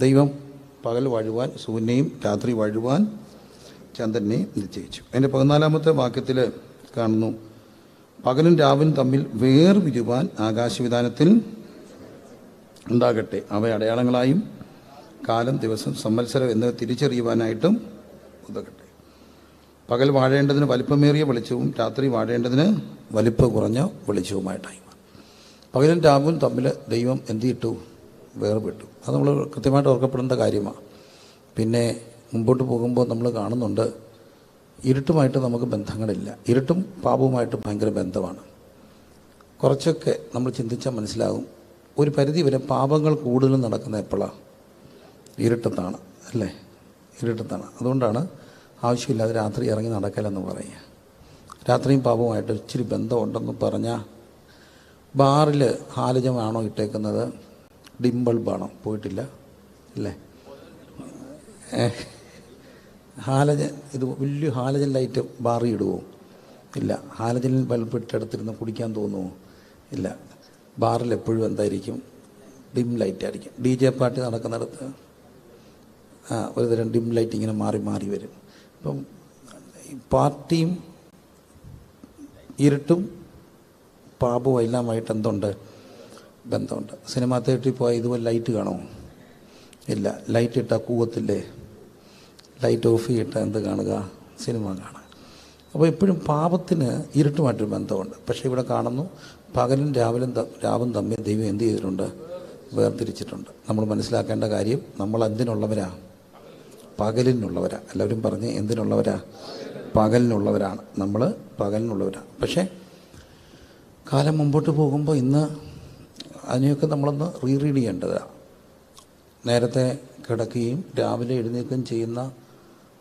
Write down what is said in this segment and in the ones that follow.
ദൈവം പകൽ വാഴുവാൻ സൂര്യനെയും രാത്രി വാഴുവാൻ ചന്ദ്രനെയും നിശ്ചയിച്ചു. അതിൻ്റെ 14-ാമത്തെ വാക്യത്തിൽ കാണുന്നു, പകലും രാവും തമ്മിൽ വേർപിരിവാൻ ആകാശവിധാനത്തിൽ ഉണ്ടാകട്ടെ, അവ അടയാളങ്ങളായും കാലം, ദിവസം, സംവത്സരം എന്നിവ തിരിച്ചറിയുവാനായിട്ടും ഉതകട്ടെ. പകൽ വാഴേണ്ടതിന് വലിപ്പമേറിയ വെളിച്ചവും രാത്രി വാഴേണ്ടതിന് വലിപ്പം കുറഞ്ഞ വെളിച്ചവുമായിട്ടായി. പകലും രാവും തമ്മിൽ ദൈവം എന്ത് ചെയ്തു? വേർപെട്ടു. അത് നമ്മൾ കൃത്യമായിട്ട് ഓർക്കപ്പെടേണ്ട കാര്യമാണ്. പിന്നെ മുമ്പോട്ട് പോകുമ്പോൾ നമ്മൾ കാണുന്നുണ്ട്, ഇരുട്ടുമായിട്ട് നമുക്ക് ബന്ധങ്ങളില്ല. ഇരുട്ടും പാപവുമായിട്ട് ഭയങ്കര ബന്ധമാണ്. കുറച്ചൊക്കെ നമ്മൾ ചിന്തിച്ചാൽ മനസ്സിലാകും, ഒരു പരിധി വരെ പാപങ്ങൾ കൂടുതലും നടക്കുന്നത് എപ്പോഴാണ്? ഇരുട്ടത്താണ്, അല്ലേ? ഇരുട്ടത്താണ്. അതുകൊണ്ടാണ് ആവശ്യമില്ലാതെ രാത്രി ഇറങ്ങി നടക്കലെന്ന് പറയുക. രാത്രിയും പാപവുമായിട്ട് ഇച്ചിരി ബന്ധമുണ്ടെന്ന് പറഞ്ഞാൽ, ബാറിൽ ഹാലജമാണോ ഇട്ടേക്കുന്നത്, ഡിം ബൾബാണോ? പോയിട്ടില്ല, അല്ലേ? ഹാലജൻ, ഇത് വലിയ ഹാലജൻ ലൈറ്റ് ബാറിൽ ഇടുവോ? ഇല്ല. ഹാലജൻ ബൾബ് ഇട്ടെടുത്തിരുന്ന് കുടിക്കാൻ തോന്നുമോ? ഇല്ല. ബാറിൽ എപ്പോഴും എന്തായിരിക്കും? ഡിം ലൈറ്റ് ആയിരിക്കും. DJ പാർട്ടി നടക്കുന്നിടത്ത് ഒരു തരം ഡിം ലൈറ്റ് ഇങ്ങനെ മാറി മാറി വരും. ഇപ്പം പാർട്ടിയും ഇരുട്ടും പാപവും എല്ലാമായിട്ട് എന്തുണ്ട്? ബന്ധമുണ്ട്. സിനിമാ തിയേറ്ററിൽ പോയാൽ ഇതുപോലെ ലൈറ്റ് കാണുമോ? ഇല്ല. ലൈറ്റ് ഇട്ടാൽ കൂവത്തില്ലേ? ലൈറ്റ് ഓഫ് ചെയ്തിട്ടാൽ എന്ത് കാണുക? സിനിമ കാണുക. അപ്പോൾ എപ്പോഴും പാപത്തിന് ഇരുട്ടുമായിട്ടൊരു ബന്ധമുണ്ട്. പക്ഷേ ഇവിടെ കാണുന്നു, പകലും രാവും തമ്മിൽ ദൈവം എന്ത് ചെയ്തിട്ടുണ്ട്? വേർതിരിച്ചിട്ടുണ്ട്. നമ്മൾ മനസ്സിലാക്കേണ്ട കാര്യം, നമ്മൾ എന്തിനുള്ളവരാ? പകലിനുള്ളവരാ. എല്ലാവരും പറഞ്ഞ് എന്തിനുള്ളവരാ? പകലിനുള്ളവരാണ്. നമ്മൾ പകലിനുള്ളവരാണ്. പക്ഷേ കാലം മുമ്പോട്ട് പോകുമ്പോൾ ഇന്ന് അതിനെയൊക്കെ നമ്മളൊന്ന് റീഡ് ചെയ്യേണ്ടതാണ്. നേരത്തെ കിടക്കുകയും രാവിലെ എഴുന്നേൽക്കുകയും ചെയ്യുന്ന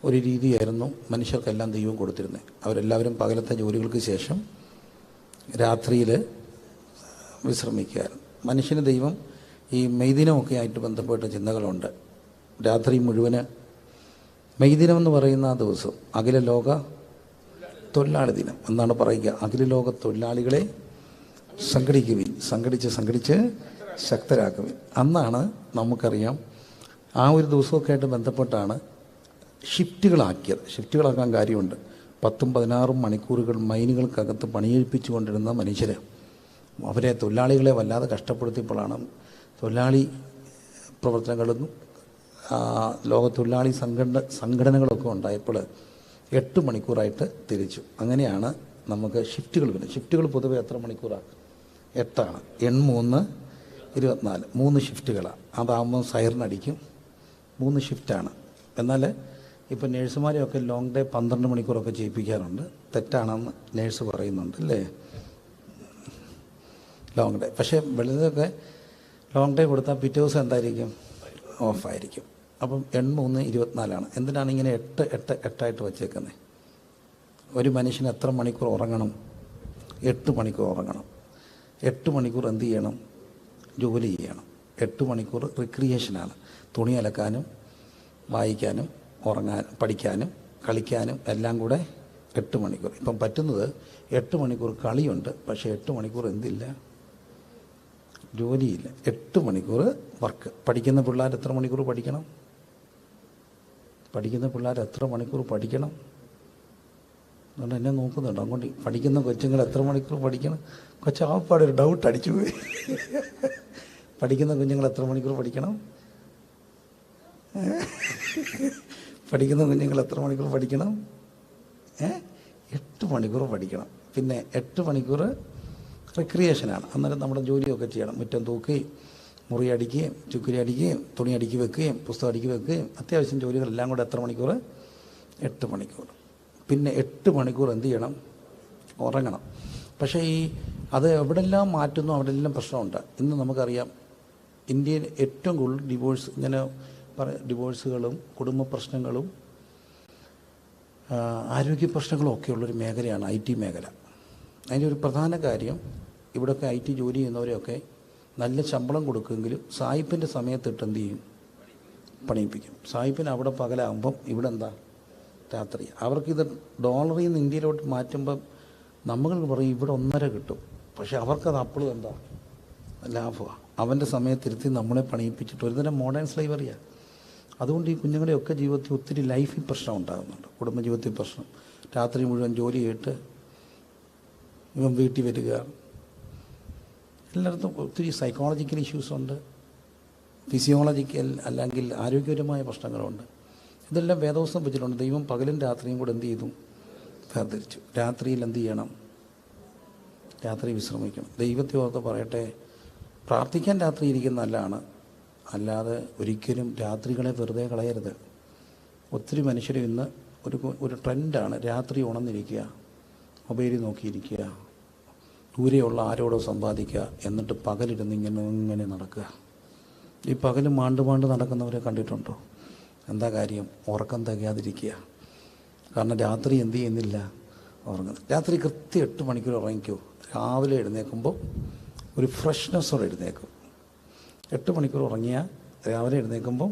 ഒരു രീതിയായിരുന്നു മനുഷ്യർക്കെല്ലാം ദൈവം കൊടുത്തിരുന്നത്. അവരെല്ലാവരും പകലത്തെ ജോലികൾക്ക് ശേഷം രാത്രിയിൽ വിശ്രമിക്കുകയായിരുന്നു. മനുഷ്യന് ദൈവം ഈ മെയ്ദിനമൊക്കെ ആയിട്ട് ബന്ധപ്പെട്ട ചിന്തകളുണ്ട്. രാത്രി മുഴുവന് മെയ്ദിനം എന്ന് പറയുന്ന ആ ദിവസം അഖില ലോക തൊഴിലാളി ദിനം എന്നാണ് പറയുക. അഖില ലോക തൊഴിലാളികളെ സംഘടിക്കുവിൻ, സംഘടിച്ച് ശക്തരാക്കുവിൻ. അന്നാണ് നമുക്കറിയാം, ആ ഒരു ദിവസമൊക്കെ ആയിട്ട് ബന്ധപ്പെട്ടാണ് ഷിഫ്റ്റുകളാക്കിയത്. ഷിഫ്റ്റുകളാക്കാൻ കാര്യമുണ്ട്. 10-16 മണിക്കൂറുകൾ മൈനുകൾക്കകത്ത് പണിയെഴുപ്പിച്ചു കൊണ്ടിരുന്ന മനുഷ്യർ, അവരെ തൊഴിലാളികളെ വല്ലാതെ കഷ്ടപ്പെടുത്തിയപ്പോഴാണ് തൊഴിലാളി പ്രവർത്തനങ്ങളും ലോക തൊഴിലാളി സംഘടനകളൊക്കെ ഉണ്ടായപ്പോൾ 8 മണിക്കൂറായിട്ട് തിരിച്ചു. അങ്ങനെയാണ് നമുക്ക് ഷിഫ്റ്റുകൾ വരുന്നത്. ഷിഫ്റ്റുകൾ പൊതുവെ എത്ര മണിക്കൂറാണ്? 8ആണ്. 8×3 24, 3 ഷിഫ്റ്റുകളാണ്. അതാകുമ്പോൾ സൈറിനടിക്കും. 3 ഷിഫ്റ്റാണ്. എന്നാൽ ഇപ്പോൾ നേഴ്സുമാരെയൊക്കെ ലോങ് ഡേ 12 മണിക്കൂറൊക്കെ ചെയ്യിപ്പിക്കാറുണ്ട്. തെറ്റാണെന്ന് നേഴ്സ് പറയുന്നുണ്ട്, അല്ലേ? Long day. പക്ഷേ വെളുതൊക്കെ ലോങ് ഡേ കൊടുത്താൽ പിറ്റേ ദിവസം എന്തായിരിക്കും? ഓഫായിരിക്കും. അപ്പം 8×3 24ആണ്. എന്തിനാണ് ഇങ്ങനെ 8 വച്ചേക്കുന്നത്? ഒരു മനുഷ്യന് എത്ര മണിക്കൂർ ഉറങ്ങണം? 8 മണിക്കൂർ ഉറങ്ങണം. 8 മണിക്കൂർ എന്ത് ചെയ്യണം? ജോലി ചെയ്യണം. 8 മണിക്കൂർ റിക്രിയേഷനാണ്. തുണി അലക്കാനും വായിക്കാനും പഠിക്കാനും കളിക്കാനും എല്ലാം കൂടെ 8 മണിക്കൂർ. ഇപ്പം പറ്റുന്നത് 8 മണിക്കൂർ കളിയുണ്ട്, പക്ഷേ 8 മണിക്കൂർ എന്തില്ല? ജോലിയില്ല. 8 മണിക്കൂർ വർക്ക്. പഠിക്കുന്ന പിള്ളേർ എത്ര മണിക്കൂർ പഠിക്കണം? എത്ര മണിക്കൂർ പഠിക്കണം? അതുകൊണ്ട് എന്നെ നോക്കുന്നുണ്ട്. അങ്ങോട്ട് പഠിക്കുന്ന കൊച്ചുങ്ങൾ എത്ര മണിക്കൂർ പഠിക്കണം? കൊച്ചാപ്പാടൊരു ഡൗട്ട് അടിച്ചു പോയി. പഠിക്കുന്ന കുഞ്ഞുങ്ങൾ എത്ര മണിക്കൂർ പഠിക്കണം? പഠിക്കുന്ന കുഞ്ഞുങ്ങൾ എത്ര മണിക്കൂർ പഠിക്കണം? 8 മണിക്കൂർ പഠിക്കണം. പിന്നെ 8 മണിക്കൂർ റിക്രിയേഷനാണ്. അന്നേരം നമ്മുടെ ജോലിയൊക്കെ ചെയ്യണം. മുറ്റം തൂക്കുകയും മുറി അടിക്കുകയും ചുക്കുരി അടിക്കുകയും തുണി അടുക്കി വെക്കുകയും പുസ്തകം അടുക്കി വെക്കുകയും അത്യാവശ്യം ജോലികളെല്ലാം കൂടെ എത്ര മണിക്കൂർ? 8 മണിക്കൂർ. പിന്നെ 8 മണിക്കൂർ എന്ത് ചെയ്യണം? ഉറങ്ങണം. പക്ഷേ അത് എവിടെല്ലാം മാറ്റുന്നു അവിടെല്ലാം പ്രശ്നമുണ്ട്. ഇന്ന് നമുക്കറിയാം, ഇന്ത്യയിൽ ഏറ്റവും കൂടുതൽ ഡിവോഴ്സുകളും കുടുംബ പ്രശ്നങ്ങളും ആരോഗ്യ പ്രശ്നങ്ങളും ഒക്കെ ഉള്ളൊരു മേഖലയാണ് IT മേഖല. അതിൻ്റെ ഒരു പ്രധാന കാര്യം, ഇവിടെയൊക്കെ IT ജോലി ചെയ്യുന്നവരെയൊക്കെ നല്ല ശമ്പളം കൊടുക്കുമെങ്കിലും സായിപ്പിൻ്റെ സമയത്തിട്ട് എന്ത് ചെയ്യും? പണിയിപ്പിക്കും. സായിപ്പിന് അവിടെ പകലാകുമ്പം ഇവിടെ എന്താ? രാത്രി. അവർക്കിത് ഡോളറിൽ നിന്ന് ഇന്ത്യയിലോട്ട് മാറ്റുമ്പം നമ്മൾ പറയും ഇവിടെ 1.5 കിട്ടും. പക്ഷെ അവർക്കത് അപ്പോഴും എന്താ? ലാഭമാണ്. അവൻ്റെ സമയത്തിരുത്തി നമ്മളെ പണിയിപ്പിച്ചിട്ട് ഒരുതരം മോഡേൺ സ്ലൈവറിയാണ്. അതുകൊണ്ട് ഈ കുഞ്ഞുങ്ങളുടെയൊക്കെ ജീവിതത്തിൽ ഒത്തിരി ലൈഫിൽ പ്രശ്നം ഉണ്ടാകുന്നുണ്ട്. കുടുംബജീവിതത്തിൽ പ്രശ്നം, രാത്രി മുഴുവൻ ജോലി ചെയ്തിട്ട് ഇവൻ വീട്ടിൽ വരിക, എല്ലായിടത്തും ഒത്തിരി സൈക്കോളജിക്കൽ ഇഷ്യൂസുണ്ട്, ഫിസിയോളജിക്കൽ അല്ലെങ്കിൽ ആരോഗ്യപരമായ പ്രശ്നങ്ങളുണ്ട്. ഇതെല്ലാം വേദവസ്തം വെച്ചിട്ടുണ്ട്. ദൈവം പകലും രാത്രിയും കൂടെ എന്ത് ചെയ്തു? വേർതിരിച്ചു. രാത്രിയിൽ എന്ത് ചെയ്യണം? രാത്രി വിശ്രമിക്കണം. ദൈവത്തെ ഓർത്ത് പറയട്ടെ, പ്രാർത്ഥിക്കാൻ രാത്രി ഇരിക്കുന്ന നല്ലതാണ്, അല്ലാതെ ഒരിക്കലും രാത്രികളെ വെറുതെ കളയരുത്. ഒത്തിരി മനുഷ്യർ ഇന്ന് ഒരു ട്രെൻഡാണ് രാത്രി ഉണർന്നിരിക്കുക, മൊബൈലിൽ നോക്കിയിരിക്കുക, ദൂരെയുള്ള ആരോടോ സമ്പാദിക്കുക, എന്നിട്ട് പകലിരുന്ന് ഇങ്ങനെ നടക്കുക. ഈ പകൽ മാണ്ട് നടക്കുന്നവരെ കണ്ടിട്ടുണ്ടോ? എന്താ കാര്യം? ഉറക്കം തികയാതിരിക്കുക. കാരണം രാത്രി എന്ത് ചെയ്യുന്നില്ല? ഉറങ്ങുന്നത്. രാത്രി കൃത്യം 8 മണിക്കൂർ ഉറങ്ങിക്കോ. രാവിലെ എഴുന്നേൽക്കുമ്പോൾ ഒരു ഫ്രഷ്നെസ്സോടെ എഴുന്നേക്കും. 8 മണിക്കൂർ ഉറങ്ങിയാൽ രാവിലെ എഴുന്നേൽക്കുമ്പോൾ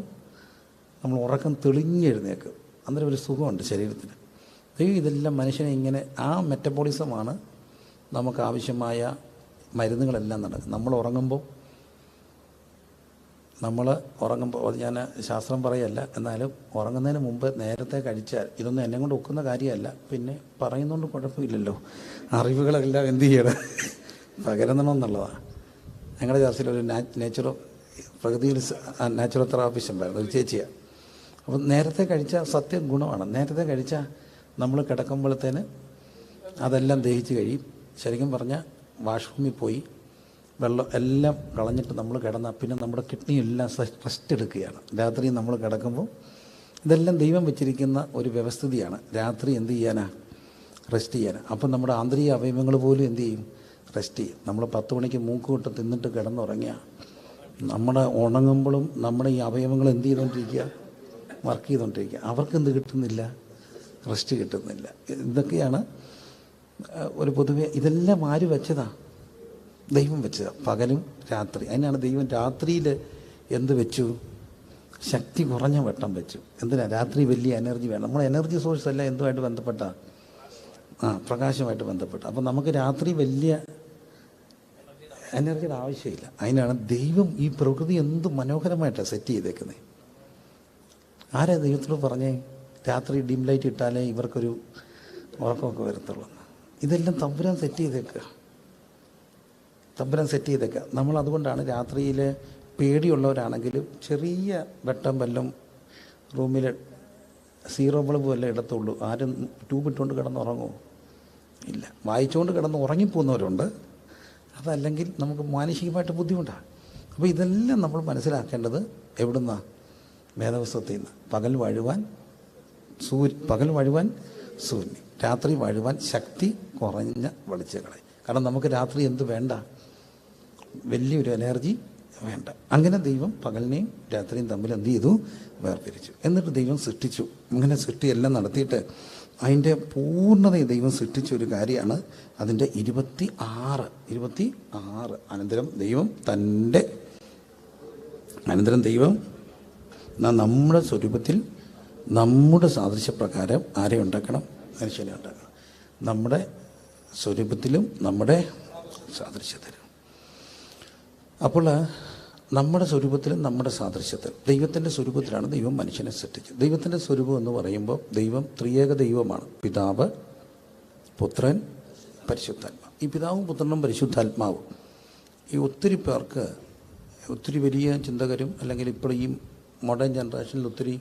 നമ്മൾ ഉറക്കം തെളിഞ്ഞെഴുന്നേക്കും. അന്നേരം ഒരു സുഖമുണ്ട് ശരീരത്തിന്. ഇതെല്ലാം മനുഷ്യനെ ഇങ്ങനെ, ആ മെറ്റബോളിസമാണ് നമുക്ക് ആവശ്യമായ മരുന്നുകളെല്ലാം നടക്കും. നമ്മൾ ഉറങ്ങുമ്പോൾ അത് ഞാൻ ശാസ്ത്രം പറയല്ല, എന്നാലും ഉറങ്ങുന്നതിന് മുമ്പ് നേരത്തെ കഴിച്ചാൽ, ഇതൊന്നും എന്നെ കൊണ്ട് ഒക്കുന്ന കാര്യമല്ല, പിന്നെ പറയുന്നതുകൊണ്ട് കുഴപ്പമില്ലല്ലോ, അറിവുകളെല്ലാം എന്ത് ചെയ്യണം? പകരുന്നണമെന്നുള്ളതാണ്. ഞങ്ങളുടെ ചർച്ചയിൽ ഒരു പ്രകൃതിയിൽ നാച്ചുറോതെറാപ്പിസ്റ്റ് ഉണ്ടായിരുന്നു, ഒരു ചേച്ചിയാണ്. അപ്പം നേരത്തെ കഴിച്ചാൽ സത്യം ഗുണമാണ്. നേരത്തെ കഴിച്ചാൽ നമ്മൾ കിടക്കുമ്പോഴത്തേന് അതെല്ലാം ദഹിച്ച് കഴിയും. ശരിക്കും പറഞ്ഞാൽ വാഷ്റൂമിൽ പോയി വെള്ളം എല്ലാം കളഞ്ഞിട്ട് നമ്മൾ കിടന്നാൽ പിന്നെ നമ്മുടെ കിഡ്നി എല്ലാം റെസ്റ്റ് എടുക്കുകയാണ്. രാത്രി നമ്മൾ കിടക്കുമ്പോൾ ഇതെല്ലാം ദൈവം വെച്ചിരിക്കുന്ന ഒരു വ്യവസ്ഥിതിയാണ്. രാത്രി എന്ത് ചെയ്യാനാ? റെസ്റ്റ് ചെയ്യാനാണ്. അപ്പം നമ്മുടെ ആന്തരിക അവയവങ്ങൾ പോലും എന്ത് ചെയ്യും? റെസ്റ്റ് ചെയ്യും. നമ്മൾ 10 മണിക്ക് മൂക്കുവിട്ട് തിന്നിട്ട് കിടന്നുറങ്ങിയാൽ നമ്മുടെ ഉണങ്ങുമ്പോഴും നമ്മുടെ ഈ അവയവങ്ങൾ എന്ത് ചെയ്തുകൊണ്ടിരിക്കുക? വർക്ക് ചെയ്തുകൊണ്ടിരിക്കുക. അവർക്കെന്ത് കിട്ടുന്നില്ല? റെസ്റ്റ് കിട്ടുന്നില്ല. ഇതൊക്കെയാണ് ഒരു പൊതുവെ. ഇതെല്ലാം ആര് വെച്ചതാണ്? ദൈവം വെച്ചതാണ്. പകലും രാത്രി. അതിനാണ് ദൈവം രാത്രിയിൽ എന്ത് വെച്ചു? ശക്തി കുറഞ്ഞ വെട്ടം വെച്ചു. എന്തിനാ? രാത്രി വലിയ എനർജി വേണം. നമ്മുടെ എനർജി സോഴ്സ് എല്ലാം എന്തുമായിട്ട് ബന്ധപ്പെട്ട? പ്രകാശമായിട്ട് ബന്ധപ്പെട്ട. അപ്പം നമുക്ക് രാത്രി വലിയ എനർജിയുടെ ആവശ്യമില്ല. അതിനാണ് ദൈവം ഈ പ്രകൃതി എന്ത് മനോഹരമായിട്ടാണ് സെറ്റ് ചെയ്തേക്കുന്നത്. ആരാ ദൈവത്തോട് പറഞ്ഞേ രാത്രി ഡിം ലൈറ്റ് ഇട്ടാലേ ഇവർക്കൊരു ഉറക്കമൊക്കെ വരത്തുള്ളൂ? ഇതെല്ലാം തമ്പുരാൻ സെറ്റ് ചെയ്തേക്കുക. നമ്മൾ അതുകൊണ്ടാണ് രാത്രിയിൽ പേടിയുള്ളവരാണെങ്കിലും ചെറിയ വെട്ടം വല്ലതും റൂമിൽ 0 ബൾബ് വല്ലതും ഇടത്തുള്ളൂ. ആരും ട്യൂബ് ഇട്ടുകൊണ്ട് കിടന്നുറങ്ങുമോ? ഇല്ല. വായിച്ചുകൊണ്ട് കിടന്ന് ഉറങ്ങിപ്പോകുന്നവരുണ്ട്. അതല്ലെങ്കിൽ നമുക്ക് മാനസികമായിട്ട് ബുദ്ധിമുട്ടാണ്. അപ്പോൾ ഇതെല്ലാം നമ്മൾ മനസ്സിലാക്കേണ്ടത് എവിടുന്നാണ്? വേദപുസ്തകത്തിൽ നിന്ന്. പകൽ വാഴുവാൻ സൂര്യൻ, രാത്രി വാഴുവാൻ ശക്തി കുറഞ്ഞ വെളിച്ചങ്ങളെ. കാരണം നമുക്ക് രാത്രി എന്ത് വേണ്ട? വലിയൊരു എനർജി വേണ്ട. അങ്ങനെ ദൈവം പകലിനെയും രാത്രിയും തമ്മിൽ എന്ത് ചെയ്തു? വേർതിരിച്ചു. എന്നിട്ട് ദൈവം സൃഷ്ടിച്ചു. അങ്ങനെ സൃഷ്ടിയെല്ലാം നടത്തിയിട്ട് അതിൻ്റെ പൂർണ്ണതയെ ദൈവം സൃഷ്ടിച്ച ഒരു കാര്യമാണ് അതിൻ്റെ 26. അനന്തരം ദൈവം നമ്മുടെ സ്വരൂപത്തിൽ നമ്മുടെ സാദൃശ്യപ്രകാരം ആരെ ഉണ്ടാക്കണം? മനുഷ്യനെ ഉണ്ടാക്കണം. നമ്മുടെ സ്വരൂപത്തിലും നമ്മുടെ സാദൃശ്യത്തിലും. അപ്പോൾ നമ്മുടെ സ്വരൂപത്തിലും നമ്മുടെ സാദൃശ്യത്തിൽ, ദൈവത്തിൻ്റെ സ്വരൂപത്തിലാണ് ദൈവം മനുഷ്യനെ സൃഷ്ടിച്ചത്. ദൈവത്തിൻ്റെ സ്വരൂപം എന്ന് പറയുമ്പോൾ ദൈവം ത്രിയേക ദൈവമാണ്. പിതാവ്, പുത്രൻ, പരിശുദ്ധാത്മാവ്. ഈ പിതാവും പുത്രനും പരിശുദ്ധാത്മാവും ഈ ഒത്തിരി പേർക്ക്, ഒത്തിരി വലിയ ചിന്തകരും അല്ലെങ്കിൽ ഇപ്പോൾ ഈ മോഡേൺ ജനറേഷനിൽ ഒത്തിരി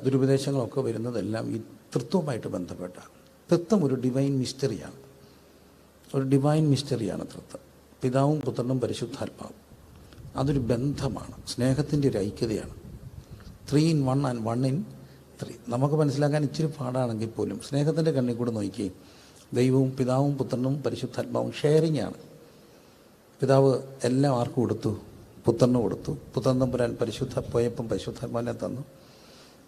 ദുരുപദേശങ്ങളൊക്കെ വരുന്നതെല്ലാം ഈ തൃത്വമായിട്ട് ബന്ധപ്പെട്ടാണ്. തൃത്വം ഒരു ഡിവൈൻ മിസ്റ്ററിയാണ്. തൃത്വം. പിതാവും പുത്രനും പരിശുദ്ധാത്മാവും അതൊരു ബന്ധമാണ്, സ്നേഹത്തിൻ്റെ ഒരു ഐക്യതയാണ്. 3 in 1 and 1 in 3. നമുക്ക് മനസ്സിലാക്കാൻ ഇച്ചിരി പാടാണെങ്കിൽ പോലും സ്നേഹത്തിൻ്റെ കണ്ണിൽ കൂടെ നോക്കി ദൈവവും പിതാവും പുത്രനും പരിശുദ്ധാത്മാവും ഷെയറിംഗ് ആണ്. പിതാവ് എല്ലാം ആർക്കും കൊടുത്തു? പുത്രന് കൊടുത്തു. പുത്രൻ തമ്പുരാൻ പോയപ്പം പരിശുദ്ധാത്മാവിനെ തന്നു.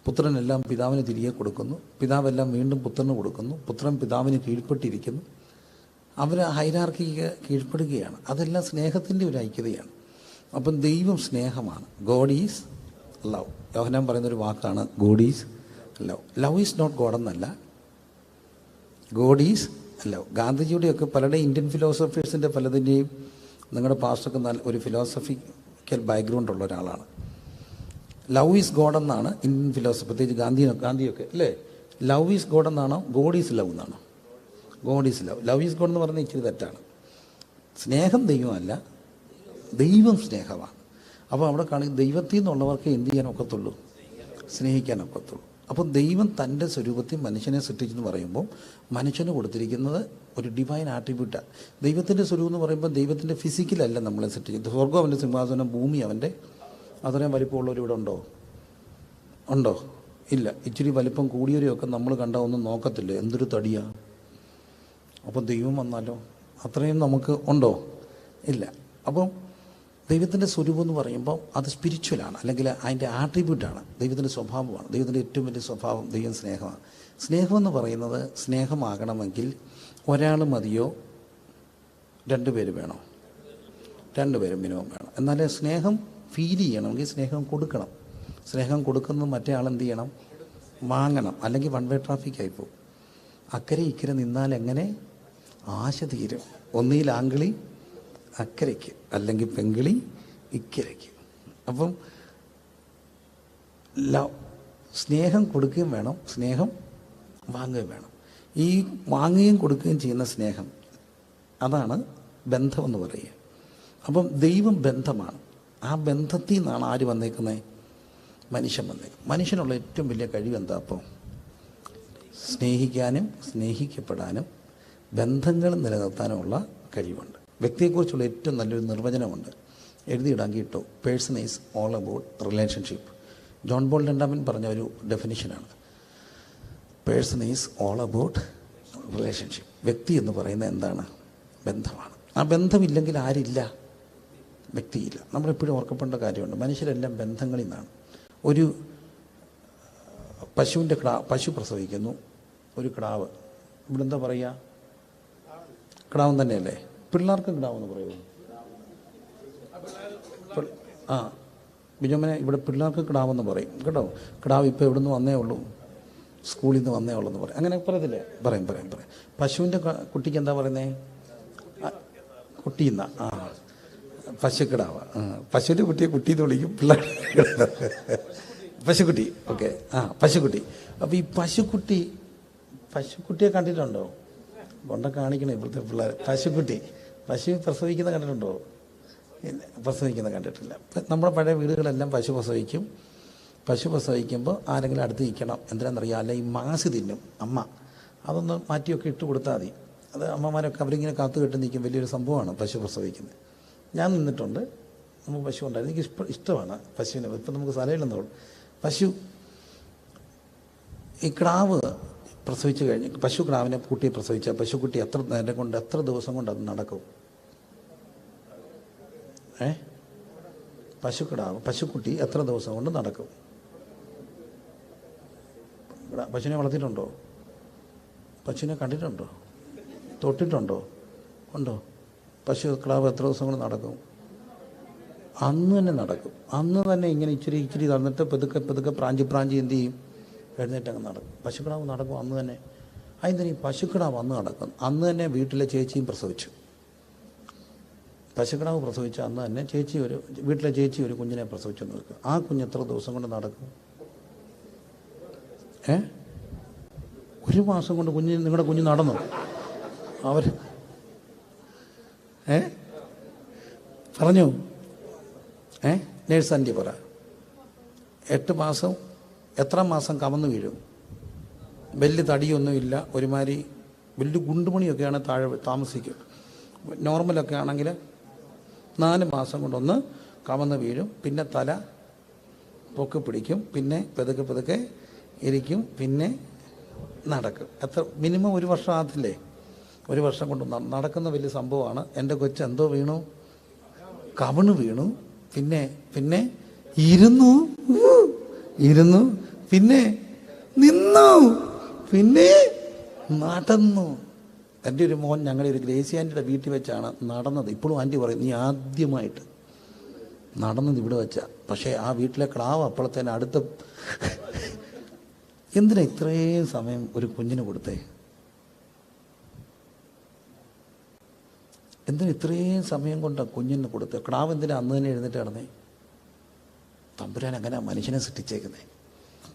പുത്രനെല്ലാം പിതാവിന് തിരികെ കൊടുക്കുന്നു. പിതാവെല്ലാം വീണ്ടും പുത്രന് കൊടുക്കുന്നു. പുത്രൻ പിതാവിന് കീഴ്പ്പെട്ടിരിക്കുന്നു. അവർ ഹൈറാർക്കിക്ക് കീഴ്പ്പെടുകയാണ്. അതെല്ലാം സ്നേഹത്തിൻ്റെ ഒരു ഐക്യതയാണ്. അപ്പം ദൈവം സ്നേഹമാണ്. God is love. യോഹന്നാൻ പറയുന്നൊരു വാക്കാണ് God is love. Love is not God എന്നല്ല, ഗോഡ് ഈസ് ലവ്. ഗാന്ധിജിയുടെയൊക്കെ പലരുടെയും ഇന്ത്യൻ ഫിലോസഫേഴ്സിൻ്റെ പലതിൻ്റെയും നിങ്ങളുടെ പാസ്റ്റർക്ക് നല്ല ഒരു ഫിലോസഫിക്കൽ ബാക്ക്ഗ്രൗണ്ട് ഉള്ള ഒരാളാണ്. ലവ് ഈസ് ഗോഡ് എന്നാണ് ഇന്ത്യൻ ഫിലോസഫി, പ്രത്യേകിച്ച് ഗാന്ധിയൊക്കെ അല്ലേ? ലവ് ഈസ് ഗോഡ് എന്നാണോ ഗോഡ് ഈസ് ലവ് എന്നാണോ? God is love. Love is God എന്ന് പറഞ്ഞാൽ ഇച്ചിരി തെറ്റാണ്. സ്നേഹം ദൈവമല്ല, ദൈവം സ്നേഹമാണ്. അപ്പോൾ അവിടെ കാണുക ദൈവത്തിൽ നിന്നുള്ളവർക്ക് എന്ത് ചെയ്യാനൊക്കത്തുള്ളൂ? സ്നേഹിക്കാനൊക്കത്തുള്ളൂ. അപ്പോൾ ദൈവം തൻ്റെ സ്വരൂപത്തിൽ മനുഷ്യനെ സൃഷ്ടിച്ചെന്ന് പറയുമ്പോൾ മനുഷ്യന് കൊടുത്തിരിക്കുന്നത് ഒരു ഡിവൈൻ ആട്രിബ്യൂട്ടാണ്. ദൈവത്തിൻ്റെ സ്വരൂപം എന്ന് പറയുമ്പോൾ ദൈവത്തിൻ്റെ ഫിസിക്കലല്ല നമ്മളെ സൃഷ്ടിച്ചത്. സ്വർഗ്ഗം അവൻ്റെ സിംഹാസനം, ഭൂമി അവൻ്റെ. അത്രയും വലിപ്പമുള്ളവരിവിടെ ഉണ്ടോ? ഇല്ല. ഇച്ചിരി വലിപ്പം കൂടിയവരെയൊക്കെ നമ്മൾ കണ്ട ഒന്നും നോക്കത്തില്ല, എന്തൊരു തടിയാണ്. അപ്പോൾ ദൈവം വന്നാലോ? അത്രയും നമുക്ക് ഉണ്ടോ? ഇല്ല. അപ്പം ദൈവത്തിൻ്റെ സ്വരൂപം എന്ന് പറയുമ്പോൾ അത് സ്പിരിച്വലാണ്, അല്ലെങ്കിൽ അതിൻ്റെ ആട്രിബ്യൂട്ടാണ്, ദൈവത്തിൻ്റെ സ്വഭാവമാണ്. ദൈവത്തിൻ്റെ ഏറ്റവും വലിയ സ്വഭാവം ദൈവം സ്നേഹമാണ്. സ്നേഹമെന്ന് പറയുന്നത് സ്നേഹമാകണമെങ്കിൽ ഒരാൾ മതിയോ, 2 പേര് വേണോ? 2 പേര് മിനിമം വേണം. എന്നാലേ സ്നേഹം ഫീൽ ചെയ്യണമെങ്കിൽ സ്നേഹം കൊടുക്കണം. സ്നേഹം കൊടുക്കുന്നത് മറ്റേ ആൾ എന്ത് ചെയ്യണം? വാങ്ങണം. അല്ലെങ്കിൽ വൺ വേ ട്രാഫിക് ആയിപ്പോവും. അക്കരെ ഇക്കരെ നിന്നാൽ എങ്ങനെ ആശ തീരും? ഒന്നിയിൽ ആങ്കിളി അക്കരയ്ക്ക്, അല്ലെങ്കിൽ പെങ്കിളി ഇക്കരയ്ക്ക്. അപ്പം സ്നേഹം കൊടുക്കുകയും വേണം, സ്നേഹം വാങ്ങുകയും വേണം. ഈ വാങ്ങുകയും കൊടുക്കുകയും ചെയ്യുന്ന സ്നേഹം, അതാണ് ബന്ധമെന്ന് പറയുക. അപ്പം ദൈവം ബന്ധമാണ്. ആ ബന്ധത്തിൽ നിന്നാണ് ആര് വന്നേക്കുന്നത്? മനുഷ്യൻ വന്നേക്കുന്നത്. മനുഷ്യനുള്ള ഏറ്റവും വലിയ കഴിവ് എന്താ? അപ്പോൾ സ്നേഹിക്കാനും സ്നേഹിക്കപ്പെടാനും ബന്ധങ്ങൾ നിലനിർത്താനുമുള്ള കഴിവുണ്ട്. വ്യക്തിയെക്കുറിച്ചുള്ള ഏറ്റവും നല്ലൊരു നിർവചനമുണ്ട്, എഴുതിയിടാൻ കിട്ടോ. Person is all about relationship. John Paul രണ്ടാമൻ പറഞ്ഞ ഒരു ഡെഫിനിഷനാണ്. Person is all about relationship. വ്യക്തി എന്ന് പറയുന്നത് എന്താണ്? ബന്ധമാണ്. ആ ബന്ധമില്ലെങ്കിൽ ആരില്ല? വ്യക്തിയില്ല. നമ്മളെപ്പോഴും ഓർക്കപ്പെടേണ്ട കാര്യമുണ്ട്, മനുഷ്യരെല്ലാം ബന്ധങ്ങളിൽ നിന്നാണ്. ഒരു പശു പ്രസവിക്കുന്നു, ഒരു കിടാവ്. ഇവിടെ എന്താ പറയുക? കിടാവൻ തന്നെയല്ലേ? പിള്ളേർക്ക് കിടാവെന്ന് പറയുമോ? ബിജോമനെ ഇവിടെ പിള്ളേർക്ക് കിടാവെന്ന് പറയും കേട്ടോ. കിടാവ് ഇപ്പോൾ എവിടെ നിന്ന് വന്നേ ഉള്ളൂ? സ്കൂളിൽ നിന്ന് വന്നേ ഉള്ളൂ എന്ന് പറയും. അങ്ങനെ പറയത്തില്ലേ? പറയും. പശുവിൻ്റെ കുട്ടിക്ക് എന്താ പറയുന്നത്? കുട്ടിയെന്ന. പശുക്കിടാവ്. പശുവിൻ്റെ കുട്ടിയെ കുട്ടിയെന്ന് വിളിക്കും, പിള്ളേർ പശുക്കുട്ടി. ഓക്കെ, പശുക്കുട്ടി. അപ്പോൾ ഈ പശുക്കുട്ടിയെ കണ്ടിട്ടുണ്ടോ? കൊണ്ട കാണിക്കണം ഇപ്പോഴത്തെ പിള്ളേർ. പശു പ്രസവിക്കുന്ന കണ്ടിട്ടുണ്ടോ? പ്രസവിക്കുന്ന കണ്ടിട്ടില്ല. നമ്മുടെ പഴയ വീടുകളെല്ലാം പശു പ്രസവിക്കും. പശു പ്രസവിക്കുമ്പോൾ ആരെങ്കിലും അടുത്ത് നിൽക്കണം. എന്തിനാണെന്നറിയാം? അല്ല, ഈ മാസ് തിന്നും അമ്മ. അതൊന്ന് മാറ്റിയൊക്കെ ഇട്ട് കൊടുത്താൽ മതി. അത് അമ്മമാരൊക്കെ അവരിങ്ങനെ കാത്തു കെട്ടി നിൽക്കും. വലിയൊരു സംഭവമാണ് പശു പ്രസവിക്കുന്നത്. ഞാൻ നിന്നിട്ടുണ്ട്. നമുക്ക് പശു ഉണ്ടായിരുന്നു. എനിക്ക് ഇഷ്ടമാണ് പശുവിനെ. ഇപ്പം നമുക്ക് സ്ഥലമില്ലെന്നുള്ളൂ. ഈ കിടാവ് പ്രസവിച്ച് കഴിഞ്ഞ് കിടാവിനെ കുട്ടിയെ പ്രസവിച്ചാൽ പശുക്കുട്ടി എത്ര നേരം കൊണ്ട്, എത്ര ദിവസം കൊണ്ട് അത് നടക്കും? പശുക്കുട്ടി എത്ര ദിവസം കൊണ്ട് നടക്കും? പശുവിനെ വളർത്തിയിട്ടുണ്ടോ? പശുവിനെ കണ്ടിട്ടുണ്ടോ? തൊട്ടിട്ടുണ്ടോ? ഉണ്ടോ? കിടാവ് എത്ര ദിവസം കൊണ്ട് നടക്കും? അന്ന് തന്നെ നടക്കും. അന്ന് തന്നെ ഇങ്ങനെ ഇച്ചിരി നടന്നിട്ട് പതുക്കെ പ്രാഞ്ചി എന്ത് ചെയ്യും? എഴുന്നേറ്റങ്ങ് നടക്കും. പശുക്കിടാവ് നടക്കും അന്ന് തന്നെ. അതിന് ഈ പശുക്കിടാവ് അന്ന് നടക്കും. അന്ന് തന്നെ വീട്ടിലെ ചേച്ചിയും പ്രസവിച്ചു. പശുക്കിടാവ് പ്രസവിച്ച അന്ന് തന്നെ വീട്ടിലെ ചേച്ചി ഒരു കുഞ്ഞിനെ പ്രസവിച്ചു നോക്കുക. ആ കുഞ്ഞ് എത്ര ദിവസം കൊണ്ട് നടക്കും? 1 മാസം കൊണ്ട് നിങ്ങളുടെ കുഞ്ഞ് നടന്നു. പറഞ്ഞു നേഴ്സ് ആൻറ്റി പറ. 8 മാസം. എത്ര മാസം കമന്ന് വീഴും? വലിയ തടിയൊന്നുമില്ല, ഒരുമാതിരി വലിയ ഗുണ്ടുമണിയൊക്കെയാണ് താഴെ താമസിക്കും. നോർമലൊക്കെ ആണെങ്കിൽ 4 മാസം കൊണ്ടൊന്ന് കമന്ന് വീഴും. പിന്നെ തല പൊക്കി പിടിക്കും. പിന്നെ പതുക്കെ ഇരിക്കും. പിന്നെ നടക്കും. മിനിമം 1 വർഷം ആകത്തില്ലേ? 1 വർഷം കൊണ്ട് നടക്കുന്ന വലിയ സംഭവമാണ്. എൻ്റെ കൊച്ച് എന്തോ വീണു? കവിണ് വീണു. പിന്നെ ഇരുന്നു, പിന്നെ നിന്നു, പിന്നെ നടന്നു. എൻ്റെ ഒരു മോൻ ഞങ്ങളുടെ ഒരു ഗ്രേസി ആൻറ്റിയുടെ വീട്ടിൽ വെച്ചാണ് നടന്നത്. ഇപ്പോഴും ആൻറ്റി പറയും, നീ ആദ്യമായിട്ട് നടന്നത് ഇവിടെ വെച്ചാ. പക്ഷേ ആ വീട്ടിലെ കിടാവ് അപ്പോഴത്തേന് അടുത്ത എന്തിനാ ഇത്രയും സമയം ഒരു കുഞ്ഞിന് കൊടുത്തേ? എന്തിനാ ഇത്രയും സമയം കൊണ്ട് കുഞ്ഞിന് കൊടുത്ത്? കിടാവ് എന്തിനാ അന്ന് തന്നെ എഴുന്നേറ്റ് കിടന്നേ? തമ്പുരാൻ അങ്ങനെ മനുഷ്യനെ സൃഷ്ടിച്ചേക്കുന്നേ.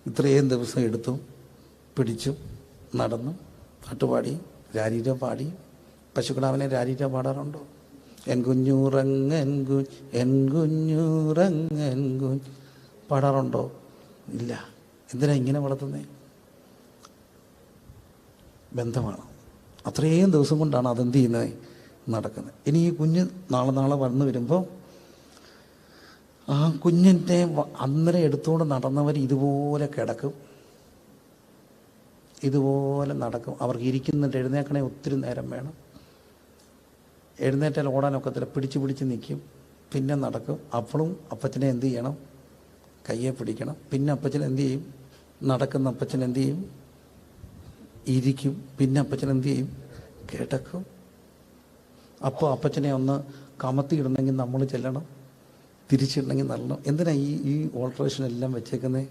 ഇത്രയും ദിവസം എടുത്തു, പിടിച്ചു, നടന്നു, പാട്ടുപാടി, രാരീര പാടി. പശുക്കിടാവിനെ രാരീര പാടാറുണ്ടോ? എൻ കുഞ്ഞുറങ്ങൻ എൻ കുഞ്ഞുറങ്ങൻ പാടാറുണ്ടോ? ഇല്ല. എന്തിനാ ഇങ്ങനെ വളർത്തുന്നേ? ബന്ധമാണ്. അത്രയും ദിവസം കൊണ്ടാണ് അതെന്ത് ചെയ്യുന്നത്, നടക്കുന്നത്. ഇനി ഈ കുഞ്ഞ് നാളെ വന്നു വരുമ്പോൾ ആ കുഞ്ഞിൻ്റെ അന്നേരം എടുത്തുകൊണ്ട് നടന്നവർ ഇതുപോലെ കിടക്കും, ഇതുപോലെ നടക്കും. അവർക്ക് ഇരിക്കുന്നുണ്ട്. എഴുന്നേക്കണേ ഒത്തിരി നേരം വേണം. എഴുന്നേറ്റാൽ ഓടാനൊക്കത്തില്ല, പിടിച്ച് നിൽക്കും, പിന്നെ നടക്കും. അപ്പോഴും അപ്പച്ചനെ എന്ത് ചെയ്യണം? കയ്യെ പിടിക്കണം. പിന്നെ അപ്പച്ചൻ എന്ത് ചെയ്യും? നടക്കുന്ന അപ്പച്ചൻ എന്ത് ചെയ്യും? ഇരിക്കും. പിന്നെ അപ്പച്ചൻ എന്ത് ചെയ്യും? കിടക്കും. അപ്പോൾ അപ്പച്ചനെ ഒന്ന് കമത്തിയിടണമെങ്കിൽ നമ്മൾ ചെല്ലണം, തിരിച്ചിടണമെങ്കിൽ നല്ലണം. എന്തിനാ ഈ ഓൾട്രേഷൻ എല്ലാം വെച്ചേക്കുന്നത്?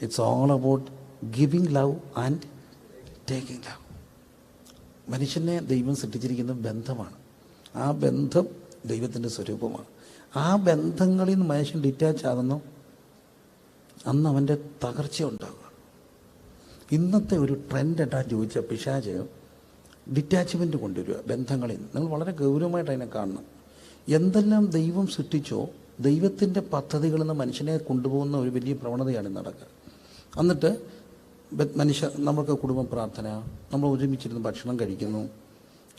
It's all about giving love and taking love. മനുഷ്യനെ ദൈവം സൃഷ്ടിച്ചിരിക്കുന്ന ബന്ധമാണ്. ആ ബന്ധം ദൈവത്തിൻ്റെ സ്വരൂപമാണ്. ആ ബന്ധങ്ങളിൽ നിന്ന് മനുഷ്യൻ ഡിറ്റാച്ച് ആകുന്നു, അന്ന് അവൻ്റെ തകർച്ച ഉണ്ടാകുക. ഇന്നത്തെ ഒരു ട്രെൻഡ് എന്താ ചോദിച്ച പിശാച് ഡിറ്റാച്ച്മെൻറ്റ് കൊണ്ടുവരിക ബന്ധങ്ങളിൽ നിന്ന്. നിങ്ങൾ വളരെ ഗൗരവമായിട്ട് അതിനെ കാണണം. എന്തെല്ലാം ദൈവം സൃഷ്ടിച്ചോ ദൈവത്തിൻ്റെ പദ്ധതികളിൽ നിന്ന് മനുഷ്യനെ കൊണ്ടുപോകുന്ന ഒരു വലിയ പ്രവണതയാണ് നടക്കുക. എന്നിട്ട് നമുക്ക് കുടുംബ പ്രാർത്ഥന, നമ്മൾ ഒരുമിച്ചിരുന്ന് ഭക്ഷണം കഴിക്കുന്നു,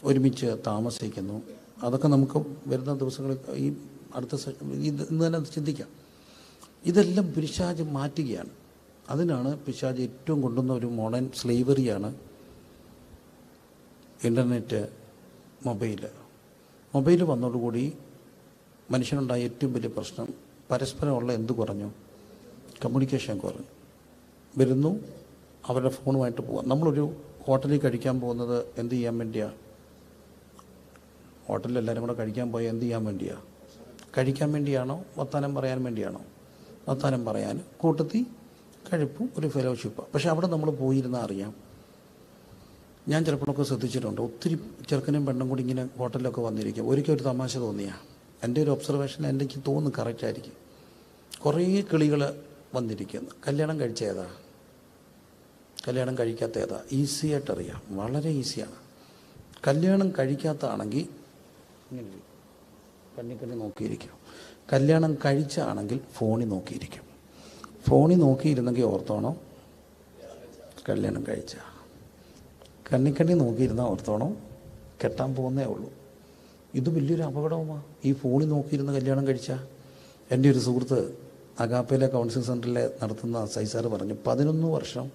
ഒരുമിച്ച് താമസിക്കുന്നു. അതൊക്കെ നമുക്ക് വരുന്ന ദിവസങ്ങളിൽ ഈ അടുത്ത ഇന്ന് തന്നെ ചിന്തിക്കാം. ഇതെല്ലാം പിശാച് മാറ്റുകയാണ്. അതിനാണ് പിശാച് ഏറ്റവും കൊണ്ടുവന്ന ഒരു മോഡേൺ സ്ലേവറിയാണ് ഇൻ്റർനെറ്റ്, മൊബൈൽ വന്നതോടുകൂടി മനുഷ്യനുണ്ടായ ഏറ്റവും വലിയ പ്രശ്നം പരസ്പരമുള്ള എന്ത് കുറഞ്ഞു? കമ്മ്യൂണിക്കേഷൻ കുറഞ്ഞു. വരുന്നു, അവരുടെ ഫോണുമായിട്ട് പോകാം. നമ്മളൊരു ഹോട്ടലിൽ കഴിക്കാൻ പോകുന്നത് എന്ത് ചെയ്യാൻ വേണ്ടിയാണ്? ഹോട്ടലിൽ എല്ലാവരും കൂടെ കഴിക്കാൻ പോയാൽ എന്ത് ചെയ്യാൻ വേണ്ടിയാണ്? കഴിക്കാൻ വേണ്ടിയാണോ? വർത്താനം പറയാൻ വേണ്ടിയാണോ? വർത്താനം പറയാൻ, കൂട്ടത്തിൽ കഴിപ്പും ഒരു ഫെലോഷിപ്പ്. പക്ഷെ അവിടെ നമ്മൾ പോയിരുന്നാൽ അറിയാം. ഞാൻ ചിലപ്പോഴൊക്കെ ശ്രദ്ധിച്ചിട്ടുണ്ട്, ഒത്തിരി ചെറുക്കനും പെണ്ണും കൂടി ഇങ്ങനെ ഹോട്ടലിലൊക്കെ വന്നിരിക്കും. ഒരിക്കൽ ഒരു തമാശ തോന്നിയാണ്, എൻ്റെ ഒരു ഒബ്സർവേഷൻ, എനിക്ക് തോന്നുന്നു കറക്റ്റായിരിക്കും. കുറേ കിളികൾ വന്നിരിക്കുന്നു. കല്യാണം കഴിച്ച ഏതാ, കല്യാണം കഴിക്കാത്ത ഏതാ? ഈസിയായിട്ടറിയാം, വളരെ ഈസിയാണ്. കല്യാണം കഴിക്കാത്തതാണെങ്കിൽ ഇങ്ങനെ കണ്ണി നോക്കിയിരിക്കും. കല്യാണം കഴിച്ചാണെങ്കിൽ ഫോണിൽ നോക്കിയിരിക്കും. ഫോണിൽ നോക്കിയിരുന്നെങ്കിൽ ഓർത്തോണം കല്യാണം കഴിച്ച. കണ്ണി നോക്കിയിരുന്നാൽ ഓർത്തോണം കെട്ടാൻ പോകുന്നേ ഉള്ളൂ. ഇത് വലിയൊരു അപകടവുമാണ്, ഈ ഫോണിൽ നോക്കിയിരുന്ന് കല്യാണം കഴിച്ചാൽ. എൻ്റെ ഒരു സുഹൃത്ത് അഗാപ്പയിലെ കൗൺസിലിംഗ് സെൻറ്ററിൽ നടത്തുന്ന സൈസാറ് പറഞ്ഞു, 11 വർഷം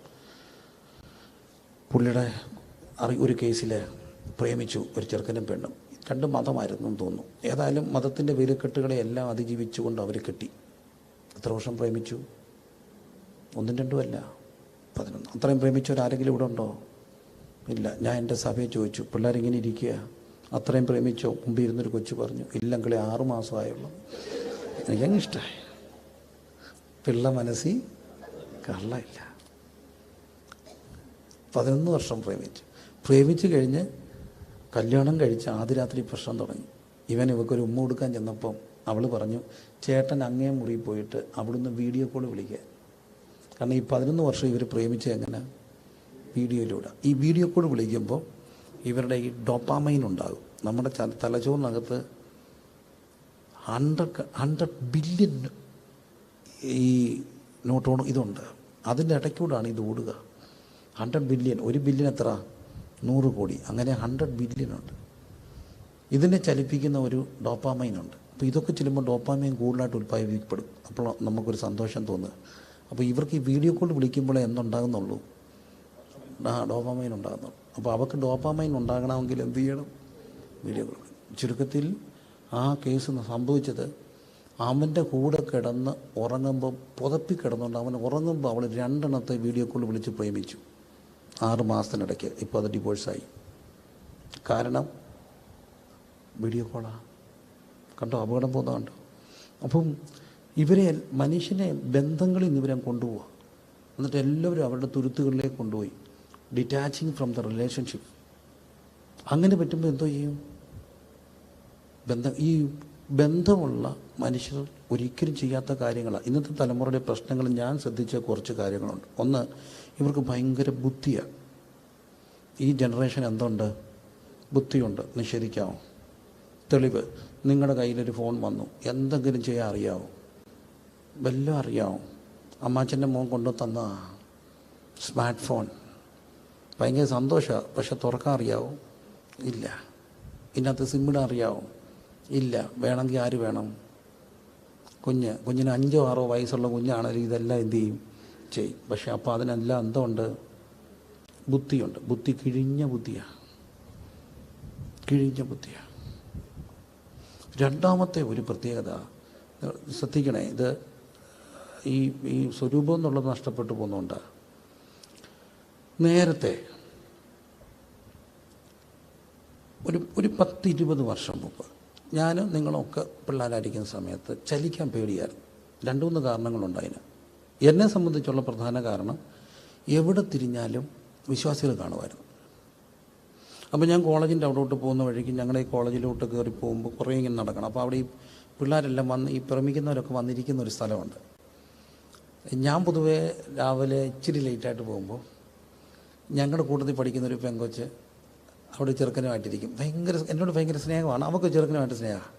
പുള്ളിയുടെ ഒരു കേസിൽ പ്രേമിച്ചു, ഒരു ചെറുക്കനും പെണ്ണും. 2 മതമായിരുന്നു എന്ന് തോന്നുന്നു. ഏതായാലും മതത്തിൻ്റെ വേലിക്കെട്ടുകളെ എല്ലാം അതിജീവിച്ചുകൊണ്ട് അവർ കെട്ടി. എത്ര വർഷം പ്രേമിച്ചു? 1, 2 അല്ല, 11. അത്രയും പ്രേമിച്ചവരാരെങ്കിലും ഇവിടെ ഉണ്ടോ? ഇല്ല. ഞാൻ എൻ്റെ സഭയെ ചോദിച്ചു, പിള്ളേരിങ്ങനെ ഇരിക്കുക, അത്രയും പ്രേമിച്ചോ? മുമ്പ് ഇരുന്നൊരു കൊച്ചു പറഞ്ഞു, ഇല്ലെങ്കിലേ 6 മാസമായുള്ളൂ. എനിക്കങ്ങ് ഇഷ്ടമായി. പിള്ള മനസ്സിൽ കള്ളയില്ല. 11 വർഷം പ്രേമിച്ച് കഴിഞ്ഞ് കല്യാണം കഴിച്ച് ആദ്യ രാത്രി പ്രശ്നം തുടങ്ങി. ഇവക്കൊരു ഉമ്മ കൊടുക്കാൻ ചെന്നപ്പം അവൾ പറഞ്ഞു, ചേട്ടൻ അങ്ങേ മുറിയിൽ പോയിട്ട് അവിടുന്ന് വീഡിയോ കോൾ വിളിക്കുക. കാരണം ഈ 11 വർഷം ഇവർ പ്രേമിച്ച് എങ്ങനെ? വീഡിയോയിലൂടെ. ഈ വീഡിയോ കോൾ വിളിക്കുമ്പോൾ ഇവരുടെ ഈ ഡോപ്പാമൈൻ ഉണ്ടാകും. നമ്മുടെ തലച്ചോറിനകത്ത് 100 ബില്യൺ ഈ നോട്ടോൺ ഇതുണ്ട്. അതിൻ്റെ ഇടയ്ക്കൂടാണ് ഇത് ഓടുക. 100 ബില്യൺ. 1 ബില്യൺ എത്ര? 100 കോടി. അങ്ങനെ 100 ബില്യൺ ഉണ്ട്. ഇതിനെ ചലിപ്പിക്കുന്ന ഒരു ഡോപ്പാമൈൻ ഉണ്ട്. അപ്പോൾ ഇതൊക്കെ ചെല്ലുമ്പോൾ ഡോപ്പാമൈൻ കൂടുതലായിട്ട് ഉൽപ്പാദിപ്പിക്കപ്പെടും. അപ്പോൾ നമുക്കൊരു സന്തോഷം തോന്നുക. അപ്പോൾ ഇവർക്ക് ഈ വീഡിയോ കോൾ വിളിക്കുമ്പോഴേ എന്തുണ്ടാകുന്നുള്ളൂ? ഡോപ്പാമൈൻ ഉണ്ടാകുന്നുള്ളൂ. അപ്പോൾ അവർക്ക് ഡോപ്പാമൈൻ ഉണ്ടാകണമെങ്കിൽ എന്ത് ചെയ്യണം? Video call. ചുരുക്കത്തിൽ ആ കേസ് സംഭവിച്ചത്, അവൻ്റെ കൂടെ കിടന്ന് ഉറങ്ങുമ്പോൾ പുതപ്പി കിടന്നുകൊണ്ട് അവൻ ഉറങ്ങുമ്പോൾ അവൾ 2 എണ്ണത്തെ വീഡിയോ കോൾ വിളിച്ച് പ്രേമിച്ചു 6 മാസത്തിനിടയ്ക്ക്. ഇപ്പോൾ അത് ഡിവോഴ്സായി. കാരണം വീഡിയോ കോളാണ്. കണ്ടോ അപകടം പോകുന്നത് കണ്ടോ? അപ്പം ഇവരെ മനുഷ്യനെ ബന്ധങ്ങളിൽ നിന്ന് ഇവരെ കൊണ്ടുപോവുക. എന്നിട്ട് എല്ലാവരും അവരുടെ തുരുത്തുകളിലേക്ക് കൊണ്ടുപോയി ഡിറ്റാച്ചിങ് ഫ്രം ദ റിലേഷൻഷിപ്പ്. അങ്ങനെ പറ്റുമ്പോൾ എന്തോ ചെയ്യും? ഈ ബന്ധമുള്ള മനുഷ്യർ ഒരിക്കലും ചെയ്യാത്ത കാര്യങ്ങളാണ് ഇന്നത്തെ തലമുറയുടെ പ്രശ്നങ്ങൾ. ഞാൻ ശ്രദ്ധിച്ച കുറച്ച് കാര്യങ്ങളുണ്ട്. ഒന്ന്, ഇവർക്ക് ഭയങ്കര ബുദ്ധിയാണ്. ഈ ജനറേഷൻ എന്തുണ്ട്? ബുദ്ധിയുണ്ട്. നിഷേധിക്കാമോ? തെളിവ്, നിങ്ങളുടെ കയ്യിലൊരു ഫോൺ വന്നു, എന്തെങ്കിലും ചെയ്യാൻ അറിയാമോ? വല്ലതും അറിയാമോ? അമ്മാച്ചൻ്റെ മോൻ കൊണ്ടു തന്ന സ്മാർട്ട് ഫോൺ ഭയങ്കര സന്തോഷമാണ്. പക്ഷെ തുറക്കാൻ അറിയാവോ? ഇല്ല. ഇതിനകത്ത് സിമ്മിടാൻ അറിയാവോ? ഇല്ല. വേണമെങ്കിൽ ആര് വേണം? കുഞ്ഞിന് 5 or 6 വയസ്സുള്ള കുഞ്ഞാണെങ്കിൽ ഇതെല്ലാം എന്തു ചെയ്യും. പക്ഷെ അപ്പോൾ അതിനെല്ലാം എന്തുണ്ട്? ബുദ്ധിയുണ്ട്. ബുദ്ധി കിഴിഞ്ഞ ബുദ്ധിയാണ്. രണ്ടാമത്തെ ഒരു പ്രത്യേകത ശ്രദ്ധിക്കണേ, ഇത് ഈ സ്വരൂപം എന്നുള്ളത് നഷ്ടപ്പെട്ടു പോകുന്നുണ്ട്. നേരത്തെ ഒരു 10-20 വർഷം മുമ്പ് ഞാനും നിങ്ങളൊക്കെ പിള്ളേരായിരിക്കുന്ന സമയത്ത് ചലിക്കാൻ പേടിയായിരുന്നു. 2-3 കാരണങ്ങളുണ്ടതിന്. എന്നെ സംബന്ധിച്ചുള്ള പ്രധാന കാരണം, എവിടെ തിരിഞ്ഞാലും വിശ്വാസികൾ കാണുമായിരുന്നു. അപ്പോൾ ഞാൻ കോളേജിൻ്റെ അവിടോട്ട് പോകുന്ന വഴിക്ക് ഞങ്ങളുടെ ഈ കോളേജിലോട്ട് കയറി പോകുമ്പോൾ കുറേ ഇങ്ങനെ നടക്കണം. അപ്പോൾ അവിടെ ഈ പിള്ളേരെല്ലാം വന്ന് ഈ പ്രമിക്കുന്നവരൊക്കെ വന്നിരിക്കുന്ന ഒരു സ്ഥലമുണ്ട്. ഞാൻ പൊതുവേ രാവിലെ ഇച്ചിരി ലേറ്റായിട്ട് പോകുമ്പോൾ ഞങ്ങളുടെ കൂട്ടത്തിൽ പഠിക്കുന്നൊരു പെങ്കൊച്ച് അവിടെ ചെറുക്കനുമായിട്ടിരിക്കും. എന്നോട് ഭയങ്കര സ്നേഹമാണ്. അവർക്ക് ചെറുക്കനുമായിട്ട് സ്നേഹമാണ്.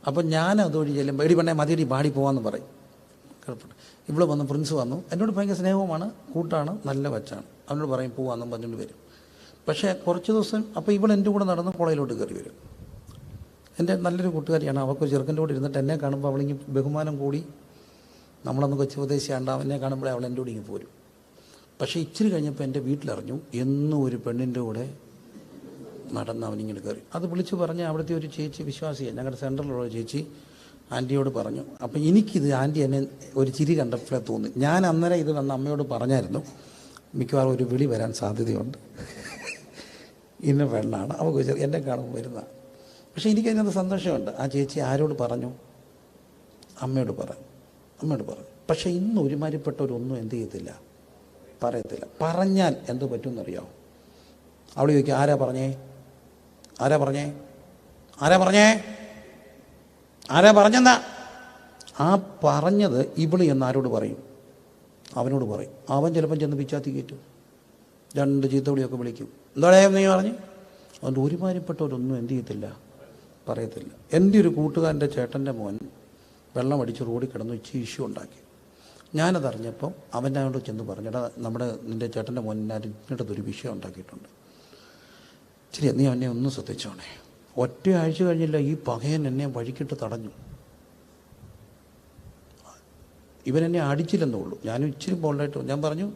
അപ്പം ഞാൻ അതുവഴി ചെല്ലുമ്പോൾ എടി പെണ്ണേ മതിയടി പാടി പോകാമെന്ന് പറയും. കുഴപ്പമില്ല. ഇവിടെ വന്ന് പ്രിൻസ് വന്നു, എന്നോട് ഭയങ്കര സ്നേഹവുമാണ്, കൂട്ടാണ്, നല്ല വച്ചാണ്. അവനോട് പറയും പോവാമെന്നും പറഞ്ഞുകൊണ്ട് വരും. പക്ഷേ കുറച്ച് ദിവസം അപ്പോൾ ഇവിടെ എൻ്റെ കൂടെ നടന്ന് കോളേജിലോട്ട് കയറി വരും. എൻ്റെ നല്ലൊരു കൂട്ടുകാരിയാണ്. അവൾക്ക് ചെറുക്കൻ്റെ കൂടെ ഇരുന്നിട്ട് എന്നെ കാണുമ്പോൾ അവളിങ്ങ് ബഹുമാനം കൂടി, നമ്മളൊന്ന് കൊച്ചു ഉപദേശിയാണ്ടാവും, എന്നെ കാണുമ്പോഴേ അവൾ എൻ്റെ കൂടെ ഇങ്ങ് പോരും. പക്ഷേ ഇച്ചിരി കഴിഞ്ഞപ്പോൾ എൻ്റെ വീട്ടിലറിഞ്ഞു എന്നും ഒരു പെണ്ണിൻ്റെ കൂടെ നടന്ന് അവനിങ്ങനെ കയറി. അത് വിളിച്ച് പറഞ്ഞ് അവിടുത്തെ ഒരു ചേച്ചി വിശ്വാസിയാണ്, ഞങ്ങളുടെ സെൻറ്ററിലുള്ള ചേച്ചി ആൻറ്റിയോട് പറഞ്ഞു. അപ്പം എനിക്കിത് ആൻറ്റി എന്നെ ഒരു ചിരി കണ്ടപ്പോഴേ തോന്നി. ഞാൻ അന്നേരം ഇത് വന്ന് അമ്മയോട് പറഞ്ഞായിരുന്നു, മിക്കവാറും ഒരു വിളി വരാൻ സാധ്യതയുണ്ട്, ഇന്ന പെണ്ണാണ്, അവൾക്ക് എന്നെ കാണുമ്പോൾ വരുന്നതാണ്. പക്ഷേ എനിക്കതിനകത്ത് സന്തോഷമുണ്ട്. ആ ചേച്ചി ആരോട് പറഞ്ഞു? അമ്മയോട് പറഞ്ഞു. പക്ഷേ ഇന്ന് ഒരുമാതിരിപ്പെട്ടവരൊന്നും എന്ത് ചെയ്യത്തില്ല, പറയത്തില്ല. പറഞ്ഞാൽ എന്ത് പറ്റുമെന്നറിയാമോ? അവൾ ചോദിക്കുക, ആരാ പറഞ്ഞെന്നാ? ആ പറഞ്ഞത് ഇവള് എന്ന് ആരോട് പറയും? അവനോട് പറയും. അവൻ ചിലപ്പം ചെന്ന് പിച്ചാത്തി കയറ്റും, 2 ചീത്തവിളിയൊക്കെ വിളിക്കും. എന്താടേ നീ പറഞ്ഞു? അതുകൊണ്ട് ഒരുമാതിരിപ്പെട്ടവരൊന്നും എന്ത് ചെയ്യത്തില്ല, പറയത്തില്ല. എൻ്റെ ഒരു കൂട്ടുകാരൻ്റെ ചേട്ടൻ്റെ മോൻ വെള്ളം അടിച്ച് റോഡിൽ കിടന്നു ഇഷ്യൂ ഉണ്ടാക്കി. ഞാനതറിഞ്ഞപ്പോൾ അവൻ്റെ അവനോട് ചെന്ന് പറഞ്ഞിടാ, നിൻ്റെ ചേട്ടൻ്റെ മോനിനടുത്തൊരു വിഷയം ഉണ്ടാക്കിയിട്ടുണ്ട്, ശരി നീ അവനെ ഒന്ന് ശ്രദ്ധിച്ചോണേ. ഒറ്റ ആഴ്ച കഴിഞ്ഞില്ല, ഈ പകയൻ എന്നെ വഴിക്കിട്ട് തടഞ്ഞു. ഇവനെന്നെ അടിച്ചില്ലെന്നേ ഉള്ളൂ. ഞാനും ഇച്ചിരി ബോൾഡായിട്ട് ഞാൻ പറഞ്ഞു,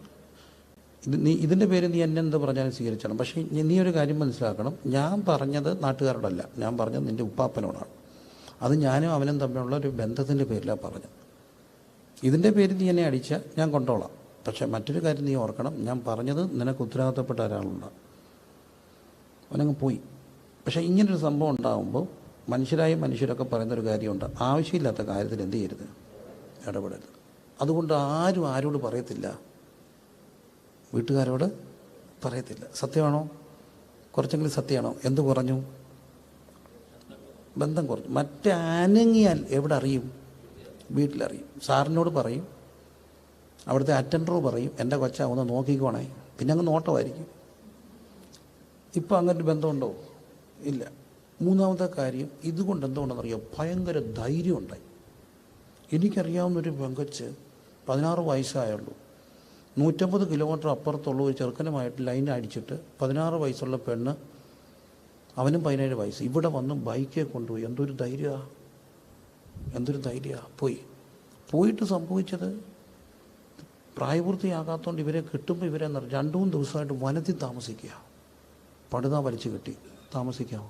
ഇതിൻ്റെ പേര് നീ എന്നെ എന്ത് പറഞ്ഞാലും സ്വീകരിച്ചണം. പക്ഷേ നീ ഒരു കാര്യം മനസ്സിലാക്കണം, ഞാൻ പറഞ്ഞത് നാട്ടുകാരോടല്ല, ഞാൻ പറഞ്ഞത് നിൻ്റെ ഉപ്പാപ്പനോടാണ്. അത് ഞാനും അവനും തമ്മിലുള്ള ഒരു ബന്ധത്തിൻ്റെ പേരിലാണ് പറഞ്ഞത്. ഇതിൻ്റെ പേര് നീ എന്നെ അടിച്ചാൽ ഞാൻ കൊണ്ടോളാം. പക്ഷേ മറ്റൊരു കാര്യം നീ ഓർക്കണം, ഞാൻ പറഞ്ഞത് നിനക്ക് ഉത്തരവാദിത്തപ്പെട്ട ഒരാളുണ്ടാകും. അവനങ്ങ് പോയി. പക്ഷേ ഇങ്ങനൊരു സംഭവം ഉണ്ടാകുമ്പോൾ മനുഷ്യരൊക്കെ പറയുന്നൊരു കാര്യമുണ്ട്, ആവശ്യമില്ലാത്ത കാര്യത്തിൽ എന്ത് ചെയ്യരുത്, ഇടപെടരുത്. അതുകൊണ്ട് ആരും ആരോട് പറയത്തില്ല, വീട്ടുകാരോട് പറയത്തില്ല. സത്യമാണോ? കുറച്ചെങ്കിലും സത്യമാണോ? എന്ത് കുറഞ്ഞു? ബന്ധം കുറഞ്ഞു. മറ്റേ അനങ്ങിയാൽ എവിടെ അറിയും? വീട്ടിലറിയും. സാറിനോട് പറയും, അവിടുത്തെ അറ്റൻഡർ പറയും, എൻ്റെ കൊച്ചാ ഒന്ന് നോക്കിക്കോണേ, പിന്നെ അങ്ങ് നോട്ടമായിരിക്കും. ഇപ്പം അങ്ങനൊരു ബന്ധമുണ്ടോ? ഇല്ല. മൂന്നാമത്തെ കാര്യം, ഇതുകൊണ്ട് എന്തുകൊണ്ടെന്നറിയാം, ഭയങ്കര ധൈര്യം ഉണ്ടായി. എനിക്കറിയാവുന്നൊരു പെങ്കൊച്ച് 16 വയസ്സായുള്ളൂ, 150 കിലോമീറ്റർ അപ്പുറത്തുള്ള ഒരു ചെറുക്കനുമായിട്ട് ലൈൻ അടിച്ചിട്ട് 16 വയസ്സുള്ള പെണ്ണ്, അവനും 17 വയസ്സ്, ഇവിടെ വന്ന് ബൈക്കെ കൊണ്ടുപോയി. എന്തൊരു ധൈര്യമാണ്. പോയിട്ട് സംഭവിച്ചത്, പ്രായപൂർത്തിയാകാത്തതുകൊണ്ട് ഇവരെ കിട്ടുമ്പോൾ ഇവരെ 2-3 ദിവസമായിട്ട് വനത്തിൽ താമസിക്കുക, പടുത വലിച്ചു കെട്ടി താമസിക്കാമോ?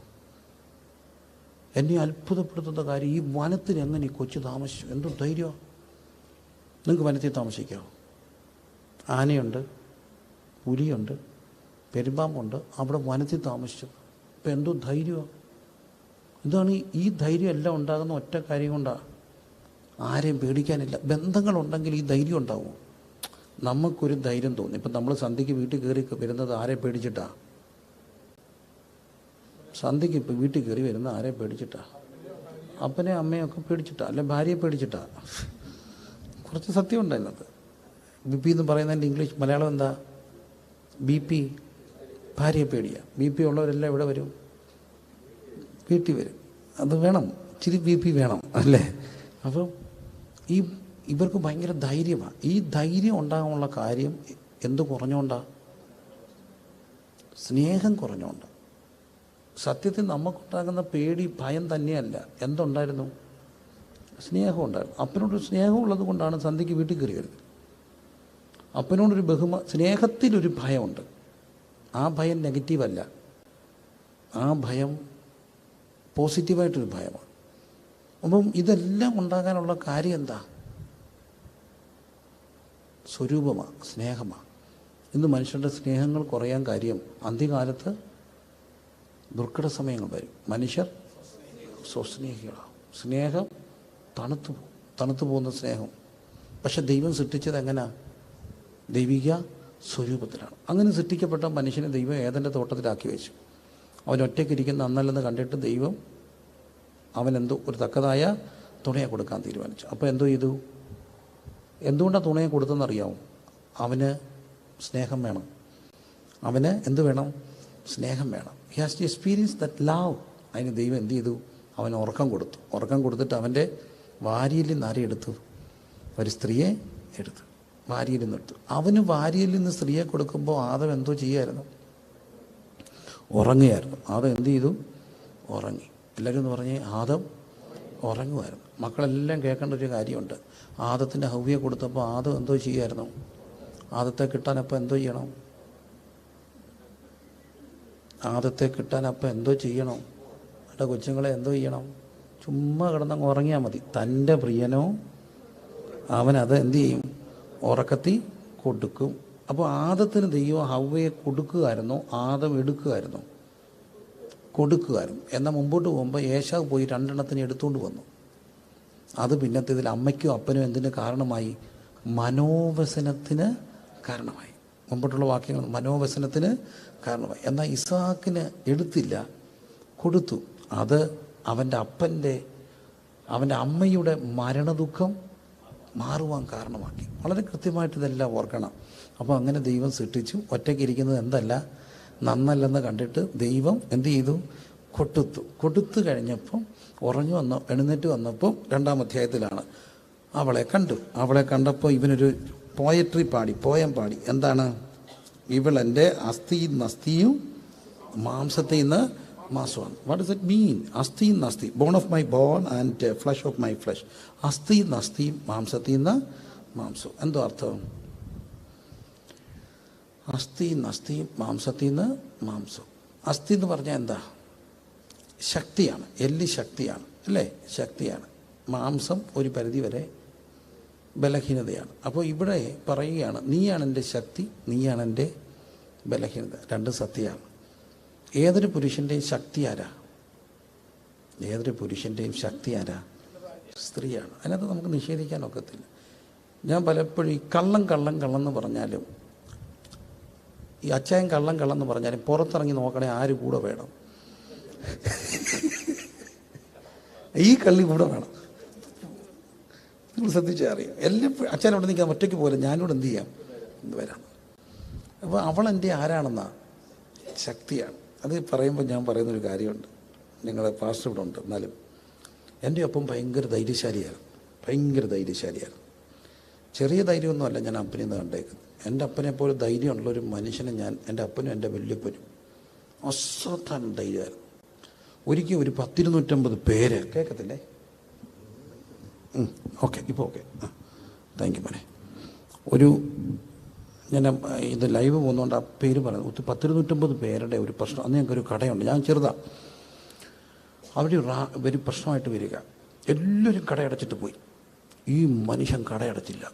എന്നെ അത്ഭുതപ്പെടുത്തുന്ന കാര്യം, ഈ വനത്തിന് എങ്ങനെ ഈ കൊച്ചു താമസിച്ചു? എന്തോ ധൈര്യമാണ്. നിങ്ങൾക്ക് വനത്തിൽ താമസിക്കാമോ? ആനയുണ്ട്, പുലിയുണ്ട്, പെരുമ്പാമ്പുണ്ട്, അവിടെ വനത്തിൽ താമസിച്ചു. ഇപ്പം എന്തോ ധൈര്യമാണ്. എന്താണ് ഈ ധൈര്യം എല്ലാം ഉണ്ടാകുന്ന ഒറ്റ കാര്യം കൊണ്ടാണ്, ആരെയും പേടിക്കാനില്ല. ബന്ധങ്ങളുണ്ടെങ്കിൽ ഈ ധൈര്യം ഉണ്ടാവും. നമുക്കൊരു ധൈര്യം തോന്നി. ഇപ്പം നമ്മൾ സന്ധ്യയ്ക്ക് വീട്ടിൽ കയറി വരുന്നത് ആരെ പേടിച്ചിട്ടാണ്? സന്ധ്യയ്ക്ക് ഇപ്പോൾ വീട്ടിൽ കയറി വരുന്ന ആരെ പേടിച്ചിട്ടാ? അപ്പനെ അമ്മയൊക്കെ പേടിച്ചിട്ടാ, അല്ലെ ഭാര്യയെ പേടിച്ചിട്ടാ? കുറച്ച് സത്യം ഉണ്ട് അതിനകത്ത്. ബി പി എന്ന് പറയുന്നതിൻ്റെ ഇംഗ്ലീഷ് മലയാളം എന്താ? B P. ഭാര്യയെ പേടിയാണ്. ബി പി ഉള്ളവരെല്ലാം ഇവിടെ വരും, വീട്ടിൽ വരും. അത് വേണം, ഇച്ചിരി ബി പി വേണം, അല്ലേ? അപ്പം ഇവർക്ക് ഭയങ്കര ധൈര്യമാണ്. ഈ ധൈര്യം ഉണ്ടാകാനുള്ള കാര്യം എന്ത് കുറഞ്ഞുകൊണ്ടാ? സ്നേഹം കുറഞ്ഞുകൊണ്ട്. സത്യത്തിൽ നമുക്കുണ്ടാകുന്ന പേടി ഭയം തന്നെയല്ല. എന്തുണ്ടായിരുന്നു? സ്നേഹം ഉണ്ടായിരുന്നു. അപ്പനോടൊരു സ്നേഹം ഉള്ളത് കൊണ്ടാണ് സന്ധ്യയ്ക്ക് വീട്ടിൽ കയറി വരുന്നത്. അപ്പനോടൊരു സ്നേഹത്തിലൊരു ഭയമുണ്ട്. ആ ഭയം നെഗറ്റീവല്ല, ആ ഭയം പോസിറ്റീവായിട്ടൊരു ഭയമാണ്. അപ്പം ഇതെല്ലാം ഉണ്ടാകാനുള്ള കാര്യം എന്താ? സ്വരൂപമാണ്, സ്നേഹമാണ്. ഇന്ന് മനുഷ്യരുടെ സ്നേഹങ്ങൾ കുറയാൻ കാര്യം അന്ത്യകാലത്ത് ദുർഘട സമയങ്ങൾ വരും. മനുഷ്യർ സ്വസ്നേഹികളാണ്. സ്നേഹം തണുത്തു പോകുന്ന സ്നേഹം. പക്ഷെ ദൈവം സൃഷ്ടിച്ചത് എങ്ങനെയാ? ദൈവിക സ്വരൂപത്തിലാണ്. അങ്ങനെ സൃഷ്ടിക്കപ്പെട്ട മനുഷ്യനെ ദൈവം ഏദൻ്റെ തോട്ടത്തിലാക്കി വെച്ചു. അവൻ ഒറ്റയ്ക്കിരിക്കുന്ന അന്നല്ലെന്ന് കണ്ടിട്ട് ദൈവം അവനെന്തോ ഒരു തക്കതായ തുണയെ കൊടുക്കാൻ തീരുമാനിച്ചു. അപ്പോൾ എന്തോ ചെയ്തു? എന്തുകൊണ്ടാണ് തുണയെ കൊടുത്തെന്നറിയാവും? അവന് സ്നേഹം വേണം. അവന് എന്ത് വേണം? സ്നേഹം വേണം. He has to experience that love. അതിന് ദൈവം എന്ത് ചെയ്തു? അവന് ഉറക്കം കൊടുത്തു. ഉറക്കം കൊടുത്തിട്ട് അവൻ്റെ വാരിയിൽ നിന്ന് ആരെടുത്തു? ഒരു സ്ത്രീയെ എടുത്തു, വാരിയിൽ നിന്ന് എടുത്തു. അവന് വാരിയിൽ നിന്ന് സ്ത്രീയെ കൊടുക്കുമ്പോൾ ആദം എന്തോ ചെയ്യുമായിരുന്നു? ഉറങ്ങുകയായിരുന്നു. ആദം എന്ത് ചെയ്തു? ഉറങ്ങി. എല്ലാവരും എന്ന് പറഞ്ഞേ, ആദം ഉറങ്ങുമായിരുന്നു. മക്കളെല്ലാം കേൾക്കേണ്ട ഒരു കാര്യമുണ്ട്. ആദത്തിൻ്റെ ഹവ്വയെ കൊടുത്തപ്പോൾ ആദം എന്തോ ചെയ്യുമായിരുന്നു? ആദത്തെ കിട്ടാൻ അപ്പം എന്തോ ചെയ്യണം? ആദത്തെ കിട്ടാൻ അപ്പം എന്തോ ചെയ്യണം? എൻ്റെ കൊച്ചുങ്ങളെ എന്തോ ചെയ്യണം? ചുമ്മാ കിടന്നങ്ങ് ഉറങ്ങിയാൽ മതി. തൻ്റെ പ്രിയനോ അവനത് എന്തു ചെയ്യും? ഉറക്കത്തിൽ കൊടുക്കും. അപ്പോൾ ആദത്തിന് ദൈവം ഹവ്വയെ കൊടുക്കുകയായിരുന്നോ ആദം എടുക്കുകയായിരുന്നോ? കൊടുക്കുകയായിരുന്നു. എന്നാൽ മുമ്പോട്ട് പോകുമ്പോൾ ഏശാവ് പോയി 2 എടുത്തുകൊണ്ട് വന്നു. അത് പിന്നത്തേതിൽ അമ്മയ്ക്കും അപ്പനും എന്തിന് കാരണമായി? മനോവ്യസനത്തിന് കാരണമായി. മുമ്പോട്ടുള്ള വാക്യങ്ങൾ മനോവ്യസനത്തിന് കാരണമായി. എന്നാൽ ഇസ്ഹാക്കിന് എടുത്തില്ല, കൊടുത്തു. അത് അവൻ്റെ അമ്മയുടെ മരണദുഃഖം മാറുവാൻ കാരണമാക്കി. വളരെ കൃത്യമായിട്ട് ഇതെല്ലാം ഓർക്കണം. അപ്പോൾ അങ്ങനെ ദൈവം സൃഷ്ടിച്ചു. ഒറ്റയ്ക്കിരിക്കുന്നത് എന്തല്ല, നന്നല്ലെന്ന് കണ്ടിട്ട് ദൈവം എന്ത് ചെയ്തു? കൊടുത്തു കഴിഞ്ഞപ്പം എഴുന്നേറ്റ് വന്നപ്പോൾ 2-ാം അധ്യായത്തിലാണ് അവളെ കണ്ടു. അവളെ കണ്ടപ്പോൾ ഇവനൊരു പോയം പാടി. എന്താണ്? ഇവളെൻ്റെ അസ്ഥിയും മാംസത്തിൽ നിന്ന് മാംസമാണ്. What does it mean? അസ്ഥി, bone of my bone and flesh of my flesh. അസ്ഥി മാംസത്തിൽ നിന്ന് മാംസം. എന്തോ അർത്ഥം? അസ്ഥി മാംസത്തിൽ നിന്ന് മാംസം. അസ്ഥി എന്ന് പറഞ്ഞാൽ എന്താ? ശക്തിയാണ്. എല്ല് ശക്തിയാണ്, അല്ലേ? ശക്തിയാണ്. മാംസം ഒരു പരിധി വരെ ബലഹീനതയാണ്. അപ്പോൾ ഇവിടെ പറയുകയാണ്, നീയാണ് എൻ്റെ ശക്തി, നീയാണ് എൻ്റെ ബലഹീനത. 2 സത്യമാണ്. ഏതൊരു പുരുഷൻ്റെയും ശക്തി ആരാ? സ്ത്രീയാണ്. അതിനകത്ത് നമുക്ക് നിഷേധിക്കാൻ ഒക്കത്തില്ല. ഞാൻ പലപ്പോഴും ഈ കള്ളെന്ന് പറഞ്ഞാലും, ഈ അച്ചായൻ കള്ളെന്ന് പറഞ്ഞാലും പുറത്തിറങ്ങി നോക്കണേ ആര് കൂടെ വേണം? ഈ കള്ളി കൂടെ വേണം. നിങ്ങൾ ശ്രദ്ധിച്ചാൽ അറിയാം. എല്ലാം അച്ഛൻ അവിടെ നിൽക്കാൻ ഒറ്റയ്ക്ക് പോലെ ഞാനിവിടെ എന്ത് ചെയ്യാം? എന്ത് വരാം. അപ്പോൾ അവളെൻ്റെ ആരാണെന്നാ? ശക്തിയാണ്. അത് പറയുമ്പോൾ ഞാൻ പറയുന്നൊരു കാര്യമുണ്ട്. നിങ്ങളുടെ പാസ്റ്റർ ഇവിടെ ഉണ്ട്, എന്നാലും എൻ്റെ ഒപ്പം ഭയങ്കര ധൈര്യശാലിയാണ്. ചെറിയ ധൈര്യമൊന്നുമല്ല ഞാൻ അപ്പനിൽ നിന്ന് കണ്ടേക്കുന്നത്. എൻ്റെ അപ്പനെ പോലെ ധൈര്യമുള്ളൊരു മനുഷ്യനെ എൻ്റെ അപ്പനും എൻ്റെ വല്യപ്പനും അസാധാരണ ധൈര്യമായിരുന്നു. ഒരിക്കലും ഒരു 10-250 പേര് കേൾക്കത്തില്ലേ? ഓക്കെ, ഇപ്പോൾ ഓക്കെ. താങ്ക് യു മോനെ. ഞാൻ ഇത് ലൈവ് പോകുന്നതുകൊണ്ട് ആ പേര് പറയുന്നത്. 10-250 പേരുടെ ഒരു പ്രശ്നം. അന്ന് ഞങ്ങൾക്കൊരു കടയുണ്ട്, ഞാൻ ചെറുതാണ്. അവർ ഒരു പ്രശ്നമായിട്ട് വരിക. എല്ലാവരും കടയടച്ചിട്ട് പോയി. ഈ മനുഷ്യൻ കടയടച്ചില്ല.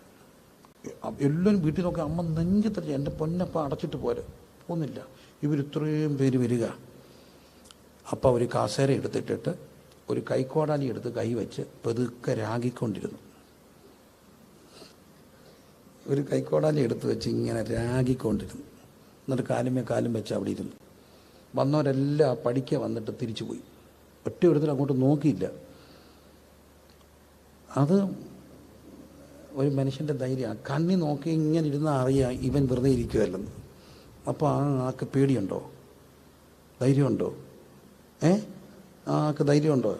എല്ലാവരും വീട്ടിൽ നോക്കി അമ്മ നെഞ്ചത്തടിച്ച്, എൻ്റെ പൊന്നപ്പ അടച്ചിട്ട് പോകുന്നില്ല. ഇവരിത്രയും പേര് വരിക. അപ്പോൾ ഒരു കാസേര എടുത്തിട്ടിട്ട് ഒരു കൈക്കോടാലി എടുത്ത് കൈ വെച്ച് പെതുക്കെ രാഗിക്കൊണ്ടിരുന്നു. ഒരു കൈക്കോടാലി എടുത്ത് വെച്ച് ഇങ്ങനെ രാഗിക്കൊണ്ടിരുന്നു. എന്നിട്ട് കാലും വെച്ച് അവിടെ ഇരുന്നു. വന്നവരെല്ലാം പഠിക്കുക വന്നിട്ട് തിരിച്ചു പോയി. ഒറ്റ ഒരുത്തരും അങ്ങോട്ട് നോക്കിയില്ല. അത് ഒരു മനുഷ്യൻ്റെ ധൈര്യമാണ്. കണ്ണി നോക്കി ഇങ്ങനെ ഇരുന്നാൽ അറിയാം ഇവൻ വെറുതെ ഇരിക്കുകയല്ലെന്ന്. അപ്പോൾ ആ ആൾക്ക് പേടിയുണ്ടോ? ധൈര്യമുണ്ടോ? ആ ആൾക്ക് ധൈര്യമുണ്ടോ?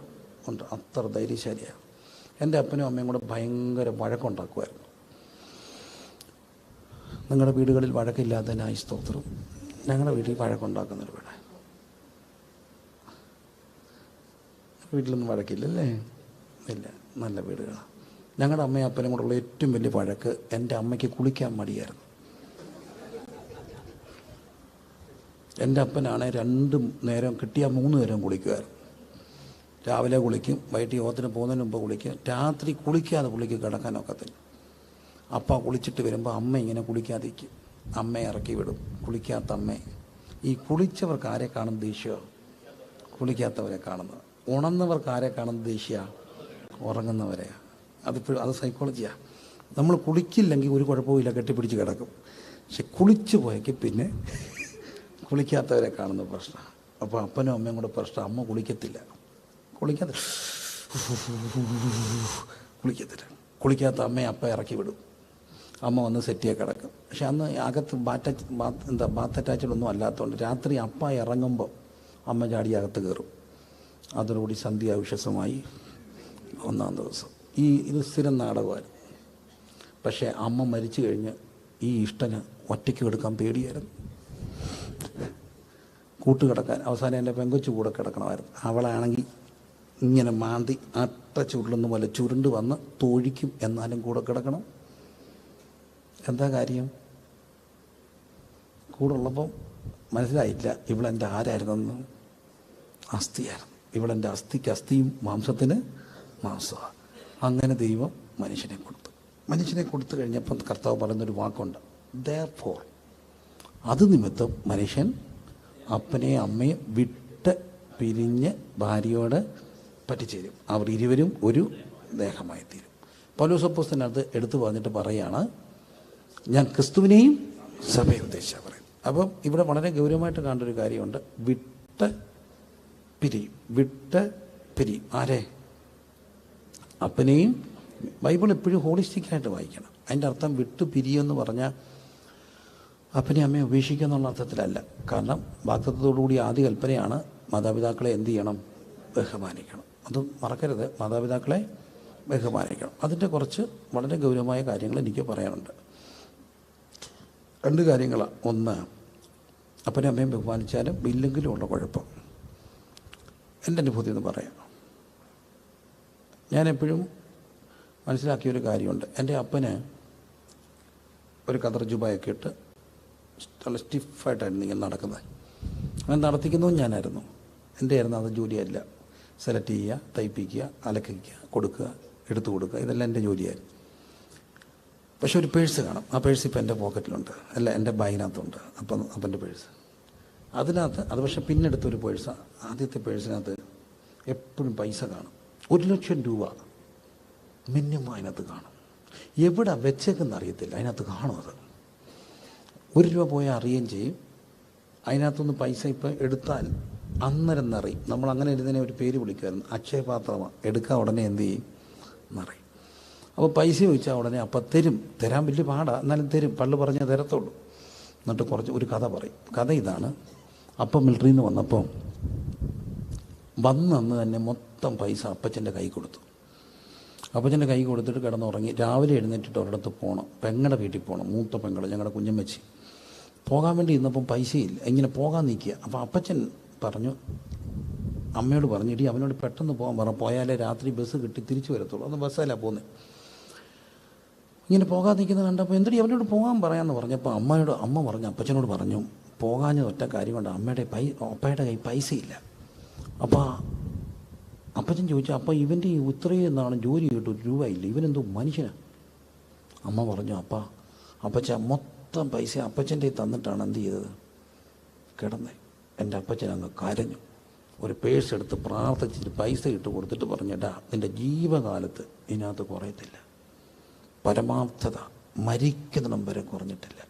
ഉണ്ട്. അത്ര ധൈര്യശാലിയാണ്. എൻ്റെ അപ്പനും അമ്മയും കൂടെ ഭയങ്കര വഴക്കുണ്ടാക്കുമായിരുന്നു. നിങ്ങളുടെ വീടുകളിൽ വഴക്കില്ലാത്തതിനായി സ്തോത്രം. ഞങ്ങളുടെ വീട്ടിൽ വഴക്കുണ്ടാക്കുന്നൊരു വീട്. വീട്ടിലൊന്നും വഴക്കില്ലല്ലേ? ഇല്ല, നല്ല വീടുകളാണ്. ഞങ്ങളുടെ അമ്മയും അപ്പനും കൂടെയുള്ള ഏറ്റവും വലിയ വഴക്ക്, എൻ്റെ അമ്മയ്ക്ക് കുളിക്കാൻ മടിയായിരുന്നു. എൻ്റെ അപ്പനാണെ 2 നേരം കിട്ടിയാൽ 3 നേരം കുളിക്കുമായിരുന്നു. രാവിലെ കുളിക്കും, വൈകിട്ട് യോഗത്തിന് പോകുന്നതിന് മുമ്പ് കുളിക്കും. രാത്രി കുളിക്കാതെ പുള്ളിക്ക് കിടക്കാനൊക്കത്തില്ല. അപ്പ കുളിച്ചിട്ട് വരുമ്പോൾ അമ്മ ഇങ്ങനെ കുളിക്കാതിരിക്കും. അമ്മയെ ഇറക്കി വിടും. കുളിക്കാത്ത അമ്മ. ഈ കുളിച്ചവർക്ക് ആരെ കാണും? ദേഷ്യമോ? കുളിക്കാത്തവരെ കാണുന്നത്. ഉണർന്നവർക്ക് ആരെ കാണും? ദേഷ്യമാണ്. ഉറങ്ങുന്നവരെയാണ്. അത് സൈക്കോളജിയാണ്. നമ്മൾ കുളിക്കില്ലെങ്കിൽ ഒരു കുഴപ്പമില്ല, കെട്ടിപ്പിടിച്ച് കിടക്കും. പക്ഷെ കുളിച്ചു പോയെങ്കിൽ പിന്നെ കുളിക്കാത്തവരെ കാണുന്ന പ്രശ്നമാണ്. അപ്പോൾ അപ്പനും അമ്മയും കൂടെ പ്രശ്നം. അമ്മ കുളിക്കത്തില്ല. കുളിക്കാത്ത അമ്മയെ അപ്പ ഇറക്കി വിടും. അമ്മ വന്ന് സെറ്റിയെ കിടക്കും. പക്ഷെ അന്ന് അകത്ത് ബാത്ത് അറ്റാച്ചഡൊന്നും അല്ലാത്തതുകൊണ്ട് രാത്രി അപ്പ ഇറങ്ങുമ്പോൾ അമ്മ ചാടി അകത്ത് കയറും. അതോടുകൂടി സന്ധ്യാവിശ്വസമായി 1-ാം ദിവസം. ഇത് സ്ഥിരം നാടകമായിരുന്നു. പക്ഷേ അമ്മ മരിച്ചു കഴിഞ്ഞ് ഈ ഇഷ്ടന് ഒറ്റയ്ക്ക് കിടക്കാൻ പേടിയായിരുന്നു. കൂട്ടുകിടക്കാൻ അവസാനം എൻ്റെ പെങ്കൊച്ചു കൂടെ കിടക്കണമായിരുന്നു. അവളാണെങ്കിൽ ഇങ്ങനെ മാന്തി അട്ട ചുരുളുന്ന പോലെ ചുരുണ്ട് വന്ന് തൊഴിക്കും. എന്നാലും കൂടെ കിടക്കണം. എന്താ കാര്യം? കൂടെ ഉള്ളപ്പം മനസ്സിലായില്ല ഇവളെൻ്റെ ആരായിരുന്നെന്ന്. അസ്ഥിയായിരുന്നു. ഇവളെൻ്റെ അസ്ഥിക്ക് അസ്ഥിയും മാംസത്തിന് മാംസമാണ്. അങ്ങനെ ദൈവം മനുഷ്യനെ കൊടുത്തു കഴിഞ്ഞപ്പം കർത്താവ് പറയുന്നൊരു വാക്കുണ്ട്, therefore. അത് നിമിത്തം മനുഷ്യൻ അപ്പനെ അമ്മയെ വിട്ട് പിരിഞ്ഞ് ഭാര്യയോട് പറ്റിച്ചേരും. അവർ ഇരുവരും ഒരു ദേഹമായി തീരും. പൗലോസ് അപ്പോസ്തലനത് എടുത്തു പറഞ്ഞിട്ട് പറയാണ്, ഞാൻ ക്രിസ്തുവിനെയും സഭയെ ഉദ്ദേശിച്ചാണ് പറയുന്നത്. അപ്പം ഇവിടെ വളരെ ഗൗരവമായിട്ട് കാണേണ്ട ഒരു കാര്യമുണ്ട്. വിട്ട് പിരിയും. ആരെ? അപ്പനെയും. ബൈബിൾ എപ്പോഴും ഹോളിസ്റ്റിക്കായിട്ട് വായിക്കണം. അതിൻ്റെ അർത്ഥം വിട്ടു പിരിയെന്ന് പറഞ്ഞാൽ അപ്പനെ അമ്മയെ ഉപേക്ഷിക്കുക എന്നുള്ള അർത്ഥത്തിലല്ല. കാരണം വാഗ്ദത്തത്തോടുകൂടി ആദ്യ കൽപ്പനയാണ് മാതാപിതാക്കളെ എന്ത് ചെയ്യണം? ബഹുമാനിക്കണം. അത് മറക്കരുത്. മാതാപിതാക്കളെ ബഹുമാനിക്കണം. അതിൻ്റെ കുറച്ച് വളരെ ഗൗരവമായ കാര്യങ്ങൾ എനിക്ക് പറയാനുണ്ട്. 2 കാര്യങ്ങളാണ്. ഒന്ന്, അപ്പനെ അമ്മയും ബഹുമാനിച്ചാലും ഇല്ലെങ്കിലും ഉള്ള കുഴപ്പം. എൻ്റെ അനുഭൂതി എന്ന് പറയാം. ഞാനെപ്പോഴും മനസ്സിലാക്കിയൊരു കാര്യമുണ്ട്. എൻ്റെ അപ്പന് ഒരു കതർ ജുബയൊക്കെ ഇട്ട് നല്ല സ്റ്റിഫായിട്ടായിരുന്നു ഇങ്ങനെ നടക്കുന്നത്. അങ്ങനെ നടത്തിക്കുന്നതും ഞാനായിരുന്നു. എൻ്റെ ആയിരുന്നു അത്. ജോലിയല്ല. സെലക്ട് ചെയ്യുക, തയ്പ്പിക്കുക, അലക്കിക്കുക, കൊടുക്കുക, എടുത്തു കൊടുക്കുക, ഇതെല്ലാം എൻ്റെ ജോലിയായിരുന്നു. പക്ഷെ ഒരു പേഴ്സ് കാണും. ആ പേഴ്സ് ഇപ്പം എൻ്റെ പോക്കറ്റിലുണ്ട്. അല്ല, എൻ്റെ ബാഗിനകത്തുണ്ട്. അപ്പം അപ്പൻ്റെ പേഴ്സ് അതിനകത്ത്. അത് പക്ഷെ പിന്നെടുത്തൊരു പേഴ്സാണ്. ആദ്യത്തെ പേഴ്സിനകത്ത് എപ്പോഴും പൈസ കാണും. 1,00,000 രൂപ മിനിമം അതിനകത്ത് കാണും. എവിടെ വെച്ചേക്കെന്ന് അറിയത്തില്ല, അതിനകത്ത് കാണും. അത് 1 രൂപ പോയാൽ അറിയുകയും ചെയ്യും. അതിനകത്തുനിന്ന് പൈസ ഇപ്പം എടുത്താൽ അന്നേരം നിറയും. നമ്മൾ അങ്ങനെ എഴുതുന്നതിനെ ഒരു പേര് വിളിക്കുമായിരുന്നു, അക്ഷയപാത്രമാണ്. എടുക്കാൻ ഉടനെ എന്ത് ചെയ്യും? നിറയും. അപ്പോൾ പൈസ ചോദിച്ചാൽ ഉടനെ അപ്പം തരാൻ വലിയ പാടാണ്, എന്നാലും തരും. പള്ളു പറഞ്ഞേ തരത്തുള്ളൂ. എന്നിട്ട് കുറച്ച് ഒരു കഥ പറയും. കഥ ഇതാണ്. അപ്പം മിലിറ്ററിയിൽ നിന്ന് വന്നപ്പോൾ വന്നന്ന് തന്നെ മൊത്തം പൈസ അപ്പച്ചൻ്റെ കൈ കൊടുത്തു. അപ്പച്ചൻ്റെ കൈ കൊടുത്തിട്ട് കിടന്നുറങ്ങി. രാവിലെ എഴുന്നേറ്റിട്ട് ഒരിടത്ത് പോകണം. പെങ്ങളുടെ വീട്ടിൽ പോകണം. മൂത്ത പെങ്ങൾ, ഞങ്ങളുടെ കുഞ്ഞമ്മച്ചി. പോകാൻ വേണ്ടി ഇന്നപ്പം പൈസയില്ല. ഇങ്ങനെ പോകാൻ നിൽക്കുക. അപ്പോൾ അപ്പച്ചൻ പറഞ്ഞു, അമ്മയോട് പറഞ്ഞു, ഇടി അവനോട് പെട്ടെന്ന് പോകാൻ പറഞ്ഞു. പോയാലേ രാത്രി ബസ് കിട്ടി തിരിച്ചു വരത്തുള്ളൂ. അന്ന് ബസ്സല്ല പോകുന്നത്. ഇങ്ങനെ പോകാൻ നിൽക്കുന്നത് കണ്ടപ്പോൾ എന്തിടി അവനോട് പോകാൻ പറയാമെന്ന് പറഞ്ഞപ്പോൾ അമ്മ പറഞ്ഞു, അപ്പച്ചനോട് പറഞ്ഞു, പോകാഞ്ഞത് ഒറ്റ കാര്യം കൊണ്ട് അപ്പയുടെ കൈ പൈസയില്ല. അപ്പോൾ അപ്പച്ചൻ ചോദിച്ചു, അപ്പോൾ ഇവൻ്റെ ഈ ഇത്രയും എന്നാണ് ജോലി കിട്ടും, 1 രൂപ ഇല്ല, ഇവനെന്തോ മനുഷ്യനാണ്. അമ്മ പറഞ്ഞു, അപ്പച്ച മൊത്തം പൈസ അപ്പച്ചൻ്റെ തന്നിട്ടാണ് എന്ത് ചെയ്തത്? കിടന്നേ. എൻ്റെ അപ്പച്ചൻ അങ്ങ് കരഞ്ഞു. ഒരു പേഴ്സ് എടുത്ത് പ്രാർത്ഥിച്ചിട്ട് പൈസ ഇട്ട് കൊടുത്തിട്ട് പറഞ്ഞിട്ടാ, നിൻ്റെ ജീവകാലത്ത് ഇതിനകത്ത് കുറയത്തില്ല. പരമാർത്ഥത മരിക്കുന്നിടം വരെ കുറഞ്ഞിട്ടില്ല.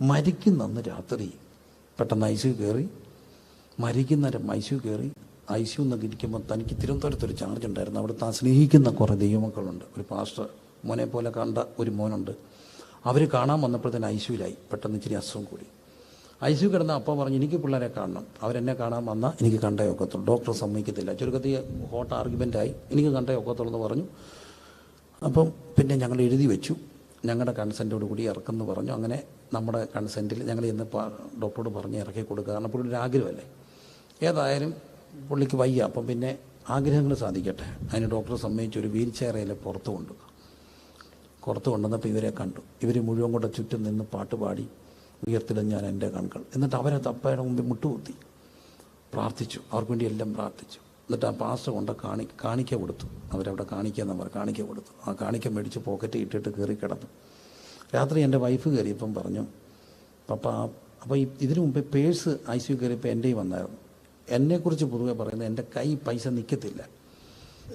മരിക്കുന്ന അന്ന് രാത്രി പെട്ടെന്ന് ഐസിൽ കയറി മരിക്കുന്നേരം ICU കയറി. ICU എന്നൊക്കെ ഇരിക്കുമ്പോൾ തനിക്ക് തിരുവനന്തപുരത്തൊരു ചാർജ് ഉണ്ടായിരുന്നു. അവിടെ താൻ സ്നേഹിക്കുന്ന കുറേ ദൈവമക്കളുണ്ട്. ഒരു പാസ്റ്റർ മോനെ പോലെ കണ്ട ഒരു മോനുണ്ട്. അവർ കാണാൻ വന്നപ്പോഴത്തേന് ICUലായി. പെട്ടെന്ന് ഇച്ചിരി അസുഖം കൂടി. ICU കിടന്ന അപ്പം പറഞ്ഞു, എനിക്ക് പിള്ളേരെ കാണണം, അവരെന്നെ കാണാൻ വന്നാൽ എനിക്ക് കണ്ടേ ഒക്കത്തുള്ളൂ, ഡോക്ടർ സമ്മതിക്കത്തില്ല. ചുരുക്കത്തിൽ ഹോട്ട് ആർഗ്യുമെൻ്റായി, എനിക്ക് കണ്ടേ ഒക്കത്തുള്ളൂ എന്ന് പറഞ്ഞു. അപ്പം പിന്നെ ഞങ്ങൾ എഴുതി വെച്ചു, ഞങ്ങളുടെ കൺസെൻറ്റോട് കൂടി ഇറക്കുമെന്ന് പറഞ്ഞു. അങ്ങനെ നമ്മുടെ കൺസെൻറ്റിൽ ഞങ്ങൾ ഇന്ന് ഡോക്ടറോട് പറഞ്ഞ് ഇറക്കി കൊടുക്കുക. കാരണം പുള്ളിയുടെ ആഗ്രഹമല്ലേ. ഏതായാലും പുള്ളിക്ക് വയ്യ, അപ്പം പിന്നെ ആഗ്രഹങ്ങൾ സാധിക്കട്ടെ. അതിന് ഡോക്ടർ സമ്മതിച്ച് ഒരു വീൽ ചെയറിൽ പുറത്ത് കൊണ്ടുവന്നപ്പോൾ ഇവരെ കണ്ടു. ഇവർ മുഴുവൻ കൂടെ ചുറ്റും നിന്ന് പാട്ടുപാടി ഉയർത്തിടും ഞാൻ എൻ്റെ കൺകൾ. എന്നിട്ട് അവരെ തപ്പയുടെ മുമ്പിൽ മുട്ടുകുത്തി പ്രാർത്ഥിച്ചു. അവർക്ക് വേണ്ടി എല്ലാം പ്രാർത്ഥിച്ചു. എന്നിട്ട് ആ പാസ്റ്റർ കൊണ്ട് കാണിക്ക കൊടുത്തു. അവരവിടെ കാണിക്ക കൊടുത്തു. ആ കാണിക്ക മേടിച്ച് പോക്കറ്റ് ഇട്ടിട്ട് കയറി കിടന്നു. രാത്രി എൻ്റെ വൈഫ് കയറിയപ്പം പറഞ്ഞു, പപ്പ അപ്പോൾ ഇതിനു മുമ്പേ പേഴ്സ് ICU കയറിയപ്പോൾ എൻ്റെയും വന്നായിരുന്നു. എന്നെക്കുറിച്ച് പൊതുവെ പറയുന്നത്, എൻ്റെ കൈ പൈസ നിൽക്കത്തില്ല,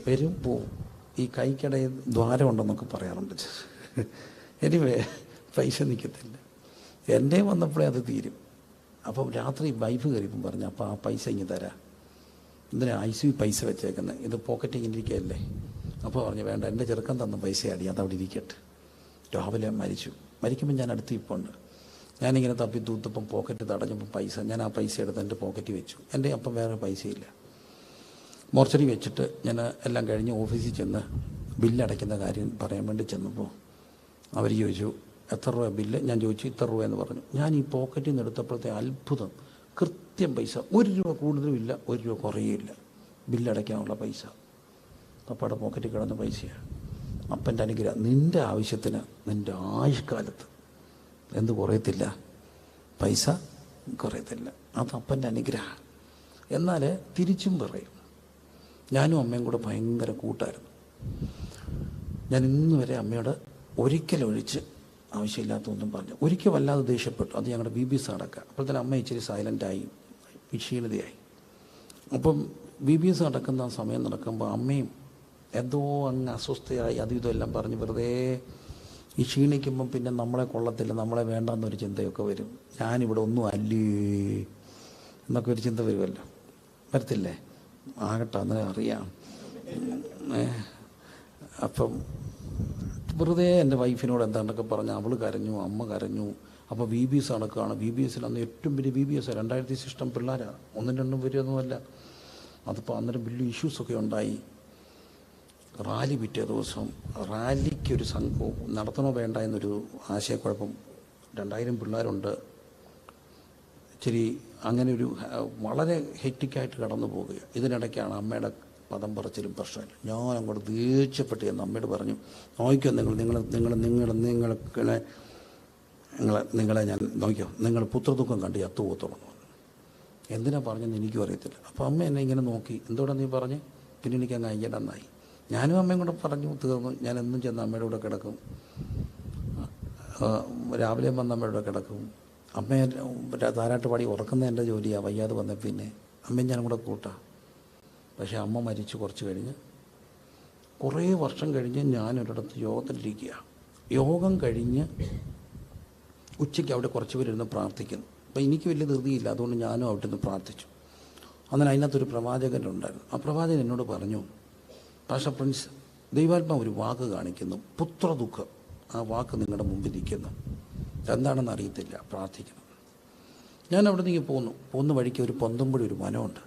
വരും പോവും, ഈ കൈക്കിടയിൽ ദ്വാരം ഉണ്ടെന്നൊക്കെ പറയാറുണ്ട്. എനിവേ പൈസ നിൽക്കത്തില്ല. എൻ്റെ വന്നപ്പോഴേ അത് തീരും. അപ്പം രാത്രി വൈഫ് കയറിയപ്പം പറഞ്ഞു, അപ്പോൾ ആ പൈസ ഇങ്ങ് തരാം, എന്തിനാ ICU പൈസ വെച്ചേക്കുന്നത്, ഇത് പോക്കറ്റ് ഇങ്ങനെ ഇരിക്കുകയല്ലേ. അപ്പോൾ പറഞ്ഞു, വേണ്ട, എൻ്റെ ചെറുക്കൻ തന്ന പൈസയാടി, അതവിടെ ഇരിക്കട്ടെ. രാവിലെ മരിക്കുമ്പോൾ ഞാൻ അടുത്ത് ഇപ്പോൾ ഉണ്ട്. ഞാനിങ്ങനെ തപ്പി തൂത്തപ്പം പോക്കറ്റ് തടഞ്ഞപ്പം പൈസ, ഞാൻ ആ പൈസ എടുത്ത് എൻ്റെ പോക്കറ്റിൽ വെച്ചു. എൻ്റെ അപ്പം വേറെ പൈസയില്ല. മോർച്ചറി വെച്ചിട്ട് ഞാൻ എല്ലാം കഴിഞ്ഞ് ഓഫീസിൽ ചെന്ന് ബില്ലടയ്ക്കുന്ന കാര്യം പറയാൻ വേണ്ടി ചെന്നപ്പോൾ അവർ ചോദിച്ചു, എത്ര രൂപ ബില്ല്? ഞാൻ ചോദിച്ചു, ഇത്ര രൂപ എന്ന് പറഞ്ഞു. ഞാൻ ഈ പോക്കറ്റിൽ നിന്ന് എടുത്തപ്പോഴത്തെ അത്ഭുതം, കൃത്യം പൈസ, 1 രൂപ കൂടുതലും ഇല്ല, 1 രൂപ കുറയുകയില്ല. ബില്ലടയ്ക്കാനുള്ള പൈസ പപ്പയുടെ പോക്കറ്റിൽ കിടന്ന പൈസയാണ്. അപ്പൻ്റെ അനുഗ്രഹം. നിൻ്റെ ആവശ്യത്തിന് നിൻ്റെ ആയുഷ്കാലത്ത് എന്ത് കുറയത്തില്ല, പൈസ കുറയത്തില്ല. അത് അപ്പൻ്റെ അനുഗ്രഹം. എന്നാൽ തിരിച്ചും പറയും, ഞാനും അമ്മയും കൂടെ ഭയങ്കര കൂട്ടായിരുന്നു. ഞാൻ ഇന്ന് വരെ അമ്മയോട് ഒരിക്കലൊഴിച്ച് ആവശ്യമില്ലാത്തൊന്നും പറഞ്ഞു. ഒരിക്കൽ വല്ലാതെ ദേഷ്യപ്പെട്ടു. അത് ഞങ്ങളുടെ BBS അടക്കുക. അപ്പോൾ തന്നെ അമ്മ ഇച്ചിരി സൈലൻ്റായി, ക്ഷീണിതയായി. അപ്പം BBS അടക്കുന്ന സമയം നടക്കുമ്പോൾ അമ്മയും എന്തോ അങ്ങ് അസ്വസ്ഥയായി, അതും ഇതെല്ലാം പറഞ്ഞ് വെറുതെ ഈ ക്ഷീണിക്കുമ്പം പിന്നെ നമ്മളെ കൊള്ളത്തില്ല, നമ്മളെ വേണ്ടെന്നൊരു ചിന്തയൊക്കെ വരും. ഞാനിവിടെ ഒന്നും അല്ലേ എന്നൊക്കെ ഒരു ചിന്ത വരുമല്ലോ, വരത്തില്ലേ? ആകട്ടെ, അന്നേരം അറിയാം. അപ്പം വെറുതെ എൻ്റെ വൈഫിനോട് എന്താണ്ടൊക്കെ പറഞ്ഞ് അവൾ കരഞ്ഞു, അമ്മ കരഞ്ഞു. അപ്പോൾ BBS നടക്കുകയാണ്. BBSൽ അന്ന് ഏറ്റവും വലിയ BBS 2600 പിള്ളേരാണ്, 1-2 പേരൊന്നുമല്ല. അതിപ്പോൾ അന്നേരം വലിയ ഇഷ്യൂസൊക്കെ ഉണ്ടായി. റാലി പിറ്റേ ദിവസം, റാലിക്കൊരു സംഘവും നടത്തണോ വേണ്ട എന്നൊരു ആശയക്കുഴപ്പം. 2000 പിള്ളേരുണ്ട്. ഇച്ചിരി അങ്ങനെ ഒരു വളരെ ഹെക്റ്റിക്കായിട്ട് കടന്നു പോവുക. ഇതിനിടയ്ക്കാണ് അമ്മയുടെ പദം പറച്ചിലും പ്രശ്നമില്ല. ഞാൻ അങ്ങോട്ട് ദേഷ്യപ്പെട്ട് എന്ന് അമ്മയോട് പറഞ്ഞു, നോക്കിയോ നിങ്ങളെ ഞാൻ നോക്കിയോ, നിങ്ങൾ പുത്രദുഃഖം കണ്ട് ചത്തുപോകത്തുള്ളൂ. എന്തിനാ പറഞ്ഞെന്ന് എനിക്കും അറിയത്തില്ല. അപ്പോൾ അമ്മ എന്നെ ഇങ്ങനെ നോക്കി, എന്തോടാ നീ പറഞ്ഞ്? പിന്നെ എനിക്ക് അങ്ങ് അയ്യടെന്നായി. ഞാനും അമ്മയും കൂടെ പറഞ്ഞു തീർന്നു. ഞാൻ എന്നും ചെന്ന് അമ്മയുടെ കൂടെ കിടക്കും, രാവിലെ വന്ന് അമ്മയുടെ കൂടെ കിടക്കും. അമ്മയെ താരാട്ട് പാടി ഉറക്കുന്ന എൻ്റെ ജോലിയാണ്. വയ്യാതെ വന്ന പിന്നെ അമ്മയും ഞാനും കൂടെ കൂട്ടാം. പക്ഷേ അമ്മ മരിച്ചു കുറച്ച് കഴിഞ്ഞ്, കുറേ വർഷം കഴിഞ്ഞ് ഞാനൊരിടത്ത് യോഗത്തിലിരിക്കുക. യോഗം കഴിഞ്ഞ് ഉച്ചയ്ക്ക് അവിടെ കുറച്ച് പേരിരുന്ന് പ്രാർത്ഥിക്കുന്നു. അപ്പോൾ എനിക്ക് വലിയ ധൃതിയില്ല, അതുകൊണ്ട് ഞാനും അവിടെ നിന്ന് പ്രാർത്ഥിച്ചു. അന്നേരം അതിനകത്തൊരു പ്രവാചകനുണ്ടായിരുന്നു. ആ പ്രവാചകൻ എന്നോട് പറഞ്ഞു, പാസ്റ്റർ പ്രിൻസ്, ദൈവാത്മാവ് ഒരു വാക്ക് കാണിക്കുന്നു, പുത്രദുഃഖം. ആ വാക്ക് നിങ്ങളുടെ മുമ്പിൽ നിൽക്കുന്നു, എന്താണെന്ന് അറിയത്തില്ല, പ്രാർത്ഥിക്കണം. ഞാൻ അവിടെ നിന്ന് പോകുന്ന വഴിക്ക് ഒരു പൊന്തമ്പുഴ ഒരു വനമുണ്ട്.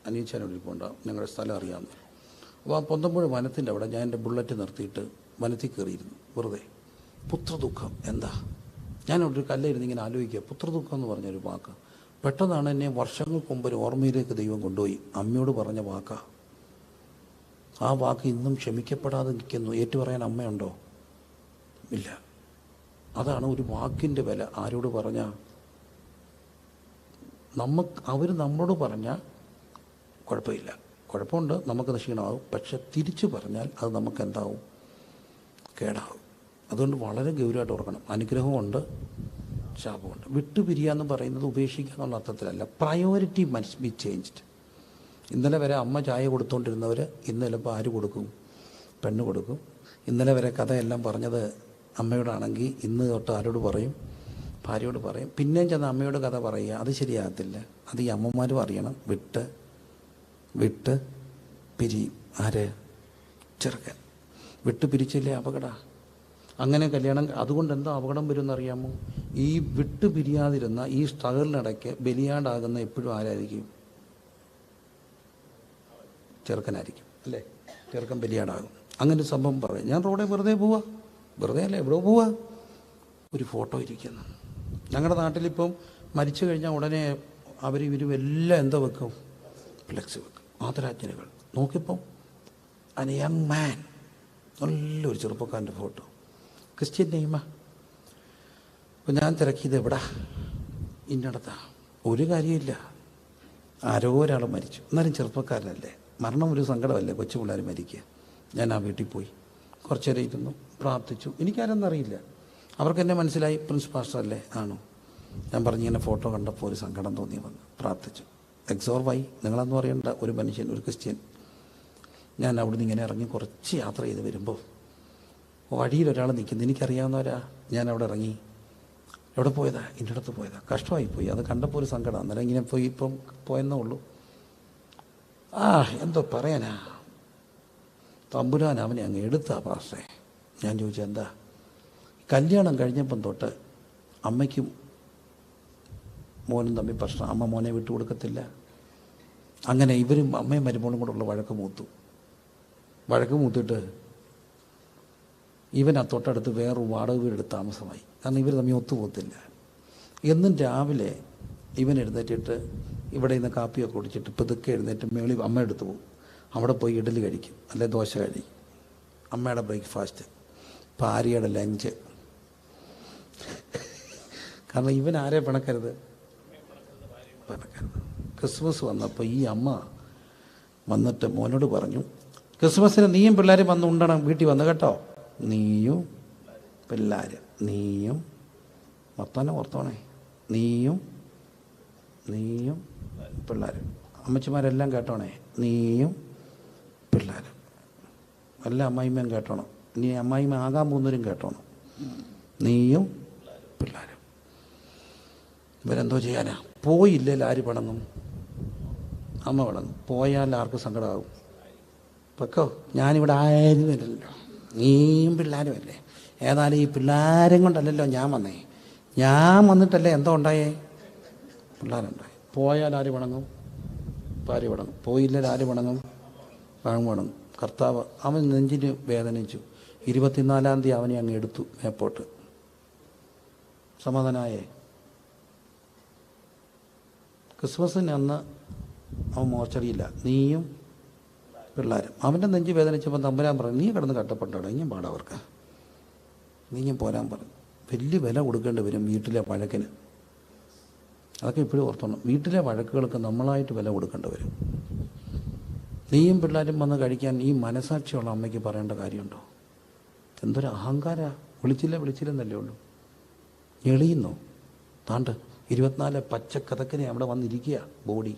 അനീച്ചനോട് ഇരിപ്പുണ്ടാവും, ഞങ്ങളുടെ സ്ഥലം അറിയാമെന്ന്. അപ്പോൾ ആ പൊന്തമ്പുഴ വനത്തിൻ്റെ അവിടെ ഞാൻ എൻ്റെ ബുള്ളറ്റ് നിർത്തിയിട്ട് വനത്തിൽ കയറിയിരുന്നു വെറുതെ. പുത്രദുഃഖം എന്താ? ഞാനവിടെ ഒരു കല്ലിരുന്ന് ഇങ്ങനെ ആലോചിക്കുക, പുത്രദുഃഖം എന്ന് പറഞ്ഞൊരു വാക്ക്. പെട്ടെന്നാണ് എന്നെ വർഷങ്ങൾക്ക് മുമ്പ് ഒരു ഓർമ്മയിലേക്ക് ദൈവം കൊണ്ടുപോയി. അമ്മയോട് പറഞ്ഞ വാക്കാ. ആ വാക്ക് ഇന്നും ക്ഷമിക്കപ്പെടാതെ നിൽക്കുന്നു. ഏറ്റുപറയാൻ അമ്മയുണ്ടോ? ഇല്ല. അതാണ് ഒരു വാക്കിൻ്റെ വില. ആരോട് പറഞ്ഞാൽ അവർ നമ്മളോട് പറഞ്ഞാൽ കുഴപ്പമില്ല, കുഴപ്പമുണ്ട്, നമുക്ക് ക്ഷീണമാകും. പക്ഷെ തിരിച്ചു പറഞ്ഞാൽ അത് നമുക്ക് എന്താവും? കേടാവും. അതുകൊണ്ട് വളരെ ഗൗരവമായിട്ട് ഓർക്കണം. അനുഗ്രഹമുണ്ട്, ശാപമുണ്ട്. വിട്ടുപിരിയാന്ന് പറയുന്നത് ഉപേക്ഷിക്കുക എന്നുള്ള അർത്ഥത്തിലല്ല. Priority must be changed. ഇന്നലെ വരെ അമ്മ ചായ കൊടുത്തുകൊണ്ടിരുന്നവർ ഇന്ന് ചിലപ്പോൾ ആര് കൊടുക്കും? പെണ്ണ് കൊടുക്കും. ഇന്നലെ വരെ കഥയെല്ലാം പറഞ്ഞത് അമ്മയോടാണെങ്കിൽ ഇന്ന് തൊട്ട് ആരോട് പറയും? ഭാര്യയോട് പറയും. പിന്നെയും ചെന്ന് അമ്മയോട് കഥ പറയുക, അത് ശരിയാകത്തില്ല. അത് ഈ അമ്മമാരും അറിയണം. വിട്ട് പിരിയും. ആര്? ചെറുക്കൻ. വിട്ട് പിരിച്ചില്ലേ അപകട. അങ്ങനെ കല്യാണം. അതുകൊണ്ട് എന്താ അപകടം വരുമെന്നറിയാമോ? ഈ വിട്ട് പിരിയാതിരുന്ന ഈ സ്ട്രഗിളിനിടയ്ക്ക് ബലിയാടാകുന്ന എപ്പോഴും ആരായിരിക്കും? ചെറുക്കനായിരിക്കും അല്ലേ? ചെറുക്കൻ ബലിയാടാകും. അങ്ങനെ ഒരു സംഭവം പറയും. ഞാൻ റോഡിൽ വെറുതെ പോവാ, വെറുതെ അല്ലേ, എവിടെ പോവാ, ഒരു ഫോട്ടോ ഇരിക്കുന്നു. ഞങ്ങളുടെ നാട്ടിലിപ്പം മരിച്ചു കഴിഞ്ഞാൽ ഉടനെ ഇവരും എല്ലാം എന്താ വെക്കും? ഫ്ലെക്സ് വെക്കും, ആദരാജ്ഞലികൾ. നോക്കിയപ്പം യങ് മാൻ, നല്ലൊരു ചെറുപ്പക്കാരൻ്റെ ഫോട്ടോ, ക്രിസ്ത്യൻ നെയ്മ. അപ്പം ഞാൻ തിരക്കിയത് എവിടാ? ഇന്നടത്താ. ഒരു കാര്യമില്ല, ആരോ ഒരാൾ മരിച്ചു, എന്നാലും ചെറുപ്പക്കാരനല്ലേ, മരണം ഒരു സങ്കടമല്ലേ, കൊച്ചു പിള്ളേർ മരിക്കുക. ഞാൻ ആ വീട്ടിൽ പോയി കുറച്ച് നേരം ഇരുന്നു, പ്രാർത്ഥിച്ചു. എനിക്കാരെന്നറിയില്ല, അവർക്കെന്നെ മനസ്സിലായി പ്രിൻസ് പാസ്റ്റർ അല്ലേ. ആണോ? ഞാൻ പറഞ്ഞിങ്ങനെ ഫോട്ടോ കണ്ടപ്പോൾ ഒരു സങ്കടം തോന്നി വന്ന് പ്രാർത്ഥിച്ചു. എക്സോർവായി. നിങ്ങളെന്ന് പറയേണ്ട ഒരു മനുഷ്യൻ, ഒരു ക്രിസ്ത്യൻ. ഞാൻ അവിടുന്ന് ഇങ്ങനെ ഇറങ്ങി കുറച്ച് യാത്ര ചെയ്ത് വരുമ്പോൾ വഴിയിലൊരാൾ നിൽക്കുന്നു, എനിക്കറിയാവുന്നവരാ. ഞാൻ അവിടെ ഇറങ്ങി. എവിടെ പോയതാ? എൻ്റെ അടുത്ത് പോയതാ. കഷ്ടമായിപ്പോയി, അത് കണ്ടപ്പോൾ ഒരു സങ്കടം. അന്നേരം ഇങ്ങനെ പോയി ഇപ്പം പോയെന്നേ ഉള്ളൂ. എന്തോ പറയാനാ, തമ്പുരാൻ അവനെ അങ്ങ് എടുത്താ പാസ്റ്റേ. ഞാൻ ചോദിച്ചു എന്താ? കല്യാണം കഴിഞ്ഞപ്പം തൊട്ട് അമ്മയ്ക്കും മോനും തമ്മിൽ പ്രശ്നം. അമ്മ മോനെ വിട്ടു കൊടുക്കത്തില്ല. അങ്ങനെ ഇവരും അമ്മയും മരുമോളും കൂടെ വഴക്ക് മൂത്തിട്ട് ഇവൻ ആ തൊട്ടടുത്ത് വേറൊരു വാടക വീടെടുത്ത് താമസമായി. കാരണം ഇവർ തമ്മിൽ ഒത്തുപോകത്തില്ല. എന്നും രാവിലെ ഇവൻ എഴുന്നേറ്റിട്ട് ഇവിടെ നിന്ന് കാപ്പിയൊക്കെ കുടിച്ചിട്ട് പതുക്കെ എഴുന്നേറ്റ് മേളി അമ്മ എടുത്ത് പോകും. അവിടെ പോയി ഇഡലി കഴിക്കും, അല്ലെ ദോശ കഴിക്കും. അമ്മയുടെ ബ്രേക്ക്ഫാസ്റ്റ്, ഭാര്യയുടെ ലഞ്ച്. കാരണം ഇവൻ ആരെ പിണക്കരുത്? ക്രിസ്മസ് വന്നപ്പോൾ ഈ അമ്മ വന്നിട്ട് മോനോട് പറഞ്ഞു, ക്രിസ്മസിന് നീയും പിള്ളേരും വന്ന് ഉണ്ടണം, വീട്ടിൽ വന്ന് കേട്ടോ. നീയും പിള്ളേർ, നീയും മൊത്തന്നെ ഓർത്തോണേ, നീയും പിള്ളേരും, അമ്മച്ചിമാരെല്ലാം കേട്ടോണേ, നീയും പിള്ളേരും, എല്ലാ അമ്മായിമ്മയും കേട്ടോണം, നീ അമ്മായിമ്മ ആകാൻ പോകുന്നവരും കേട്ടോണം, നീയും പിള്ളേരും. ഇവരെന്തോ ചെയ്യാനാ? പോയില്ലെങ്കിൽ ആര് പണങ്ങും? അമ്മ പണങ്ങും. പോയാൽ ആർക്ക് സങ്കടമാകും? പൊക്കോ, ഞാനിവിടെ ആയിരുന്നില്ലല്ലോ, നീയും പിള്ളേരും അല്ലേ. ഏതായാലും ഈ പിള്ളേരും കൊണ്ടല്ലല്ലോ ഞാൻ വന്നേ. ഞാൻ വന്നിട്ടല്ലേ എന്തോ ഉണ്ടായേ? പിള്ളേരുണ്ടായി. പോയാൽ ആര് പണങ്ങും? ഭാര്യ പണങ്ങും. പോയില്ലെങ്കിൽ ആര് പണങ്ങും? പണങ്ങും. കർത്താവ് അവൻ നെഞ്ചിന് വേദനിച്ചു. 24-ാം തീയതി അവനെ അങ്ങ് എടുത്തു മേപ്പോട്ട്. സമാധാനമായേ? ക്രിസ്മസിന് അന്ന് അവൻ മോർച്ചറിയില്ല, നീയും പിള്ളേരും. അവൻ്റെ നെഞ്ച് വേദനിച്ചപ്പോൾ തമ്പുരാൻ പറഞ്ഞു, നീ കിടന്ന് കട്ടപ്പെട്ടാടോ, ഇനിയും പാടവർക്ക്, നീയും പോരാൻ പറഞ്ഞു. വലിയ വില കൊടുക്കേണ്ടി വരും വീട്ടിലെ വഴക്കിന്. അതൊക്കെ ഇപ്പോഴും ഓർത്തോണം. വീട്ടിലെ വഴക്കുകൾക്ക് നമ്മളായിട്ട് വില കൊടുക്കേണ്ടി വരും. നീയും പിള്ളേരും വന്ന് കഴിക്കാൻ ഈ മനസാക്ഷിയുള്ള അമ്മയ്ക്ക് പറയേണ്ട കാര്യമുണ്ടോ? എന്തൊരു അഹങ്കാര! വിളിച്ചില്ലെന്നല്ലേ ഉള്ളൂ. ഞെളിയുന്നു. താണ്ട് 24 പച്ചക്കഥക്കിനെ അവിടെ വന്നിരിക്കുക ബോഡി.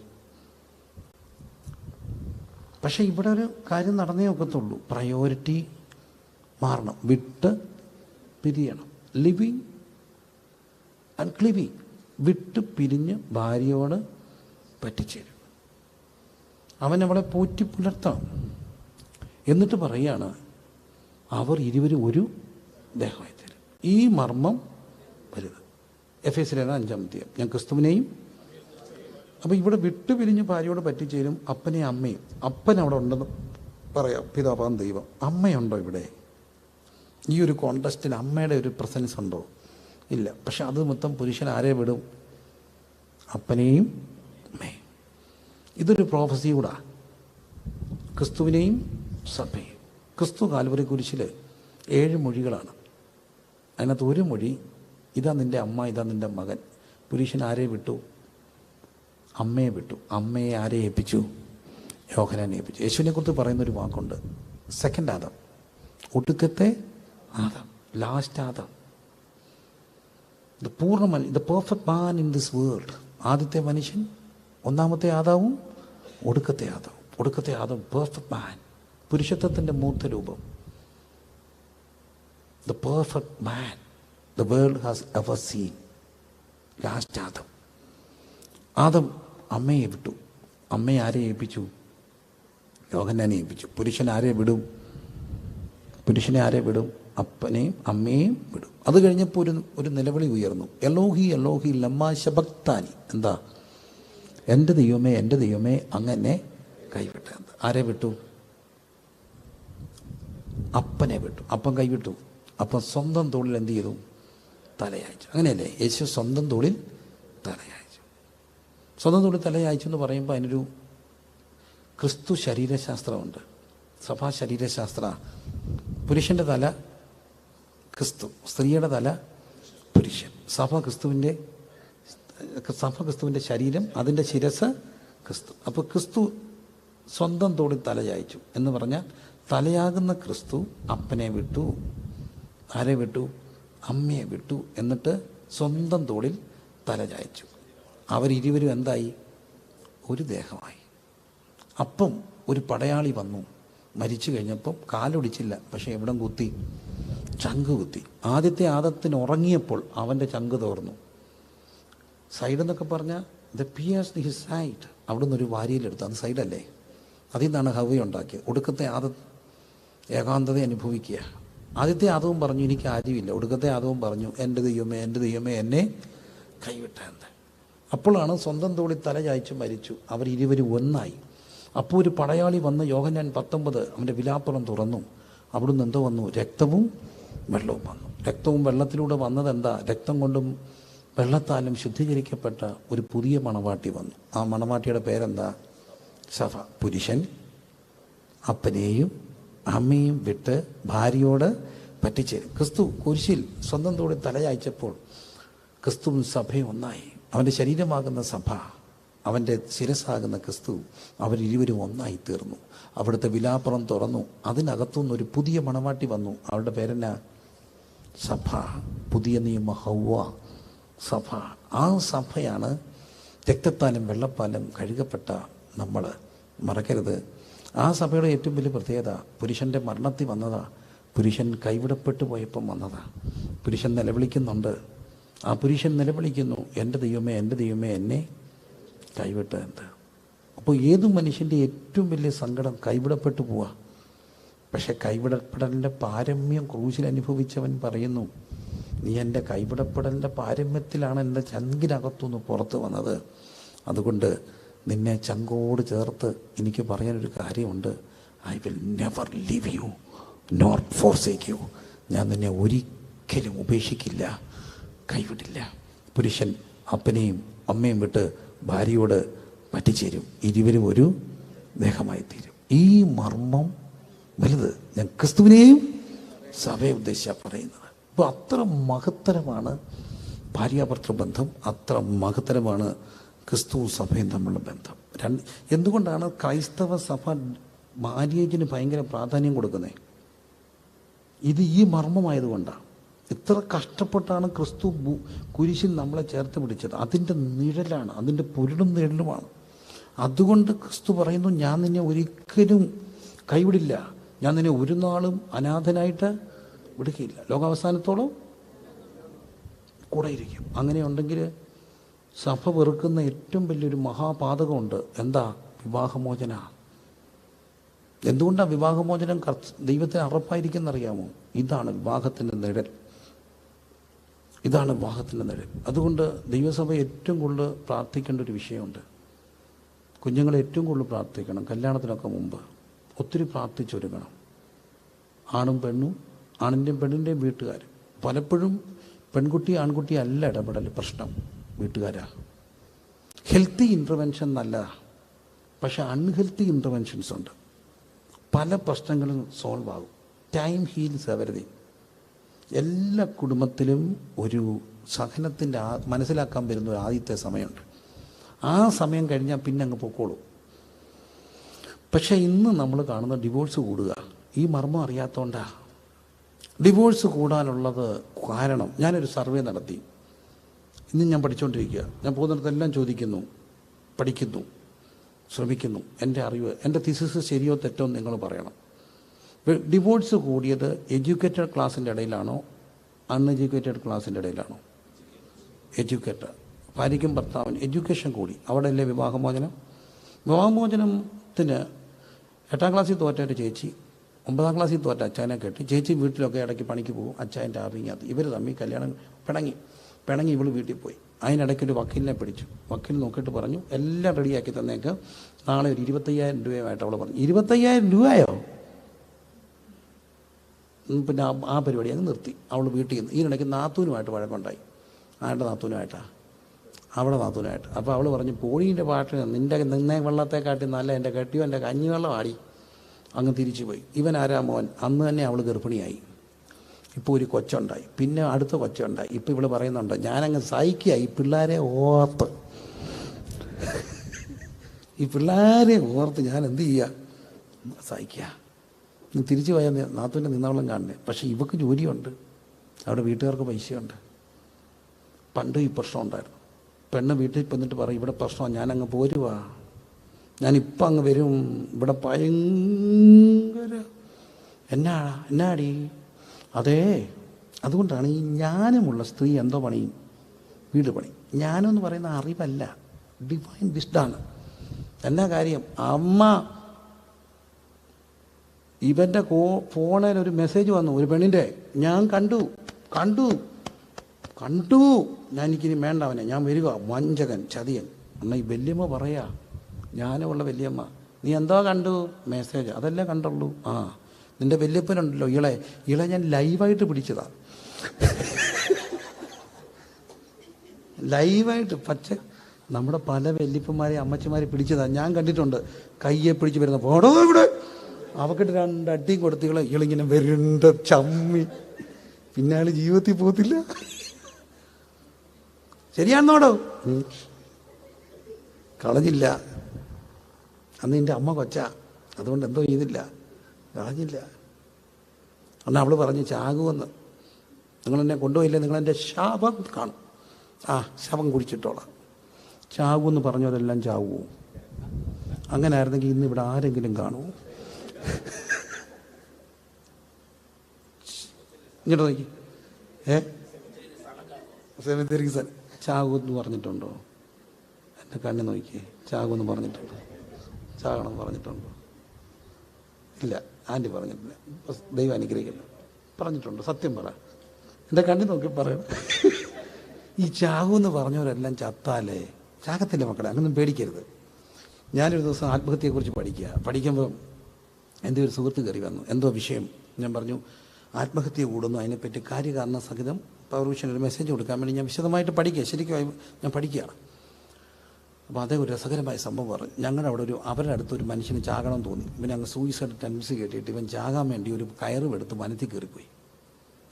പക്ഷെ ഇവിടെ ഒരു കാര്യം നടന്നേ ഒക്കത്തുള്ളൂ. പ്രയോറിറ്റി മാറണം. വിട്ട് പിരിയണം. Living and ക്ലിവിങ്. വിട്ട് പിരിഞ്ഞ് ഭാര്യയോട് പറ്റിച്ചേരും. അവൻ അവളെ പോറ്റി പുലർത്തണം. എന്നിട്ട് പറയാണ്, അവർ ഇരുവരും ഒരു ദേഹമായി തരും. ഈ മർമ്മം വലുത്. എഫേസ്യർ 5-ാം അധ്യായം. ഞാൻ ക്രിസ്തുവിനെയും. അപ്പോൾ ഇവിടെ വിട്ടു പിരിഞ്ഞ് ഭാര്യയോട് പറ്റിച്ചേരും. അപ്പനെയും അമ്മയും. അപ്പൻ അവിടെ ഉണ്ടെന്ന് പറയാം, പിതാവാം ദൈവം. അമ്മയുണ്ടോ ഇവിടെ? ഈ ഒരു കോണ്ടസ്റ്റിൽ അമ്മയുടെ ഒരു പ്രസൻസ് ഉണ്ടോ? ഇല്ല. പക്ഷെ അത് മൊത്തം പുരുഷൻ ആരെ വിടും? അപ്പനെയും അമ്മയും. ഇതൊരു പ്രോഫസി കൂടാ. ക്രിസ്തുവിനെയും സഭയും. ക്രിസ്തു കാൽവരി കുരിശിൽ 7 മൊഴികളാണ്. അതിനകത്ത് ഒരു മൊഴി, ഇതാ നിൻ്റെ അമ്മ, ഇതാ നിൻ്റെ മകൻ. പുരുഷൻ ആരെ വിട്ടു? അമ്മയെ വിട്ടു. അമ്മയെ ആരെ ഏൽപ്പിച്ചു? യോഹന്നാനെ ഏൽപ്പിച്ചു. യേശുവിനെ കുറിച്ച് പറയുന്നൊരു വാക്കുണ്ട്, സെക്കൻഡ് ആദം. ഒടുക്കത്തെ Adam, last Adam. The perfect man in this world. ആദ്യത്തെ മനുഷ്യൻ, ഒന്നാമത്തെ ആദാവും ഒടുക്കത്തെ ആദാവും. ഒടുക്കത്തെ ആദം പെർഫെക്റ്റ് മാൻ, പുരുഷത്വത്തിൻ്റെ മൂർത്ത രൂപം. The perfect man the world has ever seen. Last Adam. അമ്മയെ വിട്ടു. അമ്മയെ ആരെ ഏൽപ്പിച്ചു? യോഹന്നാനെ ഏൽപ്പിച്ചു. പുരുഷൻ ആരെ വിടും? പുരുഷനെ ആരെ വിടും? അപ്പനെയും അമ്മയെയും വിടും. അത് കഴിഞ്ഞപ്പോൾ ഒരു നിലവിളി ഉയർന്നു, എലോഹി എലോഹി ലമ്മാ ശബക്താനി. എന്താ? എൻ്റെ ദൈവമേ, എൻ്റെ ദൈവമേ, അങ്ങനെ കൈവിട്ട. ആരെ വിട്ടു? അപ്പനെ വിട്ടു. അപ്പൻ കൈവിട്ടു. അപ്പം സ്വന്തം തോളിൽ എന്ത് ചെയ്തു? തലയായിച്ചു. അങ്ങനെയല്ലേ? യേശു സ്വന്തം തോളിൽ തലയായിച്ചു. സ്വന്തം തോളിൽ തലയായിച്ചു എന്ന് പറയുമ്പോൾ അതിനൊരു ക്രിസ്തു ശരീരശാസ്ത്രമുണ്ട്, സഭാ ശരീരശാസ്ത്ര. പുരുഷൻ്റെ തല ക്രിസ്തു, സ്ത്രീയുടെ തല പുരുഷൻ. സഭ ക്രിസ്തുവിൻ്റെ ശരീരം, അതിൻ്റെ ശിരസ് ക്രിസ്തു. അപ്പോൾ ക്രിസ്തു സ്വന്തം തോളിൽ തലയായിച്ചു എന്ന് പറഞ്ഞാൽ തലയാകുന്ന ക്രിസ്തു അപ്പനെ വിട്ടു. ആരെ വിട്ടു? അമ്മയെ വിട്ടു. എന്നിട്ട് സ്വന്തം തോളിൽ തലചായ്ച്ചു. അവരിരുവരും എന്തായി? ഒരു ദേഹമായി. അപ്പം ഒരു പടയാളി വന്നു, മരിച്ചു കഴിഞ്ഞപ്പം കാലൊടിച്ചില്ല, പക്ഷെ എവിടം കുത്തി? ചങ്ക് കുത്തി. ആദ്യത്തെ ആദത്തിന് ഉറങ്ങിയപ്പോൾ അവൻ്റെ ചങ്ക് തോർന്നു. സൈഡ് എന്നൊക്കെ പറഞ്ഞാൽ ദ പിയേഴ്സ് ഹിസ് സൈഡ്. അവിടെ നിന്നൊരു വാരിയിലെടുത്തു. അത് സൈഡല്ലേ? അതിൽ നിന്നാണ് ഹവ്വ ഉണ്ടാക്കിയത്. ഒടുക്കത്തെ ആദം ഏകാന്തത അനുഭവിക്കുക. ആദ്യത്തെ ആദവും പറഞ്ഞു എനിക്ക് ആരുമില്ല. ഒടുക്കത്തെ ആദവും പറഞ്ഞു എൻ്റെ ദൈവമേ, എൻ്റെ ദൈവമേ, എന്നെ കൈവിട്ടത്. അപ്പോഴാണ് സ്വന്തം തോളിൽ തല ചായ്ച്ചു മരിച്ചു. അവരിരുവരും ഒന്നായി. അപ്പോൾ ഒരു പടയാളി വന്ന് യോഹന്നാൻ 19 അവൻ്റെ വിലാപ്പുറം തുറന്നു. അവിടുന്ന് എന്തോ വന്നു? രക്തവും വെള്ളവും വന്നു. രക്തവും വെള്ളത്തിലൂടെ വന്നത് എന്താ? രക്തം കൊണ്ടും വെള്ളത്താലും ശുദ്ധീകരിക്കപ്പെട്ട ഒരു പുതിയ മണവാട്ടി വന്നു. ആ മണവാട്ടിയുടെ പേരെന്താ? സഭ. പുരുഷൻ അപ്പനെയും അമ്മയും വിട്ട് ഭാര്യയോട് പറ്റിച്ചേരും. ക്രിസ്തു കുരിശിൽ സ്വന്തം തോളിൽ തലയായ്ച്ചപ്പോൾ ക്രിസ്തുവും സഭയും ഒന്നായി. അവൻ്റെ ശരീരമാകുന്ന സഭ, അവൻ്റെ ശിരസാകുന്ന ക്രിസ്തു, അവരിരുവരും ഒന്നായി തീർന്നു. അവിടുത്തെ വിലാപ്പുറം തുറന്നു. അതിനകത്തുനിന്നൊരു പുതിയ മണവാട്ടി വന്നു. അവളുടെ പേരെന്നാ? സഭ. പുതിയ നിയമ ഹവ്വ സഭ. ആ സഭയാണ് രക്തത്താലും വെള്ളപ്പാലും കഴുകപ്പെട്ട നമ്മൾ. മറക്കരുത്. ആ സഭയുടെ ഏറ്റവും വലിയ പ്രത്യേകത പുരുഷൻ്റെ മരണത്തിൽ വന്നതാ. പുരുഷൻ കൈവിടപ്പെട്ടു പോയപ്പം വന്നതാ. പുരുഷൻ നിലവിളിക്കുന്നുണ്ട്. ആ പുരുഷൻ നിലവിളിക്കുന്നു, എൻ്റെ ദൈവമേ, എൻ്റെ ദൈവമേ, എന്നെ കൈവിട്ട്. എന്ത്? അപ്പോൾ ഏതു മനുഷ്യൻ്റെ ഏറ്റവും വലിയ സങ്കടം കൈവിടപ്പെട്ടു പോവുക. പക്ഷെ കൈവിടപ്പെടലിൻ്റെ പാരമ്യം ക്രൂശിൽ അനുഭവിച്ചവൻ പറയുന്നു, നീ എൻ്റെ കൈവിടപ്പെടലിൻ്റെ പാരമ്യത്തിലാണ് എൻ്റെ ചങ്കിനകത്തുനിന്ന് പുറത്ത് വന്നത്. അതുകൊണ്ട് നിന്നെ ചങ്കോട് ചേർത്ത് എനിക്ക് പറയാനൊരു കാര്യമുണ്ട്. I will never leave U nor forsake U. ഞാൻ നിന്നെ ഒരിക്കലും ഉപേക്ഷിക്കില്ല, കൈവിടില്ല. പുരുഷൻ അപ്പനെയും അമ്മയും വിട്ട് ഭാര്യയോട് പറ്റിച്ചേരും. ഇരുവരും ഒരു ദേഹമായി തീരും. ഈ മർമ്മം വലുത്. ഞാൻ ക്രിസ്തുവിനെയും സഭയെ ഉദ്ദേശിച്ചാണ് പറയുന്നത്. അപ്പോൾ അത്ര മഹത്തരമാണ് ഭാര്യാഭർത്തൃ ബന്ധം. അത്ര മഹത്തരമാണ് ക്രിസ്തുവും സഭയും തമ്മിലുള്ള ബന്ധം. എന്തുകൊണ്ടാണ് ക്രൈസ്തവ സഭ മാര്യേജിന് ഭയങ്കര പ്രാധാന്യം കൊടുക്കുന്നത്? ഇത് ഈ മർമ്മമായതുകൊണ്ടാണ്. ഇത്ര കഷ്ടപ്പെട്ടാണ് ക്രിസ്തു കുരിശിൽ നമ്മളെ ചേർത്ത് പിടിച്ചത്. അതിൻ്റെ നിഴലാണ്, അതിൻ്റെ പൊരുടും നിഴലുമാണ്. അതുകൊണ്ട് ക്രിസ്തു പറയുന്നു, ഞാൻ നിന്നെ ഒരിക്കലും കൈവിടില്ല, ഞാൻ നിന്നെ ഒരു നാളും അനാഥനായിട്ട് വിടുകയില്ല, ലോകാവസാനത്തോളം കൂടെ ഇരിക്കും. അങ്ങനെ ഉണ്ടെങ്കിൽ സഭ വെറുക്കുന്ന ഏറ്റവും വലിയൊരു മഹാപാതകമുണ്ട്. എന്താ? വിവാഹമോചന. എന്തുകൊണ്ടാണ് വിവാഹമോചനം ദൈവത്തിന് അറപ്പായിരിക്കുന്നറിയാമോ? ഇതാണ് വിവാഹത്തിൻ്റെ നിഴൽ. ഇതാണ് വിവാഹത്തിൻ്റെ നിഴൽ. അതുകൊണ്ട് ദൈവസഭ ഏറ്റവും കൂടുതൽ പ്രാർത്ഥിക്കേണ്ട ഒരു വിഷയമുണ്ട്. കുഞ്ഞുങ്ങളെ ഏറ്റവും കൂടുതൽ പ്രാർത്ഥിക്കണം. കല്യാണത്തിനൊക്കെ മുമ്പ് ഒത്തിരി പ്രാർത്ഥിച്ചൊരുങ്ങണം. ആണും പെണ്ണും, ആണിൻ്റെയും പെണ്ണിൻ്റെയും വീട്ടുകാർ. പലപ്പോഴും പെൺകുട്ടി ആൺകുട്ടി അല്ല ഇടപെടൽ പ്രശ്നം, വീട്ടുകാരാ. ഹെൽത്തി ഇൻ്റർവെൻഷൻ നല്ലതാണ്, പക്ഷെ അൺഹെൽത്തി ഇൻ്റർവെൻഷൻസ് ഉണ്ട്. പല പ്രശ്നങ്ങളും സോൾവ് ആകും. Time heels everything. എല്ലാ കുടുംബത്തിലും ഒരു സഹനത്തിൻ്റെ മനസ്സിലാക്കാൻ വരുന്ന ഒരു ആദ്യത്തെ സമയമുണ്ട്. ആ സമയം കഴിഞ്ഞാൽ പിന്നെ അങ്ങ് പൊക്കോളൂ. പക്ഷേ ഇന്ന് നമ്മൾ കാണുന്ന ഡിവോഴ്സ് കൂടുക ഈ മർമ്മം അറിയാത്തതുകൊണ്ടാണ്. ഡിവോഴ്സ് കൂടാനുള്ളത് കാരണം, ഞാനൊരു സർവേ നടത്തി. ഇന്ന് ഞാൻ പഠിച്ചുകൊണ്ടിരിക്കുക. ഞാൻ പോകുന്നിടത്തെല്ലാം ചോദിക്കുന്നു, പഠിക്കുന്നു, ശ്രമിക്കുന്നു. എൻ്റെ അറിവ്, എൻ്റെ തിസിസ് ശരിയോ തെറ്റോ നിങ്ങൾ പറയണം. ഡിവോഴ്സ് കൂടിയത് എഡ്യൂക്കേറ്റഡ് ക്ലാസ്സിൻ്റെ ഇടയിലാണോ അൺഎഡ്യൂക്കേറ്റഡ് ക്ലാസ്സിൻ്റെ ഇടയിലാണോ? എഡ്യൂക്കേറ്റഡ്. ഭാര്യയ്ക്കും ഭർത്താവിന് എഡ്യൂക്കേഷൻ കൂടി. അവിടെ അല്ലേ വിവാഹമോചനം. വിവാഹമോചനത്തിന് 8ാം ക്ലാസ്സിൽ തോറ്റായിട്ട് ചേച്ചി, 9ാം ക്ലാസ്സിൽ തോറ്റ അച്ചായനെ കെട്ടി. ചേച്ചി വീട്ടിലൊക്കെ ഇടയ്ക്ക് പണിക്ക് പോകും, അച്ചായൻ്റെ അറിയാതെ. ഇവർ തമ്മിൽ കല്യാണം പിണങ്ങി ഇവൾ വീട്ടിൽ പോയി. അതിനിടയ്ക്കൊരു വക്കീലിനെ പിടിച്ചു. വക്കീൽ നോക്കിയിട്ട് പറഞ്ഞു, എല്ലാം റെഡിയാക്കി തന്നേക്ക്, നാളെ ഒരു 25,000 രൂപയുമായിട്ട് അവൾ പറഞ്ഞു. 25,000 രൂപയോ? പിന്നെ ആ പരിപാടി അങ്ങ് നിർത്തി. അവൾ വീട്ടിൽ നിന്ന്. ഇതിനിടയ്ക്ക് നാത്തൂനുമായിട്ട് വഴക്കുണ്ടായി. ആരുടെ നാത്തൂനുമായിട്ടാണ്? അവിടെ നാത്തൂനായിട്ട്. അപ്പോൾ അവൾ പറഞ്ഞു, പോഴീൻ്റെ പാട്ട് നിന്നെ വെള്ളത്തെക്കാട്ടി നല്ല എൻ്റെ കെട്ടിയോ എൻ്റെ കഞ്ഞിവെള്ളം ആടി. അങ്ങ് തിരിച്ചു പോയി. ഇവൻ ആരാ മോൻ? അന്ന് തന്നെ അവൾ ഗർഭിണിയായി. ഇപ്പോൾ ഒരു കൊച്ചുണ്ടായി, പിന്നെ അടുത്ത കൊച്ചുണ്ടായി. ഇപ്പോൾ ഇവൾ പറയുന്നുണ്ട്, ഞാനങ്ങ് സഹിക്കുക ഈ പിള്ളേരെ ഓർത്ത് ഞാൻ എന്ത് ചെയ്യുക, സഹിക്കുക. തിരിച്ചു പോയാൽ നാത്തൂൻ്റെ നിന്നവളം കാണണേ. പക്ഷേ ഇവക്ക് ജോലിയുണ്ട്, അവിടെ വീട്ടുകാർക്ക് പൈസയുണ്ട്. പണ്ട് ഈ പ്രശ്നം ഉണ്ടായിരുന്നു. പെണ്ണ് വീട്ടിൽ വന്നിട്ട് പറയും, ഇവിടെ പ്രശ്നമാണ്, ഞാനങ്ങ് പോരുവാ, ഞാനിപ്പം അങ്ങ് വരും, ഇവിടെ ഭയങ്കര എന്നാടി. അതേ, അതുകൊണ്ടാണ് ഈ ജ്ഞാനമുള്ള സ്ത്രീ എന്തോ പണിയും, വീട് പണി. ജ്ഞാനം എന്ന് പറയുന്ന അറിവല്ല, ഡിവൈൻ വിസ്ഡമാണ്. എന്നാ കാര്യം? അമ്മ ഇവൻ്റെ ഫോണിൽ ഒരു മെസ്സേജ് വന്നു, ഒരു പെണ്ണിൻ്റെ. ഞാൻ കണ്ടു, ഞാൻ എനിക്കിനി വേണ്ട അവനെ, ഞാൻ വരിക, വഞ്ചകൻ, ചതിയൻ. എന്നാൽ ഈ വല്യമ്മ പറയാ, ജ്ഞാനമുള്ള വല്യമ്മ, നീ എന്തോ കണ്ടു? മെസ്സേജ്. അതല്ലേ കണ്ടുള്ളൂ. നിൻ്റെ വല്യപ്പനുണ്ടല്ലോ ഇളെ ഞാൻ ലൈവായിട്ട് പിടിച്ചതാ. ലൈവായിട്ട് നമ്മുടെ പല വല്യപ്പന്മാരെ അമ്മച്ചിമാരെ പിടിച്ചതാ, ഞാൻ കണ്ടിട്ടുണ്ട്. കയ്യെ പിടിച്ച് വരുന്ന പോടോ ഇവിടെ, അവക്കിട്ട് 2 അടിയും കൊടുത്ത് ഇളിങ്ങനെ വരുണ്ട ചമ്മി, പിന്നെ ആള് ജീവിതത്തിൽ പോകത്തില്ല. ശരിയാണെന്നോടോ? കളഞ്ഞില്ല. അന്ന് എൻ്റെ അമ്മ കൊച്ചാ, അതുകൊണ്ട് എന്തോ ചെയ്തില്ല, കളഞ്ഞില്ല. അന്ന് അവൾ പറഞ്ഞ് ചാകുമെന്ന്. നിങ്ങളെന്നെ കൊണ്ടുപോയില്ലേ, നിങ്ങളെൻ്റെ ശാപം കാണും. ശവം കുടിച്ചിട്ടോളാം. ചാകുമെന്ന് പറഞ്ഞവരെല്ലാം ചാവുമോ? അങ്ങനെ ആയിരുന്നെങ്കിൽ ഇന്ന് ഇവിടെ ആരെങ്കിലും കാണുമോ? ഇങ്ങോട്ട് നോക്കി. സെമിത്തേരിക്ക് ചാകുമെന്ന് പറഞ്ഞിട്ടുണ്ടോ? എൻ്റെ കണ്ണി നോക്കി. ചാകുമെന്ന് പറഞ്ഞിട്ടുണ്ടോ? ചാകണമെന്ന് പറഞ്ഞിട്ടുണ്ടോ? ഇല്ല, ആൻറ്റി പറഞ്ഞിട്ടില്ല. ദൈവം അനുഗ്രഹിക്കില്ല. പറഞ്ഞിട്ടുണ്ടോ? സത്യം പറ, എൻ്റെ കണ്ണി നോക്കി പറയണം. ഈ ചാകുമെന്ന് പറഞ്ഞവരെല്ലാം ചത്താലേ? ചാകത്തില്ല മക്കളെ, അങ്ങനൊന്നും പേടിക്കരുത്. ഞാനൊരു ദിവസം ആത്മഹത്യയെക്കുറിച്ച് പഠിക്കുമ്പോൾ എൻ്റെ ഒരു സുഹൃത്ത് കയറി വന്നു. എന്തോ വിഷയം ഞാൻ പറഞ്ഞു, ആത്മഹത്യ കൂടുന്നു, അതിനെപ്പറ്റി കാര്യകാരണ സഹിതം പൗർവിഷൻ ഒരു മെസ്സേജ് കൊടുക്കാൻ വേണ്ടി ഞാൻ വിശദമായിട്ട് ശരിക്കും ഞാൻ പഠിക്കുകയാണ്. അപ്പോൾ അതേ ഒരു രസകരമായ സംഭവം പറഞ്ഞു. ഞങ്ങളുടെ അവിടെ അവരുടെ അടുത്തൊരു മനുഷ്യന് ചാകണം തോന്നി. ഇവൻ അങ്ങ് സൂയിസൈഡ് ടെൻഡൻസി കേട്ടിട്ട് ഇവൻ ചാകാൻ വേണ്ടി ഒരു കയറും എടുത്ത് വനത്തിൽ കയറിപ്പോയി.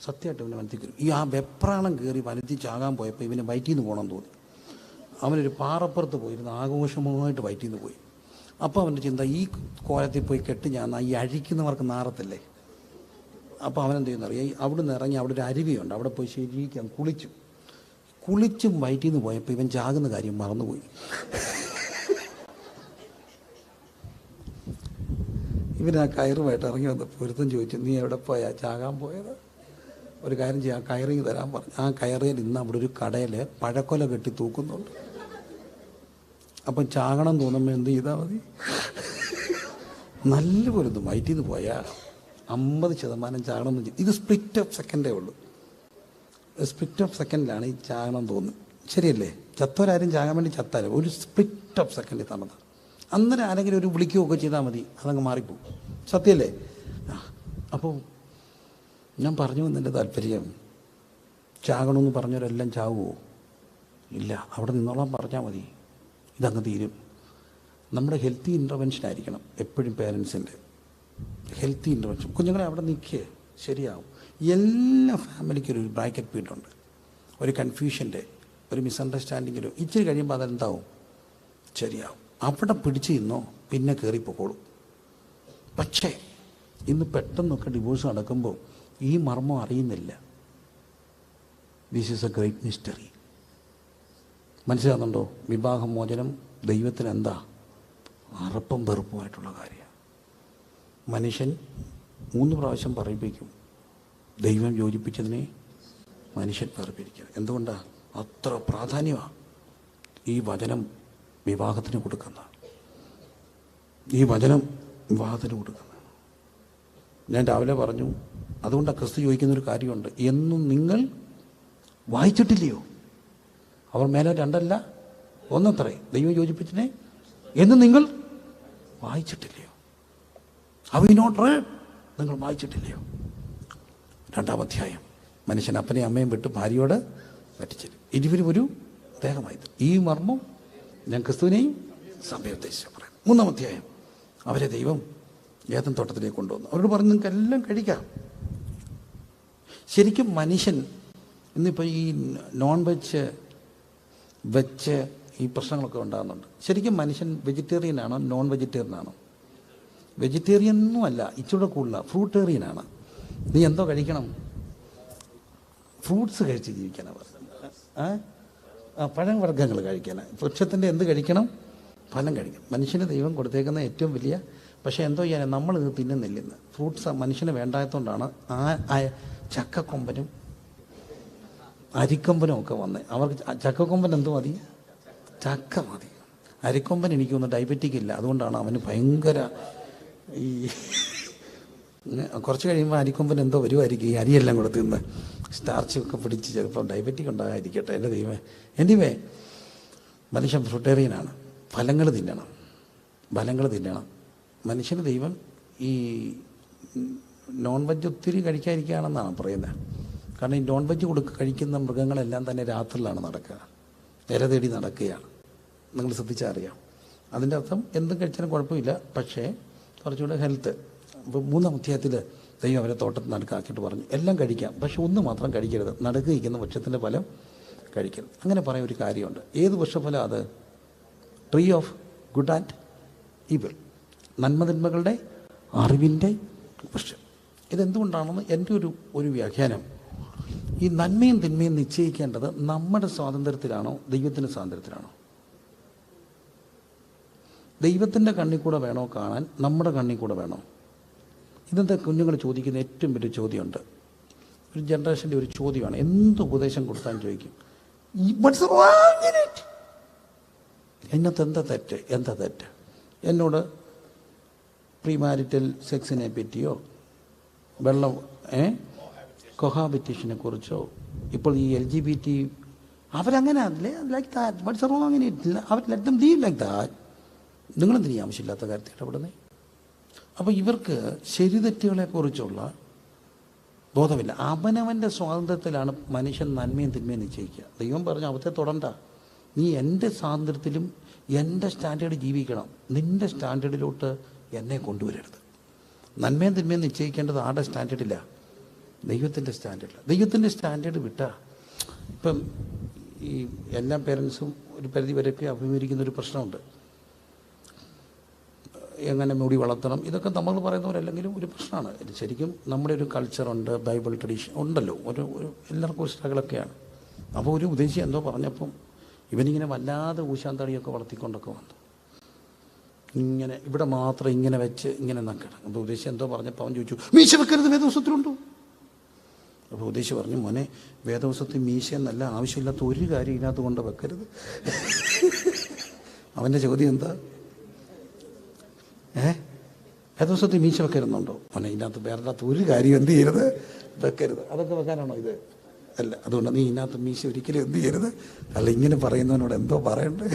സത്യമായിട്ട് ഇവന് വനത്തിൽ കയറി. ഈ വെപ്രാളം കയറി വനത്തിൽ ചാകാൻ പോയപ്പോൾ ഇവന് വയറ്റിൽ നിന്ന് പോകണം തോന്നി. അവനൊരു പാറപ്പുറത്ത് പോയിരുന്ന് ആഘോഷമായിട്ട് വയറ്റിൽ നിന്ന് പോയി. അപ്പോൾ അവൻ്റെ ചിന്ത, ഈ കോലത്തിൽ പോയി കെട്ട് ഞാൻ ഈ അഴിക്കുന്നവർക്ക് നാറത്തില്ലേ. അപ്പോൾ അവനെന്ത് ചെയ്യുന്നറിയാം, അവിടെ നിന്ന് ഇറങ്ങി അവിടെ ഒരു അരുവിയുണ്ട്, അവിടെ പോയി ശരിക്കും കുളിച്ചും വയറ്റിൽ നിന്ന് പോയപ്പോൾ ഇവൻ ചാകുന്ന കാര്യം മറന്നുപോയി. ഇവൻ ആ കയറുമായിട്ട് ഇറങ്ങി വന്നപ്പോൾ ഒരുത്തൻ ചോദിച്ചു, നീ എവിടെ പോയാ ചാകാൻ പോയത്? ഒരു കാര്യം ചെയ്യാം, കയറിങ് തരാൻ പറഞ്ഞു. ആ കയറിയിൽ ഇന്ന് അവിടെ ഒരു കടയിൽ പഴക്കൊല കെട്ടി തൂക്കുന്നുണ്ട്. അപ്പം ചാകണം തോന്നുമ്പോൾ എന്ത് ചെയ്താൽ മതി? നല്ലപോലെ ഒന്ന് വയറ്റിൽ നിന്ന് പോയാൽ 50% ചാകണം. ഇത് സ്പ്ലിറ്റ് ഓഫ് സെക്കൻഡേ ഉള്ളൂ. സ്പ്ലിറ്റ് ഓഫ് സെക്കൻഡിലാണ് ഈ ചാകണം തോന്നുന്നത്. ശരിയല്ലേ? ചത്തോരാരും ചാകാൻ വേണ്ടി ചത്താലും ഒരു സ്പ്ലിറ്റ് ഓഫ് സെക്കൻഡിൽ തന്നത്. അന്നേരം ആരെങ്കിലും ഒരു വിളിക്കുകയൊക്കെ ചെയ്താൽ മതി, അതങ്ങ് മാറിപ്പോവും. സത്യമല്ലേ? അപ്പോൾ ഞാൻ പറഞ്ഞു എന്നതിൻ്റെ താല്പര്യം, ചാകണമെന്ന് പറഞ്ഞവരെല്ലാം ചാവുമോ? ഇല്ല, അവിടെ നിന്നോളാൻ പറഞ്ഞാൽ മതി, ഇതങ്ങ് തീരും. നമ്മുടെ ഹെൽത്തി ഇൻ്റർവെൻഷൻ ആയിരിക്കണം എപ്പോഴും. പേരൻസിൻ്റെ ഹെൽത്തി ഇൻ്റർവെൻഷൻ. കുഞ്ഞുങ്ങളെ അവിടെ നിൽക്കുക, ശരിയാവും. എല്ലാ ഫാമിലിക്കും ഒരു ബ്രാക്കറ്റ് പീരീഡ് ഉണ്ട്. ഒരു കൺഫ്യൂഷൻ്റെ, ഒരു മിസ്അണ്ടർസ്റ്റാൻഡിങ്ങിലോ ഇച്ചിരി കഴിയുമ്പോൾ അതെന്താവും, ശരിയാവും. അവിടെ പിടിച്ച് നിന്നോ, പിന്നെ കയറിപ്പോക്കോളും. പക്ഷേ ഇന്ന് പെട്ടെന്നൊക്കെ ഡിവോഴ്സ് നടക്കുമ്പോൾ ഈ മർമ്മം അറിയുന്നില്ല. This is A great mystery. മനസ്സിലാകുന്നുണ്ടോ? വിവാഹമോചനം ദൈവത്തിന് എന്താ? അറപ്പും വെറുപ്പുമായിട്ടുള്ള കാര്യമാണ്. മനുഷ്യൻ 3 പ്രാവശ്യം പറയിപ്പിക്കും. ദൈവം യോജിപ്പിച്ചതിനെ മനുഷ്യൻ പറയിപ്പിക്കുക. എന്തുകൊണ്ടാണ്? അത്ര പ്രാധാന്യമാണ്. ഈ വചനം വിവാഹത്തിന് കൊടുക്കുന്ന, ഈ വചനം വിവാഹത്തിന് കൊടുക്കുന്ന. ഞാൻ രാവിലെ പറഞ്ഞു, അതുകൊണ്ടാണ് ക്രിസ്തു ചോദിക്കുന്നൊരു കാര്യമുണ്ട്, എന്നും നിങ്ങൾ വായിച്ചിട്ടില്ലയോ? അവർ മേലെ 2 1 ദൈവം യോജിപ്പിച്ചിനെ എന്ന് നിങ്ങൾ വായിച്ചിട്ടില്ലയോ? Have you not read? നിങ്ങൾ വായിച്ചിട്ടില്ലയോ? 2-ാം അധ്യായം. മനുഷ്യൻ അപ്പനെയും അമ്മയും വിട്ട് ഭാര്യയോട് പറ്റിച്ചില്ല, ഇരുവരും ഒരു ദേഹമായി. ഈ മർമ്മം ഞാൻ ക്രിസ്തുവിനെയും സഭയെ ഉദ്ദേശിച്ച് പറയാം. 3-ാം അധ്യായം. അവരെ ദൈവം ഏദൻ തോട്ടത്തിലേക്ക് കൊണ്ടുവന്നു. അവരോട് പറഞ്ഞു, നിങ്ങൾക്ക് എല്ലാം കഴിക്കാം. ശരിക്കും മനുഷ്യൻ ഇന്നിപ്പോൾ ഈ നോൺ വെജ് ഈ പ്രശ്നങ്ങളൊക്കെ ഉണ്ടാകുന്നുണ്ട്. ശരിക്കും മനുഷ്യൻ വെജിറ്റേറിയനാണോ നോൺ വെജിറ്റേറിയനാണോ? വെജിറ്റേറിയനൊന്നും അല്ല, ഇച്ചിരി കൂടുതലാണ്, ഫ്രൂട്ടേറിയനാണ്. നീ എന്തോ കഴിക്കണം? ഫ്രൂട്ട്സ് കഴിച്ച് ജീവിക്കാനാണ് പറഞ്ഞത്. പഴവർഗ്ഗങ്ങൾ കഴിക്കാനാണ്. വൃക്ഷത്തിൻ്റെ എന്ത് കഴിക്കണം? ഫലം കഴിക്കണം. മനുഷ്യന് ദൈവം കൊടുത്തേക്കുന്ന ഏറ്റവും വലിയ, പക്ഷേ എന്തോ ചെയ്യാൻ നമ്മൾ ഇത് തിന്നുന്നില്ലെന്ന്. ഫ്രൂട്ട്സ് മനുഷ്യന് വേണ്ടാത്തതുകൊണ്ടാണ് ചക്കക്കൊമ്പനും അരിക്കൊമ്പനും ഒക്കെ വന്ന്. അവർക്ക് ചക്കക്കൊമ്പൻ എന്തോ മതി? ചക്ക മതി. അരിക്കൊമ്പൻ എനിക്കൊന്നും ഡയബറ്റിക് ഇല്ല, അതുകൊണ്ടാണ് അവന് ഭയങ്കര ഈ കുറച്ച് കഴിയുമ്പോൾ അരിക്കൊമ്പൻ എന്തോ വരുമായിരിക്കും, ഈ അരിയെല്ലാം കൂടെ തിന്ന് സ്റ്റാർച്ചൊക്കെ പിടിച്ച് ചിലപ്പോൾ ഡയബറ്റിക് ഉണ്ടാകാതിരിക്കട്ടെ. എൻ്റെ ദൈവമേ. എനിവേ, മനുഷ്യൻ ഫ്രൂട്ടേറിയനാണ്. ഫലങ്ങൾ തിന്നണം. മനുഷ്യന് ദൈവം ഈ നോൺ വെജ് ഒത്തിരി കഴിക്കാതിരിക്കുകയാണെന്നാണ് പറയുന്നത്. കാരണം ഈ നോൺ വെജ് കഴിക്കുന്ന മൃഗങ്ങളെല്ലാം തന്നെ രാത്രിയിലാണ് നടക്കുക, ഇര തേടി നടക്കുകയാണ്. നിങ്ങൾ ശ്രദ്ധിച്ചാൽ അറിയാം. അതിൻ്റെ അർത്ഥം എന്തും കഴിച്ചാലും കുഴപ്പമില്ല, പക്ഷേ കുറച്ചുകൂടെ ഹെൽത്ത്. ഇപ്പോൾ 3-ാം അധ്യായത്തിൽ ദൈവം അവരെ തോട്ടത്തിൽ നടുക്കാക്കിയിട്ട് പറഞ്ഞു, എല്ലാം കഴിക്കാം, പക്ഷെ ഒന്ന് മാത്രം കഴിക്കരുത്, നടുക്ക് ഇരിക്കുന്ന വൃക്ഷത്തിൻ്റെ ഫലം കഴിക്കരുത്. അങ്ങനെ പറയുന്ന ഒരു കാര്യമുണ്ട്. ഏത് വൃക്ഷഫലം അത്? Tree of good and evil, നന്മതിന്മകളുടെ അറിവിൻ്റെ വൃക്ഷം. ഇതെന്തുകൊണ്ടാണെന്ന് എൻ്റെ ഒരു വ്യാഖ്യാനം, ഈ നന്മയും തിന്മയും നിശ്ചയിക്കേണ്ടത് നമ്മുടെ സ്വാതന്ത്ര്യത്തിലാണോ ദൈവത്തിൻ്റെ സ്വാതന്ത്ര്യത്തിലാണോ? ദൈവത്തിൻ്റെ കണ്ണിൽ കൂടെ വേണോ കാണാൻ, നമ്മുടെ കണ്ണിൽ കൂടെ വേണോ? ഇന്നത്തെ കുഞ്ഞുങ്ങൾ ചോദിക്കുന്ന ഏറ്റവും വലിയ ചോദ്യമുണ്ട്. ഒരു ജനറേഷൻ്റെ ഒരു ചോദ്യമാണ്, എന്ത് ഉപദേശം കൊടുത്താലും ചോദിക്കും, അതിനകത്ത് എന്താ തെറ്റ്? എന്നോട് പ്രീമാരിറ്റൽ സെക്സിനെ പറ്റിയോ, കൊഹാബിറ്റേഷനെ കുറിച്ചോ, ഇപ്പോൾ ഈ LGBT അവരങ്ങനെ ലൈക്ക് ദാറ്റ്, ബട്ട്സ് റോങ്, അങ്ങനെ ഇല്ല. അവർ let them live like that. നിങ്ങളെന്തിനീ ആവശ്യമില്ലാത്ത കാര്യത്തിൽ ഇടപെടുന്നേ? അപ്പോൾ ഇവർക്ക് ശരി തെറ്റുകളെക്കുറിച്ചുള്ള ബോധമില്ല. അവനവൻ്റെ സ്വാതന്ത്ര്യത്തിലാണ് മനുഷ്യൻ നന്മയും തിന്മയും നിശ്ചയിക്കുക. ദൈവം പറഞ്ഞു, അവത്തെ തൊടണ്ട, നീ എൻ്റെ സ്വാതന്ത്ര്യത്തിലും എൻ്റെ സ്റ്റാൻഡേർഡ് ജീവിക്കണം, നിൻ്റെ സ്റ്റാൻഡേർഡിലോട്ട് എന്നെ കൊണ്ടുവരരുത്. നന്മയും തിന്മയും നിശ്ചയിക്കേണ്ടത് ആരുടെ സ്റ്റാൻഡേർഡില്ല? ദൈവത്തിൻ്റെ സ്റ്റാൻഡേർഡില്ല. ദൈവത്തിൻ്റെ സ്റ്റാൻഡേർഡ് വിട്ടാ ഇപ്പം ഈ എല്ലാ പേരൻസും ഒരു പരിധി വരെയൊക്കെ അഭിമുഖീകരിക്കുന്നൊരു പ്രശ്നമുണ്ട്. എങ്ങനെ മുടി വളർത്തണം, ഇതൊക്കെ നമ്മൾ പറയുന്നവരല്ലെങ്കിലും ഒരു പ്രശ്നമാണ്. ഇത് ശരിക്കും നമ്മുടെ ഒരു കൾച്ചറുണ്ട്, ബൈബിൾ ട്രഡീഷൻ ഉണ്ടല്ലോ, ഒരു എല്ലാവർക്കും സ്ട്രഗിളൊക്കെയാണ്. അപ്പോൾ ഒരു ഉദ്ദേശി എന്തോ പറഞ്ഞപ്പം ഇവനിങ്ങനെ വല്ലാതെ ഊശാന്തടിയൊക്കെ വളർത്തിക്കൊണ്ടൊക്കെ വന്നു. ഇങ്ങനെ ഇവിടെ മാത്രം ഇങ്ങനെ വെച്ച് ഇങ്ങനെ നക്കണം. അപ്പോൾ ഉദ്ദേശി എന്തോ പറഞ്ഞപ്പോൾ അവൻ ചോദിച്ചു, മീശ വെക്കരുത്, വേദവസത്തിലുണ്ടോ? അപ്പോൾ ഉദ്ദേശി പറഞ്ഞു, മോനെ, വേദവസത്തിൽ മീശ എന്നല്ല, ആവശ്യമില്ലാത്ത ഒരു കാര്യം ഇതിനകത്ത് കൊണ്ട് വെക്കരുത്. അവൻ്റെ ചോദ്യം എന്താ? വേദവസത്തിൽ മീശ വെക്കരുന്നുണ്ടോ? മോനെ, ഇതിനകത്ത് വേറെ ഒരു കാര്യം എന്ത് ചെയ്യരുത്, വെക്കരുത്. അതൊക്കെ വെക്കാനാണോ ഇത്? അല്ല. അതുകൊണ്ട് നീ ഇതിനകത്ത് മീശ ഒരിക്കലും എന്ത് ചെയ്യരുത്. അല്ല, ഇങ്ങനെ പറയുന്നവനോട് എന്തോ പറയണ്ടേ?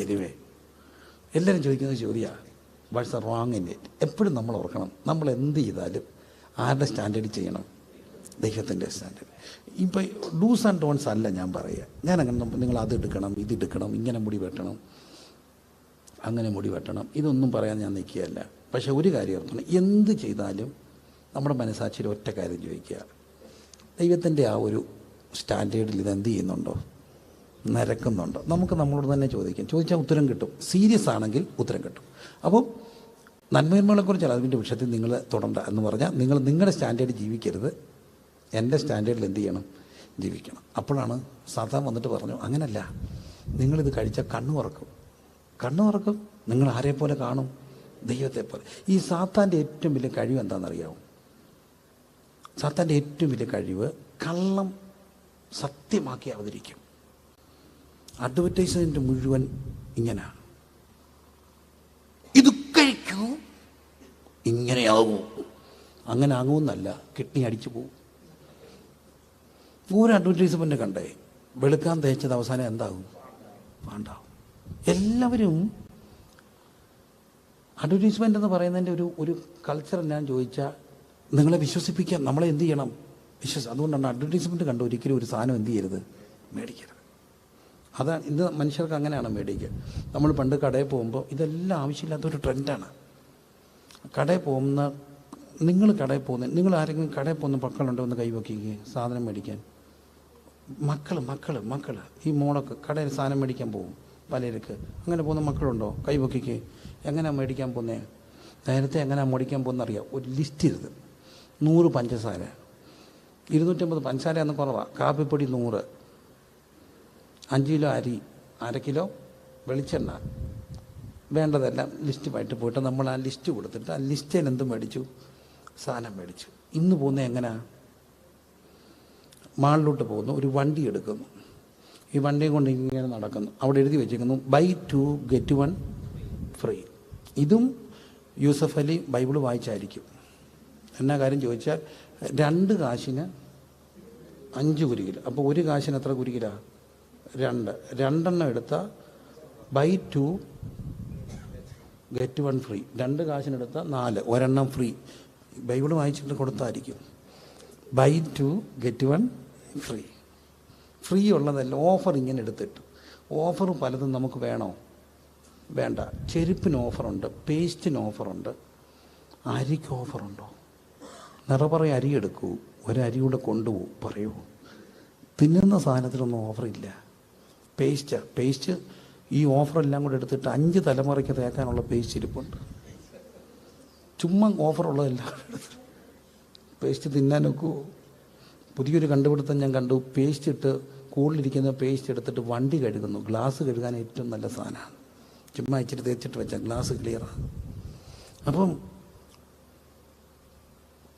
എനിവേ, എല്ലാവരും ചോദിക്കുന്നത് ചോദ്യമാണ്, what's the wrong in it? എപ്പോഴും നമ്മൾ ഓർക്കണം, നമ്മൾ എന്ത് ചെയ്താലും ആരുടെ സ്റ്റാൻഡേർഡ് ചെയ്യണം? ദൈവത്തിൻ്റെ സ്റ്റാൻഡേർഡ്. ഇപ്പോൾ ഡൂസ് ആൻഡ് ഡോൺസ് അല്ല ഞാൻ പറയുക. ഞാനങ്ങനെ നിങ്ങൾ അതെടുക്കണം, ഇതെടുക്കണം, ഇങ്ങനെ മുടി വെട്ടണം, അങ്ങനെ മുടി വെട്ടണം, ഇതൊന്നും പറയാൻ ഞാൻ നിൽക്കുകയല്ല. പക്ഷേ ഒരു കാര്യം ഓർക്കണം, എന്ത് ചെയ്താലും നമ്മുടെ മനസ്സാക്ഷിയിൽ ഒറ്റ കാര്യം ചോദിക്കുക, ദൈവത്തിൻ്റെ ആ ഒരു സ്റ്റാൻഡേർഡിൽ ഇതെന്ത് ചെയ്യുന്നുണ്ടോ, നിരക്കുന്നുണ്ടോ? നമുക്ക് നമ്മളോട് തന്നെ ചോദിച്ചാൽ ഉത്തരം കിട്ടും. സീരിയസ് ആണെങ്കിൽ ഉത്തരം കിട്ടും. അപ്പോൾ നന്മകളെക്കുറിച്ചാണ് അതിൻ്റെ വിഷയത്തിൽ നിങ്ങൾ തൊടണ്ട എന്ന് പറഞ്ഞാൽ, നിങ്ങൾ നിങ്ങളുടെ സ്റ്റാൻഡേർഡ് ജീവിക്കരുത്, എൻ്റെ സ്റ്റാൻഡേർഡിൽ എന്ത് ചെയ്യണം, ജീവിക്കണം. അപ്പോഴാണ് സാത്താൻ വന്നിട്ട് പറഞ്ഞു, അങ്ങനല്ല, നിങ്ങളിത് കഴിച്ചാൽ കണ്ണു തുറക്കും, നിങ്ങൾ ആരെപ്പോലെ കാണും? ദൈവത്തെ പോലെ. ഈ സാത്താൻ്റെ ഏറ്റവും വലിയ കഴിവ് എന്താണെന്നറിയാവും? സാത്താൻ്റെ ഏറ്റവും വലിയ കഴിവ് കള്ളം സത്യമാക്കി അവതരിക്കും. അഡ്വർടൈസ്മെന്റ് മുഴുവൻ ഇങ്ങനെ, ഇത് കഴിക്കൂ, ഇങ്ങനെയാകൂ. അങ്ങനെ ആകുമെന്നല്ല, കിഡ്നി അടിച്ചു പോകും. ഒരു അഡ്വർടൈസ്മെന്റ് കണ്ടേ, വെളുക്കാൻ തേച്ചത് അവസാനം എന്താകും? വേണ്ടാവും. എല്ലാവരും അഡ്വർടൈസ്മെന്റ് എന്ന് പറയുന്നതിൻ്റെ ഒരു കൾച്ചർ ഞാൻ ചോദിച്ചാൽ, നിങ്ങളെ വിശ്വസിപ്പിക്കാൻ നമ്മളെ എന്ത് ചെയ്യണം? അതുകൊണ്ടാണ് അഡ്വർടൈസ്മെന്റ് കണ്ട് ഒരിക്കലും ഒരു സാധനം എന്ത് ചെയ്യരുത്, മേടിക്കരുത്. അതാണ് ഇന്ന് മനുഷ്യർക്ക് അങ്ങനെയാണ് മേടിക്കുക. നമ്മൾ പണ്ട് കടയിൽ പോകുമ്പോൾ ഇതെല്ലാം ആവശ്യമില്ലാത്തൊരു ട്രെൻഡാണ്. കടയിൽ പോകുന്ന നിങ്ങൾ ആരെങ്കിലും കടയിൽ പോകുന്ന മക്കളുണ്ടോ എന്ന് കൈവയ്ക്കുക സാധനം മേടിക്കാൻ? മക്കൾ ഈ മോളൊക്കെ കടയിൽ സാധനം മേടിക്കാൻ പോകും. പലർക്ക് അങ്ങനെ പോകുന്ന മക്കളുണ്ടോ? കൈവയ്ക്കുക. എങ്ങനെയാണ് മേടിക്കാൻ പോകുന്നത്? നേരത്തെ എങ്ങനെയാണ് മേടിക്കാൻ പോകുന്നറിയാം. ഒരു ലിസ്റ്റ് ഇരുത്. 100 പഞ്ചസാര, 250 പഞ്ചസാര എന്ന് കുറവാണ്. കാപ്പിപ്പൊടി 100, 5 കിലോ അരി, 1/2 കിലോ വെളിച്ചെണ്ണ, വേണ്ടതെല്ലാം ലിസ്റ്റുമായിട്ട് പോയിട്ട് നമ്മൾ ആ ലിസ്റ്റ് കൊടുത്തിട്ട് ആ ലിസ്റ്റിൽ എന്ത് മേടിച്ചു? സാധനം മേടിച്ചു. ഇന്ന് പോകുന്നത് എങ്ങനെയാണ്? മാളിലോട്ട് പോകുന്നു, ഒരു വണ്ടി എടുക്കുന്നു, ഈ വണ്ടിയും കൊണ്ട് ഇങ്ങനെ നടക്കുന്നു. അവിടെ എഴുതി വെച്ചിരിക്കുന്നു buy 2 get 1 ഫ്രീ. ഇതും യൂസഫ് അലി ബൈബിൾ വായിച്ചായിരിക്കും. എന്നാ കാര്യം ചോദിച്ചാൽ 2 കാശിന് 5 കുരികില. അപ്പോൾ 1 കാശിന് എത്ര കുരികില? 2. 2 എണ്ണം എടുത്താൽ buy 2 get 1 ഫ്രീ. 2 കാശിനെടുത്താൽ 4, 1 എണ്ണം ഫ്രീ. ബൈബിൾ വായിച്ചിട്ട് കൊടുത്തായിരിക്കും. buy 2 get 1 free. ഫ്രീ ഉള്ളതല്ല, ഓഫർ ഇങ്ങനെ എടുത്തിട്ട്. ഓഫർ പലതും നമുക്ക് വേണോ? വേണ്ട. ചെരുപ്പിന് ഓഫറുണ്ട്, പേസ്റ്റിന് ഓഫറുണ്ട്, അരിക്ക് ഓഫറുണ്ടോ? നിറപറ അരി എടുക്കൂ, ഒരരി കൂടെ കൊണ്ടുപോകും, പറയൂ. തിന്നുന്ന സാധനത്തിനൊന്നും ഓഫറില്ല. പേസ്റ്റ് ഈ ഓഫറെല്ലാം കൂടെ എടുത്തിട്ട് 5 തലമുറയ്ക്ക് തേക്കാനുള്ള പേസ്റ്റ് ഇരിപ്പുണ്ട്. ചുമ്മാ ഓഫറുള്ളതെല്ലാം പേസ്റ്റ് തിന്നാനൊക്കെ. പുതിയൊരു കണ്ടുപിടുത്തം ഞാൻ കണ്ടു. പേസ്റ്റ് ഇട്ട്, കൂടുതലിരിക്കുന്ന പേസ്റ്റ് എടുത്തിട്ട് വണ്ടി കഴുകുന്നു. ഗ്ലാസ് കഴുകാൻ ഏറ്റവും നല്ല സാധനമാണ്. ചുമ്മാ ഇച്ചിരി തേച്ചിട്ട് വെച്ചാൽ ഗ്ലാസ് ക്ലിയറാണ്. അപ്പം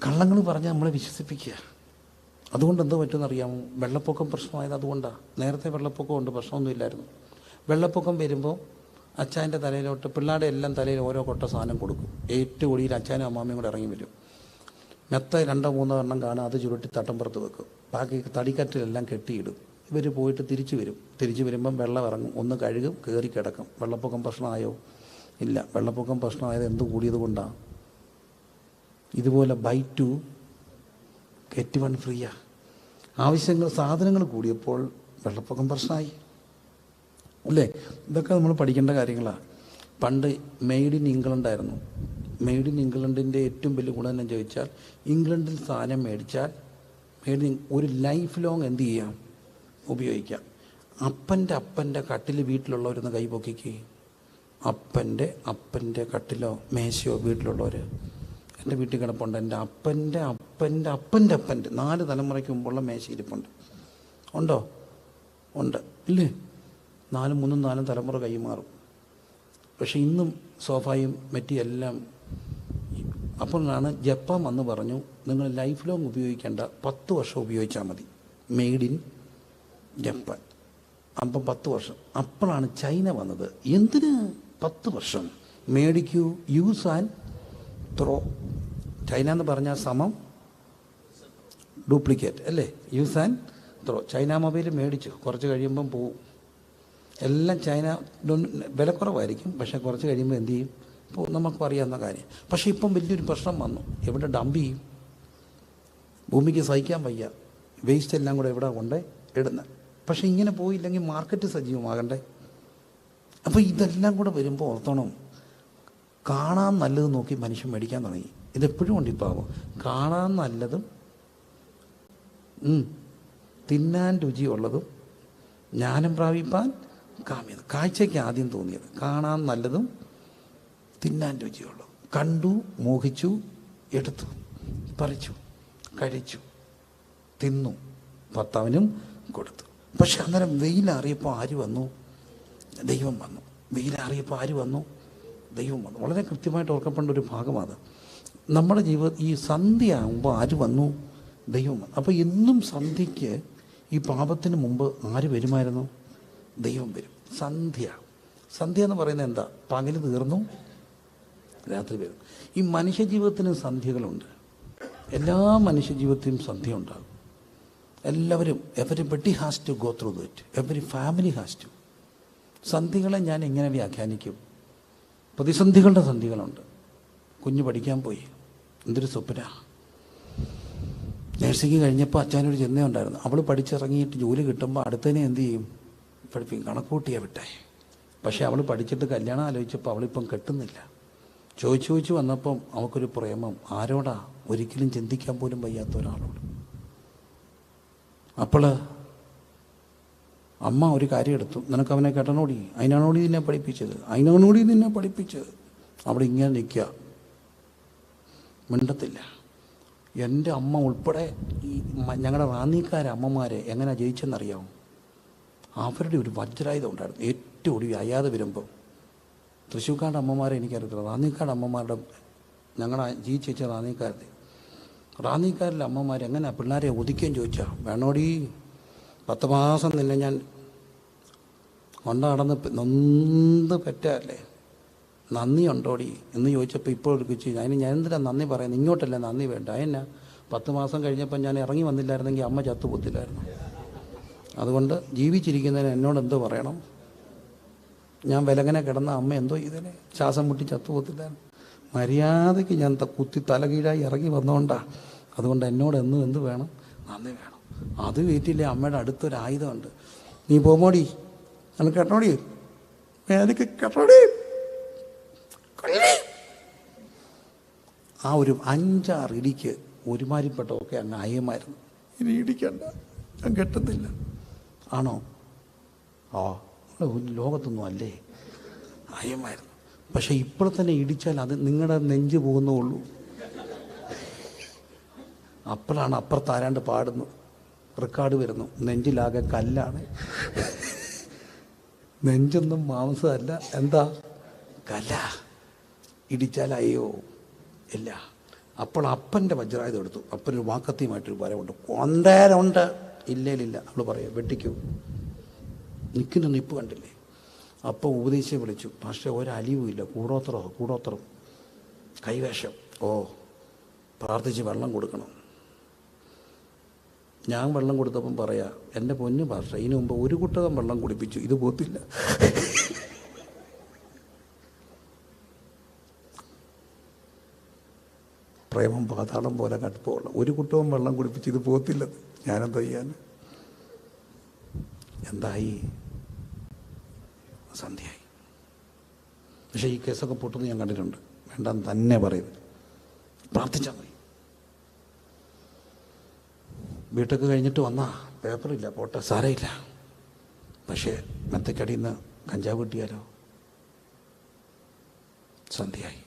കള്ളങ്ങൾ പറഞ്ഞാൽ നമ്മളെ വിശ്വസിപ്പിക്കുക. അതുകൊണ്ട് എന്തോ പറ്റുമെന്നറിയാമോ? വെള്ളപ്പൊക്കം പ്രശ്നമായത് അതുകൊണ്ടാണ്. നേരത്തെ വെള്ളപ്പൊക്കം ഉണ്ട്, പ്രശ്നമൊന്നുമില്ലായിരുന്നു. വെള്ളപ്പൊക്കം വരുമ്പോൾ അച്ചായൻ്റെ തലയിലോട്ട്, പിള്ളേരുടെ എല്ലാം തലയിൽ ഓരോ കൊട്ട സാധനം കൊടുക്കും. ഏറ്റവും ഒടിയിൽ അച്ചാനും അമ്മാമ്മയും കൂടെ ഇറങ്ങി വരും. മെത്ത 2-3 എണ്ണം കാണും, അത് ചുരുട്ടി തട്ടമ്പുറത്ത് വെക്കും. ബാക്കി തടിക്കറ്റിലെല്ലാം കെട്ടിയിടും. ഇവർ പോയിട്ട് തിരിച്ചു വരുമ്പം വെള്ളം ഇറങ്ങും, ഒന്ന് കഴുകും, കയറി കിടക്കും. വെള്ളപ്പൊക്കം പ്രശ്നമായോ? ഇല്ല. വെള്ളപ്പൊക്കം പ്രശ്നമായത് എന്ത് കൂടിയത് കൊണ്ടാണ്? ഇതുപോലെ buy 2 get 1 ഫ്രീയാ. സാധനങ്ങൾ കൂടിയപ്പോൾ വെള്ളപ്പൊക്കം പ്രശ്നമായി അല്ലേ? ഇതൊക്കെ നമ്മൾ പഠിക്കേണ്ട കാര്യങ്ങളാണ്. പണ്ട് മെയ്ഡ് ഇൻ ഇംഗ്ലണ്ടായിരുന്നു. മെയ്ഡ് ഇൻ ഇംഗ്ലണ്ടിൻ്റെ ഏറ്റവും വലിയ ഗുണം എന്ന് ചോദിച്ചാൽ, ഇംഗ്ലണ്ടിൽ സാധനം മേടിച്ചാൽ ഒരു ലൈഫ് ലോങ് എന്ത് ചെയ്യാം? ഉപയോഗിക്കാം. അപ്പൻ്റെ കട്ടിൽ വീട്ടിലുള്ളവരൊന്ന് കൈപൊക്കിക്ക്. അപ്പൻ്റെ കട്ടിലോ മേശയോ വീട്ടിലുള്ളവർ. എൻ്റെ വീട്ടിൽ കിടപ്പുണ്ട്. എൻ്റെ അപ്പൻ്റെ 4 തലമുറയ്ക്ക് മുമ്പുള്ള മേശ ഇരിപ്പുണ്ട്. ഉണ്ടോ? ഉണ്ട് ഇല്ലേ? 3 തലമുറ കൈമാറും. പക്ഷെ ഇന്നും സോഫായും മെറ്റിയെല്ലാം. അപ്പോഴാണ് ജപ്പാൻ വന്ന് പറഞ്ഞു, നിങ്ങൾ ലൈഫ് ലോങ് ഉപയോഗിക്കേണ്ട, 10 വർഷം ഉപയോഗിച്ചാൽ മതി. Made in Japan. അപ്പം 10 വർഷം. അപ്പോഴാണ് ചൈന വന്നത്. എന്തിന് 10 വർഷം? മേടിക്കൂ, യൂസ് ആൻഡ് ത്രോ. ചൈന എന്ന് പറഞ്ഞാൽ സമം ഡ്യൂപ്ലിക്കേറ്റ് അല്ലേ? Use and throw. China mobile മേടിച്ചു, കുറച്ച് കഴിയുമ്പം പോവും. എല്ലാം ചൈന വിലക്കുറവായിരിക്കും, പക്ഷേ കുറച്ച് കഴിയുമ്പോൾ എന്ത് ചെയ്യും? ഇപ്പോൾ നമുക്കും അറിയാവുന്ന കാര്യം. പക്ഷേ ഇപ്പം വലിയൊരു പ്രശ്നം വന്നു. എവിടെ ഡംപ് ചെയ്യും? ഭൂമിക്ക് സഹിക്കാൻ വയ്യ. വേസ്റ്റ് എല്ലാം കൂടെ എവിടെ കൊണ്ടേ ഇടുന്നത്. പക്ഷേ ഇങ്ങനെ പോയില്ലെങ്കിൽ മാർക്കറ്റ് സജീവമാകണ്ടേ? അപ്പോൾ ഇതെല്ലാം കൂടെ വരുമ്പോൾ ഓർത്തോണം, കാണാൻ നല്ലത് നോക്കി മനുഷ്യൻ മേടിക്കാൻ തുടങ്ങി. ഇതെപ്പോഴും ഉണ്ട്. ഇപ്പോൾ കാണാൻ നല്ലതും തിന്നാൻ രുചിയുള്ളതും ജ്ഞാനം പ്രാപിപ്പാൻ കാമ്യത. കാഴ്ചയ്ക്ക് ആദ്യം തോന്നിയത് കാണാൻ നല്ലതും തിന്നാൻ രുചിയുള്ളതും. കണ്ടു, മോഹിച്ചു, എടുത്തു, പറിച്ചു, കഴിച്ചു, തിന്നു, ഭർത്താവിനും കൊടുത്തു. പക്ഷെ അന്നേരം വെയിലാറിയപ്പോൾ ആര് വന്നു? ദൈവം വന്നു. വെയിലാറിയപ്പോൾ ആര് വന്നു? ദൈവം വന്നു. വളരെ കൃത്യമായിട്ട് ഓർക്കപ്പെടേണ്ട ഒരു ഭാഗമാണ്. നമ്മുടെ ഈ സന്ധ്യ ആകുമ്പോൾ ആര് വന്നു? ദൈവം വന്നു. അപ്പോൾ എന്നും സന്ധ്യയ്ക്ക് ഈ പാപത്തിന് മുമ്പ് ആര് വരുമായിരുന്നു? ദൈവം വരും. സന്ധ്യ എന്ന് പറയുന്നത് എന്താ? പകൽ തീർന്നു, രാത്രി വരും. ഈ മനുഷ്യജീവിതത്തിന് സന്ധ്യകളുണ്ട്. എല്ലാ മനുഷ്യജീവിതത്തിലും സന്ധ്യ ഉണ്ടാകും. Everybody has to go through it. Every family has to. സന്ധികളെ ഞാൻ എങ്ങനെ വ്യാഖ്യാനിക്കും? പ്രതിസന്ധികളുടെ സന്ധികളുണ്ട്. കുഞ്ഞ് പഠിക്കാൻ പോയി, എന്തൊരു സ്വപ്ന. നേഴ്സിംഗ് കഴിഞ്ഞപ്പോൾ അച്ഛനൊരു ചിന്തയുണ്ടായിരുന്നു. അവൾ പഠിച്ചിറങ്ങിയിട്ട് ജോലി കിട്ടുമ്പോൾ അടുത്തതിനെ എന്ത് ചെയ്യും? പഠിപ്പിക്കും. കണക്കൂട്ടിയാ വിട്ടേ. പക്ഷേ അവൾ പഠിച്ചിട്ട് കല്യാണം ആലോചിച്ചപ്പോൾ അവളിപ്പം കെട്ടുന്നില്ല. ചോദിച്ചു വന്നപ്പം അവൾക്കൊരു പ്രേമം. ആരോടാ? ഒരിക്കലും ചിന്തിക്കാൻ പോലും വയ്യാത്ത ഒരാളോട്. അപ്പോൾ അമ്മ ഒരു കാര്യം എടുത്തു. നിനക്ക് അവനെ കെട്ടണോടി, അതിനാണോടി നിന്നെ പഠിപ്പിച്ചത്. അവിടെ ഇങ്ങനെ നിൽക്കുക, മിണ്ടത്തില്ല. എൻ്റെ അമ്മ ഉൾപ്പെടെ ഈ ഞങ്ങളുടെ റാന്നിക്കാരെ അമ്മമാരെ എങ്ങനെ ജയിച്ചെന്നറിയാമോ? അവരുടെ ഒരു വജ്രായുധം ഉണ്ടായിരുന്നു. ഏറ്റവും ഒടുവിൽ അയാതെ വരുമ്പം തൃശ്ശൂർക്കാരുടെ അമ്മമാരെ എനിക്കറിയത്തില്ല, റാന്നിക്കാരുടെ അമ്മമാരുടെ, ഞങ്ങളുടെ ജീവിച്ച റാന്നിക്കാരുടെ റാന്നിക്കാരിലെ അമ്മമാർ എങ്ങനെ പിള്ളേരെ ഒതുക്കുകയും ചോദിച്ചാൽ, വേണോടി 10 മാസം നിന്നെ ഞാൻ നടന്ന് നൊന്ത് പറ്റല്ലേ, നന്ദി ഉണ്ടോടി എന്ന് ചോദിച്ചപ്പോൾ ഇപ്പോൾ ഒരു കൊച്ചു, അതിന് ഞാൻ എന്തിനാ നന്ദി പറയുന്നത്? ഇങ്ങോട്ടല്ലേ നന്ദി വേണ്ട. അതിനാ 10 മാസം കഴിഞ്ഞപ്പോൾ ഞാൻ ഇറങ്ങി വന്നില്ലായിരുന്നെങ്കിൽ അമ്മ ചത്തുപൊത്തില്ലായിരുന്നു. അതുകൊണ്ട് ജീവിച്ചിരിക്കുന്നതിന് എന്നോട് എന്തോ പറയണം? ഞാൻ വിലങ്ങനെ കിടന്ന അമ്മ എന്തോ ചെയ്തേനെ, ശ്വാസം മുട്ടി ചത്തുപൊത്തില്ലായിരുന്നു. മര്യാദയ്ക്ക് ഞാൻ കുത്തി തലകീഴായി ഇറങ്ങി വന്നോണ്ടാ. അതുകൊണ്ട് എന്നോട് എന്നും എന്ത് വേണം? നന്ദി വേണം. അത് വീട്ടിലെ അമ്മയുടെ അടുത്തൊരായുധമുണ്ട്. നീ പോമോടി, എനിക്ക് കെട്ടോടി, എനിക്ക് കെട്ടോടി. ആ ഒരു 5-6 ഇടിക്ക് ഒരുമാതിരിപ്പെട്ടതൊക്കെ അങ്ങ് അയ്യമായിരുന്നു. ഇനി ഇടിക്കണ്ട, ഞാൻ കെട്ടുന്നില്ല. ആണോ? ലോകത്തൊന്നും അല്ലേ, അയ്യമായിരുന്നു. പക്ഷെ ഇപ്പോൾ തന്നെ ഇടിച്ചാൽ അത് നിങ്ങളുടെ നെഞ്ച് പോകുന്നുള്ളൂ. അപ്പോഴാണ് അപ്പുറത്താരാണ്ട് പാടുന്നു, റെക്കോർഡ് വരുന്നു, നെഞ്ചിലാകെ കല്ലാണ്. നെഞ്ചൊന്നും മാംസമല്ല, എന്താ? കല. ഇടിച്ചാൽ അയ്യോ ഇല്ല. അപ്പോൾ അപ്പൻ്റെ വജ്രായുധം എടുത്തു. അപ്പനൊരു വാക്കത്തിയുമായിട്ടൊരു വരവുണ്ട്. കൊണ്ടേരുണ്ട്. ഇല്ലേലില്ല. അവൾ പറയാം, വെട്ടിക്കൂ. നിൽക്കുന്ന നിപ്പ് കണ്ടില്ലേ? അപ്പം ഉപദേശിച്ച് വിളിച്ചു. പക്ഷേ ഒരലിവുമില്ല. കൂടോത്രം കൈവേഷം. പ്രാർത്ഥിച്ച് വെള്ളം കൊടുക്കണം. ഞാൻ വെള്ളം കൊടുത്തപ്പം പറയാം, എൻ്റെ പൊന്നു ഭാഷ, ഇതിനു മുമ്പ് ഒരു കുട്ടകം വെള്ളം കുടിപ്പിച്ചു, ഇത് പോത്തില്ല. പ്രേമം പാതാളം പോലെ കടുപ്പമുള്ള ഒരു കുട്ടവും വെള്ളം കുടിപ്പിച്ച് ഇത് പോത്തില്ലത്. ഞാനെന്താ ചെയ്യാൻ? എന്തായി? സന്ധ്യയായി. പക്ഷേ ഈ കേസൊക്കെ പൊട്ടുന്നത് ഞാൻ കണ്ടിട്ടുണ്ട്. വേണ്ടെന്ന് തന്നെ പറയുന്നത്. പ്രാർത്ഥിച്ചാൽ മതി. വീട്ടൊക്കെ കഴിഞ്ഞിട്ട് വന്നാ പേപ്പറില്ല, പോട്ടെ, സാരമില്ല. പക്ഷേ മെത്തക്കടിയിൽ നിന്ന് കഞ്ചാവ് കിട്ടിയാലോ? സന്ധ്യയായി.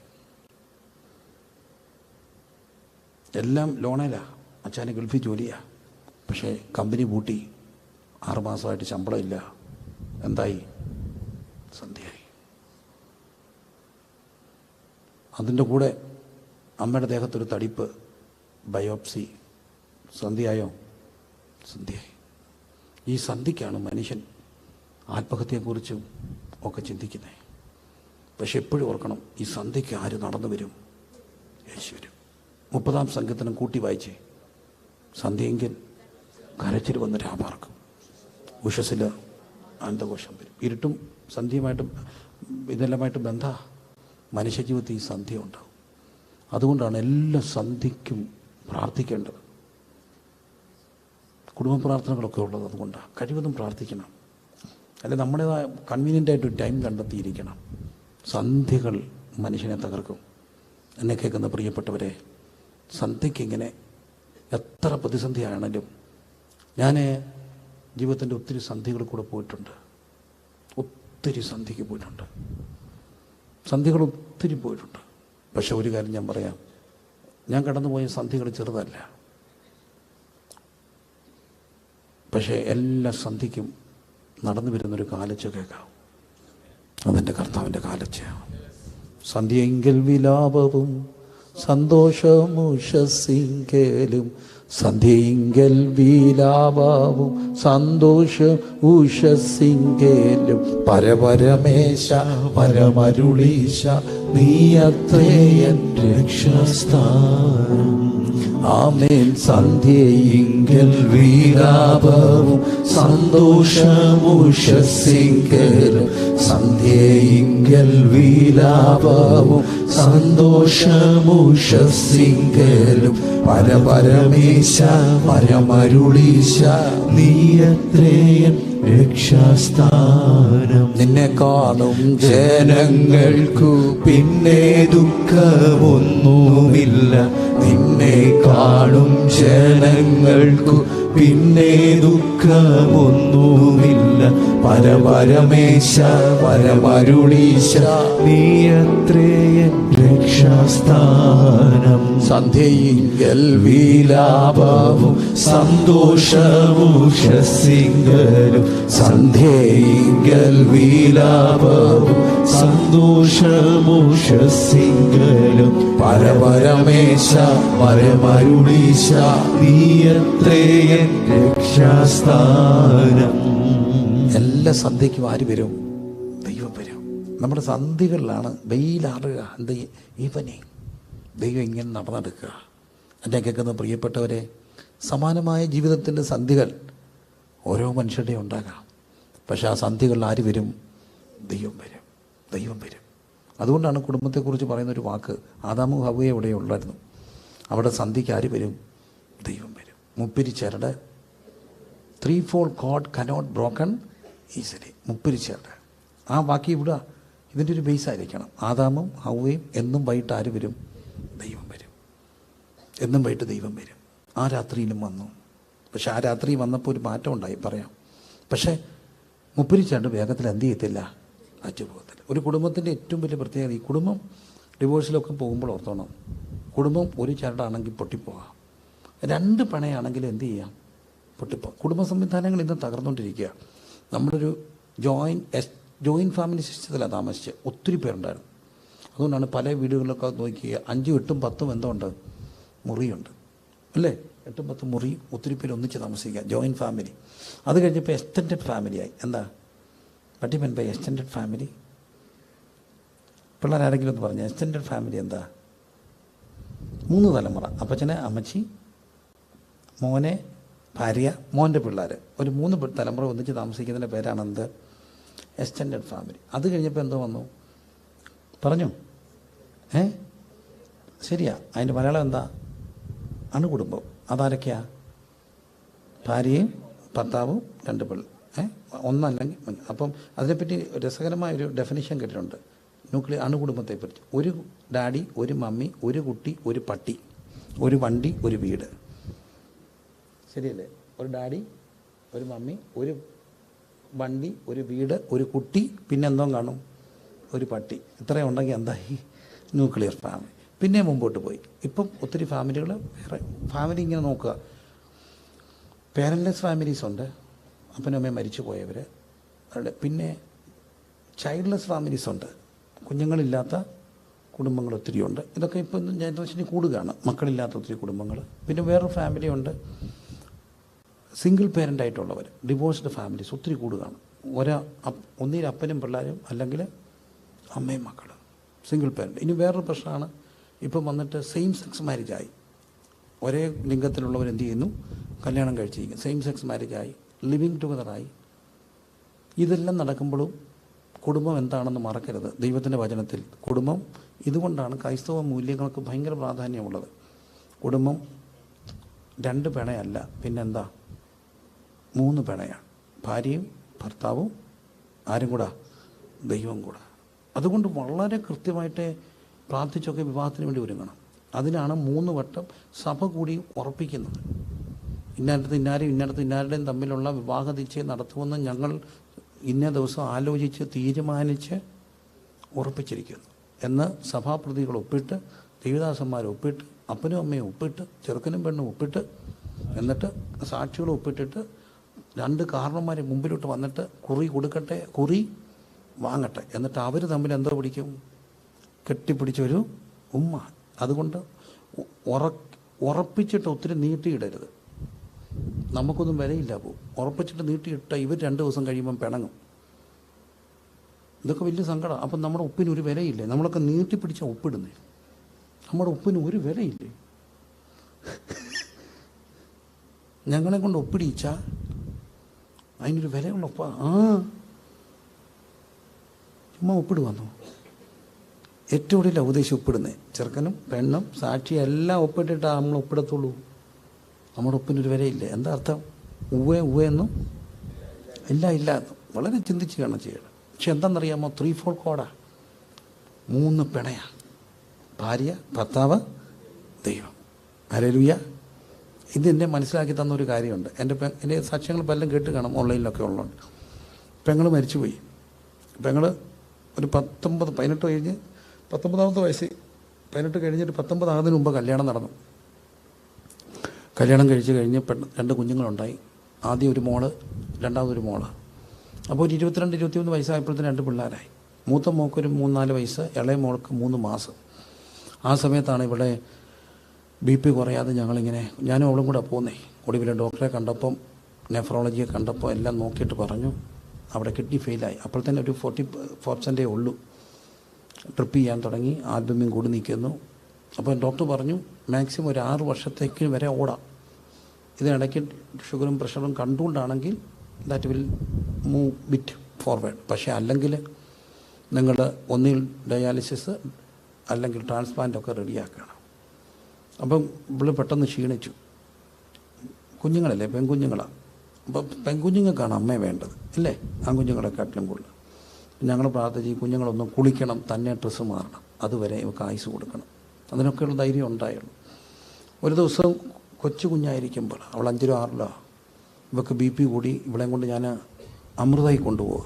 എല്ലാം ലോണേലാ. അച്ഛന് ഗൾഫിൽ ജോലിയാ. പക്ഷേ കമ്പനി പൂട്ടി, 6 മാസമായിട്ട് ശമ്പളമില്ല. എന്തായി? സന്ധ്യയായി. അതിൻ്റെ കൂടെ അമ്മയുടെ ദേഹത്തൊരു തടിപ്പ്, ബയോപ്സി. സന്ധ്യയായോ? സന്ധ്യയായി. ഈ സന്ധ്യയ്ക്കാണ് മനുഷ്യൻ ആത്മഹത്യയെക്കുറിച്ചും ഒക്കെ ചിന്തിക്കുന്നത്. പക്ഷെ എപ്പോഴും ഓർക്കണം, ഈ സന്ധ്യയ്ക്ക് ആര് നടന്നു വരും? യേശു വരും. 30-ാം സങ്കീർത്തനം കൂട്ടി വായിച്ചേ. സന്ധ്യയെങ്കിൽ കരച്ചിൽ വന്ന് രാപാർക്കും, ഉഷസ്സിൽ ആനന്ദഘോഷം വരും. ഇരുട്ടും സന്ധ്യയുമായിട്ടും ഇതെല്ലാമായിട്ട് ബന്ധ മനുഷ്യജീവിതത്തിൽ ഈ സന്ധ്യ ഉണ്ടാവും. അതുകൊണ്ടാണ് എല്ലാ സന്ധ്യയ്ക്കും പ്രാർത്ഥിക്കേണ്ടത്. കുടുംബ പ്രാർത്ഥനകളൊക്കെ ഉള്ളത് അതുകൊണ്ടാണ്. കഴിവതും പ്രാർത്ഥിക്കണം. അല്ലെ നമ്മുടേതായ കൺവീനിയൻ്റായിട്ടൊരു ടൈം കണ്ടെത്തിയിരിക്കണം. സന്ധ്യകൾ മനുഷ്യനെ തകർക്കും. എന്നെ കേൾക്കുന്ന പ്രിയപ്പെട്ടവരെ, സന്ധ്യയ്ക്ക് ഇങ്ങനെ എത്ര പ്രതിസന്ധിയാണെങ്കിലും, ഞാൻ ജീവിതത്തിൻ്റെ ഒത്തിരി സന്ധികളിൽ കൂടെ പോയിട്ടുണ്ട്. ഒത്തിരി സന്ധിക്ക് പോയിട്ടുണ്ട്. സന്ധികൾ ഒത്തിരി പോയിട്ടുണ്ട്. പക്ഷെ ഒരു കാര്യം ഞാൻ പറയാം, ഞാൻ കടന്നുപോയ സന്ധികൾ ചെറുതല്ല. പക്ഷേ എല്ലാ സന്ധിക്കും നടന്നു വരുന്നൊരു കാലച്ച കേൾക്കാം. അതെൻ്റെ കർത്താവിൻ്റെ കാലച്ചയാണ്. സന്ധ്യയെങ്കിൽ വിലാപവും സന്തോഷമുഷസിങ്കലും സന്ധ്യയിങ്കൽ വിലാപവും സന്തോഷ ഉഷസിങ്കലും പരപരമേശ പരമരുളീശ നീയത്രേ എൻ രക്ഷാസ്ഥാനം. ആമേൻ. സന്ധ്യയിങ്കൽ വിലാപവും സന്തോഷമുഷസിങ്കലും സന്ധ്യയിങ്കൽ വിലാപവും സന്തോഷമുഷസിങ്കലും പരപരമേശ പരമരുളീശ നീയത്രേ എൻ രക്ഷാസ്ഥാനം. നിന്നെ കാണും ജനങ്ങൾക്കു പിന്നെ ദുഃഖമൊന്നുമില്ല. നിന്നെ കാണും ജനങ്ങൾക്കു പിന്നെ ദുഃഖമൊന്നുമില്ല. പരപരമേശ പരമരുളീശ നീയത്രേ എൻ രക്ഷാസ്ഥാനം. സന്ധ്യയിങ്കൽ വിലാപവും സന്തോഷമുഷസിങ്കലും സന്ധ്യയിങ്കൽ വിലാപവും സന്തോഷമുഷസിങ്കലും പരപരമേശ പരമരുളീശ നീയത്രേ എൻ രക്ഷാസ്ഥാനം. എല്ലാ സന്ധ്യയ്ക്കും ആര് വരും? ദൈവം വരും. നമ്മുടെ സന്ധികളിലാണ് വെയിലാറുക. എന്ത് ഈവനിങ് ദൈവം ഇങ്ങനെ നടന്നെടുക്കുക. എന്നെ കേൾക്കുന്ന പ്രിയപ്പെട്ടവരെ, സമാനമായ ജീവിതത്തിൻ്റെ സന്ധികൾ ഓരോ മനുഷ്യരുടെയും ഉണ്ടാകാം. പക്ഷെ ആ സന്ധികളിൽ ആര് വരും? ദൈവം വരും. ദൈവം വരും. അതുകൊണ്ടാണ് കുടുംബത്തെക്കുറിച്ച് പറയുന്നൊരു വാക്ക്, ആദാമും ഹവ്വയും ഇവിടെ ഉള്ളായിരുന്നു. അവിടെ സന്ധിക്ക് ആര് വരും? ദൈവം വരും. മുപ്പിരിച്ചേരുടെ ത്രീഫോൾഡ് കോഡ് കനോട്ട് ബ്രോക്കൺ ഈസിലി. മുപ്പിരിച്ചേരുടെ ആ വാക്ക് ഇവിടെ ഇതിൻ്റെ ഒരു ബേസായിരിക്കണം. ആദാമും ഹവ്വയും എന്നും വൈകിട്ട് ആര് വരും? ദൈവം വരും. എന്നും വൈകിട്ട് ദൈവം വരും. ആ രാത്രിയിലും വന്നു. പക്ഷെ ആ രാത്രി വന്നപ്പോൾ ഒരു മാറ്റം ഉണ്ടായി പറയാം. പക്ഷേ മുപ്പിരിച്ചേണ്ട് വേഗത്തിൽ എന്ത് ചെയ്യത്തില്ല, അറ്റുപോകത്തില്ല. ഒരു കുടുംബത്തിൻ്റെ ഏറ്റവും വലിയ പ്രത്യേകത, ഈ കുടുംബം ഡിവോഴ്സിലൊക്കെ പോകുമ്പോൾ ഓർത്തോണം, കുടുംബം ഒരു ചരടാണെങ്കിൽ പൊട്ടിപ്പോകാം, രണ്ട് പണയാണെങ്കിൽ എന്ത് ചെയ്യാം, പൊട്ടിപ്പോകാം. കുടുംബ സംവിധാനങ്ങൾ ഇന്ന് തകർന്നുകൊണ്ടിരിക്കുക. നമ്മളൊരു ജോയിൻറ്റ് ഫാമിലി സിസ്റ്റത്തിലാണ് താമസിച്ച് ഒത്തിരി പേരുണ്ടായിരുന്നു. അതുകൊണ്ടാണ് പല വീടുകളിലൊക്കെ നോക്കിയ 5, 8, 10 എന്തുണ്ട്, മുറിയുണ്ട് അല്ലേ? 8, 10 മുറി, ഒത്തിരി പേര് ഒന്നിച്ച് താമസിക്കുക, ജോയിൻറ്റ് ഫാമിലി. അത് കഴിഞ്ഞപ്പോൾ എക്സ്റ്റൻഡഡ് ഫാമിലിയായി. എന്താ പട്ടിപ്പൻ ബൈ എക്സ്റ്റൻഡഡ് ഫാമിലി? പിള്ളേരാരെങ്കിലും ഒന്ന് പറഞ്ഞു, എക്സ്റ്റൻഡഡ് ഫാമിലി എന്താ? 3 തലമുറ, അപ്പച്ചനെ, അമ്മച്ചി, മോനെ, ഭാര്യ, മോൻ്റെ പിള്ളേർ, ഒരു 3 തലമുറ ഒന്നിച്ച് താമസിക്കുന്നതിൻ്റെ പേരാണെന്ത്? Extended family. അത് കഴിഞ്ഞപ്പോൾ എന്തോ വന്നു പറഞ്ഞു? ശരിയാ, അതിൻ്റെ മലയാളം എന്താ? അണുകുടുംബം. അതാരൊക്കെയാ? ഭാര്യയും ഭർത്താവും 2 പിള്ളേർ, ഒന്നല്ലെങ്കിൽ. അപ്പം അതിനെപ്പറ്റി രസകരമായൊരു ഡെഫിനിഷൻ കേട്ടിട്ടുണ്ട് അണുകുടുംബത്തെപ്പറ്റി. ഒരു ഡാഡി, ഒരു മമ്മി, ഒരു കുട്ടി, ഒരു പട്ടി, ഒരു വണ്ടി, ഒരു വീട്. ശരിയല്ലേ? ഒരു ഡാഡി, ഒരു മമ്മി, ഒരു വണ്ടി, ഒരു വീട്, ഒരു കുട്ടി, പിന്നെ എന്തോ കാണും, ഒരു പട്ടി. ഇത്രയും ഉണ്ടെങ്കിൽ എന്തായി? Nuclear family. പിന്നെ മുമ്പോട്ട് പോയി. ഇപ്പം ഒത്തിരി ഫാമിലികൾ, വേറെ ഫാമിലി ഇങ്ങനെ നോക്കുക. പേരൻലെസ് ഫാമിലീസ് ഉണ്ട്, അപ്പനും അമ്മയും മരിച്ചു പോയവർ. പിന്നെ ചൈൽഡ്ലെസ് ഫാമിലീസ് ഉണ്ട്, കുഞ്ഞുങ്ങളില്ലാത്ത കുടുംബങ്ങൾ ഒത്തിരിയുണ്ട്. ഇതൊക്കെ ഇപ്പം ജനറേഷനിൽ കൂടുകയാണ്, മക്കളില്ലാത്ത ഒത്തിരി കുടുംബങ്ങൾ. പിന്നെ വേറൊരു ഫാമിലിയുണ്ട്, സിംഗിൾ പേരൻ്റായിട്ടുള്ളവർ, ഡിവോഴ്സ്ഡ് ഫാമിലീസ് ഒത്തിരി കൂടുകയാണ്. ഒന്നിൽ അപ്പനും പിള്ളേരും, അല്ലെങ്കിൽ അമ്മയും മക്കളും, സിംഗിൾ പേരൻ്റ്. ഇനി വേറൊരു പ്രശ്നമാണ്, ഇപ്പം വന്നിട്ട് സെയിം സെക്സ് മാരേജായി. ഒരേ ലിംഗത്തിലുള്ളവർ എന്ത് ചെയ്യുന്നു, കല്യാണം കഴിച്ചിരിക്കും, സെയിം സെക്സ് മാരേജായി, ലിവിങ് ടുഗദറായി. ഇതെല്ലാം നടക്കുമ്പോഴും കുടുംബം എന്താണെന്ന് മറക്കരുത്. ദൈവത്തിൻ്റെ വചനത്തിൽ കുടുംബം, ഇതുകൊണ്ടാണ് ക്രൈസ്തവ മൂല്യങ്ങൾക്ക് ഭയങ്കര പ്രാധാന്യമുള്ളത്. കുടുംബം 2 പിണയല്ല, പിന്നെന്താ, 3 പിണയാണ്. ഭാര്യയും ഭർത്താവും, ആരും കൂടാ, ദൈവം കൂടാ. അതുകൊണ്ട് വളരെ കൃത്യമായിട്ട് പ്രാർത്ഥിച്ചൊക്കെ വിവാഹത്തിന് വേണ്ടി ഒരുങ്ങണം. അതിനാണ് 3 വട്ടം സഭ കൂടി ഉറപ്പിക്കുന്നത്. ഇന്നടത്ത് ഇന്നാരും ഇന്നടത്ത് ഇന്നാരുടെയും തമ്മിലുള്ള വിവാഹ നിശ്ചയം നടത്തുമെന്ന് ഞങ്ങൾ ഇന്ന ദിവസം ആലോചിച്ച് തീരുമാനിച്ച് ഉറപ്പിച്ചിരിക്കുന്നു എന്ന് സഭാപ്രതികൾ ഒപ്പിട്ട്, ദേവദാസന്മാർ ഒപ്പിട്ട്, അപ്പനും അമ്മയും ഒപ്പിട്ട്, ചെറുക്കനും പെണ്ണും ഒപ്പിട്ട്, എന്നിട്ട് സാക്ഷികൾ ഒപ്പിട്ടിട്ട് 2 കാരണന്മാരെ മുമ്പിലോട്ട് വന്നിട്ട് കുറി കൊടുക്കട്ടെ, കുറി വാങ്ങട്ടെ. എന്നിട്ട് അവർ തമ്മിൽ എന്തോ പിടിക്കും, കെട്ടിപ്പിടിച്ചൊരു ഉമ്മ. അതുകൊണ്ട് ഉറപ്പിച്ചിട്ട് ഒത്തിരി നീട്ടിയിടരുത്. നമുക്കൊന്നും വിലയില്ല പോവും. ഉറപ്പിച്ചിട്ട് നീട്ടിയിട്ട ഇവർ 2 ദിവസം കഴിയുമ്പം പിണങ്ങും. ഇതൊക്കെ വലിയ സങ്കടം. അപ്പം നമ്മുടെ ഉപ്പിന് ഒരു വിലയില്ലേ? നമ്മളൊക്കെ നീട്ടിപ്പിടിച്ച ഉപ്പിടുന്നേ. നമ്മുടെ ഉപ്പിന് ഒരു വിലയില്ലേ? ഞങ്ങളെ കൊണ്ട് ഒപ്പിടിച്ചാൽ അതിനൊരു വിലയുള്ള ഉപ്പ. ചുമ്മാ ഒപ്പിടുവാന്നോ? ഏറ്റവും കൂടുതൽ ഉപദേശം ഒപ്പിടുന്നേ. ചെറുക്കനും പെണ്ണും സാക്ഷി എല്ലാം ഒപ്പിട്ടിട്ടാണ് നമ്മൾ ഒപ്പിടത്തുള്ളൂ. നമ്മുടെ ഒപ്പിനൊരു വിലയില്ലേ? എന്താ അർത്ഥം? ഉവ്വെന്നും ഇല്ല എന്നും വളരെ ചിന്തിച്ച് കാണാൻ ചെയ്യണം. പക്ഷെ എന്താണെന്നറിയാമോ? 3-4 കോടാ. 3 പിണയാ. ഭാര്യ, ഭർത്താവ്, ദൈവം. ഹല്ലേലൂയ. ഇതെന്നെ മനസ്സിലാക്കി തന്നൊരു കാര്യമുണ്ട്. എൻ്റെ സാക്ഷ്യങ്ങൾ പലരും കേട്ട് കാണും, ഓൺലൈനിലൊക്കെ ഉള്ളതുകൊണ്ട്. പെങ്ങൾ മരിച്ചുപോയി. പെങ്ങൾ ഒരു 18 കഴിഞ്ഞ് 19ാമത്തെ വയസ്സിൽ 18 കഴിഞ്ഞിട്ട് 19 ആകുന്നതിന് മുമ്പ് കല്യാണം നടന്നു. കല്യാണം കഴിച്ച് കഴിഞ്ഞ് 2 കുഞ്ഞുങ്ങളുണ്ടായി. ആദ്യം ഒരു മോള്, രണ്ടാമതൊരു മോള്. അപ്പോൾ ഒരു 22-21 വയസ്സായപ്പോഴത്തേന് 2 പിള്ളേരായി. മൂത്ത മോൾക്കൊരു 3-4 വയസ്സ്, ഇളയ മോൾക്ക് 3 മാസം. ആ സമയത്താണ് ഇവിടെ BP കുറയാതെ ഞാനും അവളും കൂടെ പോകുന്നേ. ഒടുവിലെ ഡോക്ടറെ കണ്ടപ്പം, നെഫ്രോളജിയെ കണ്ടപ്പോൾ എല്ലാം നോക്കിയിട്ട് പറഞ്ഞു അവിടെ കിഡ്നി ഫെയിലായി. അപ്പോൾ തന്നെ ഒരു 40% ഉള്ളൂ. ട്രിപ്പ് ചെയ്യാൻ തുടങ്ങി. ആൽബുമിൻ കൂടി നിൽക്കുന്നു. അപ്പോൾ ഡോക്ടർ പറഞ്ഞു മാക്സിമം ഒരു 6 വർഷത്തേക്ക് വരെ ഓടാം. ഇതിനിടയ്ക്ക് ഷുഗറും പ്രഷറും കണ്ടുകൊണ്ടാണെങ്കിൽ that will move bit forward. പക്ഷേ അല്ലെങ്കിൽ നിങ്ങൾ ഒന്നിൽ ഡയാലിസിസ് അല്ലെങ്കിൽ ട്രാൻസ്പ്ലാന്റ് ഒക്കെ റെഡിയാക്കണം. അപ്പം ഇവിടെ പെട്ടെന്ന് ക്ഷീണിച്ചു. കുഞ്ഞുങ്ങളല്ലേ, പെൺകുഞ്ഞുങ്ങളാണ്. അപ്പം പെൺകുഞ്ഞുങ്ങൾക്കാണ് അമ്മയെ വേണ്ടത് അല്ലേ, ആൺകുഞ്ഞുങ്ങളെക്കാട്ടിലും കൂടുതൽ. ഞങ്ങൾ പ്രാർത്ഥിച്ച് ഈ കുഞ്ഞുങ്ങളൊന്നും കുളിക്കണം, തന്നെ ഡ്രസ്സ് മാറണം, അതുവരെ ഇവർക്ക് ആയുസ് കൊടുക്കണം. അതിനൊക്കെയുള്ള ധൈര്യം ഉണ്ടായുള്ളൂ. ഒരു ദിവസം കൊച്ചു കുഞ്ഞായിരിക്കുമ്പോൾ, അവൾ 5-ലോ 6-ലോ, ഇവർക്ക് BP കൂടി. ഇവളെയും കൊണ്ട് ഞാൻ അമൃതയിൽ കൊണ്ടുപോവുക.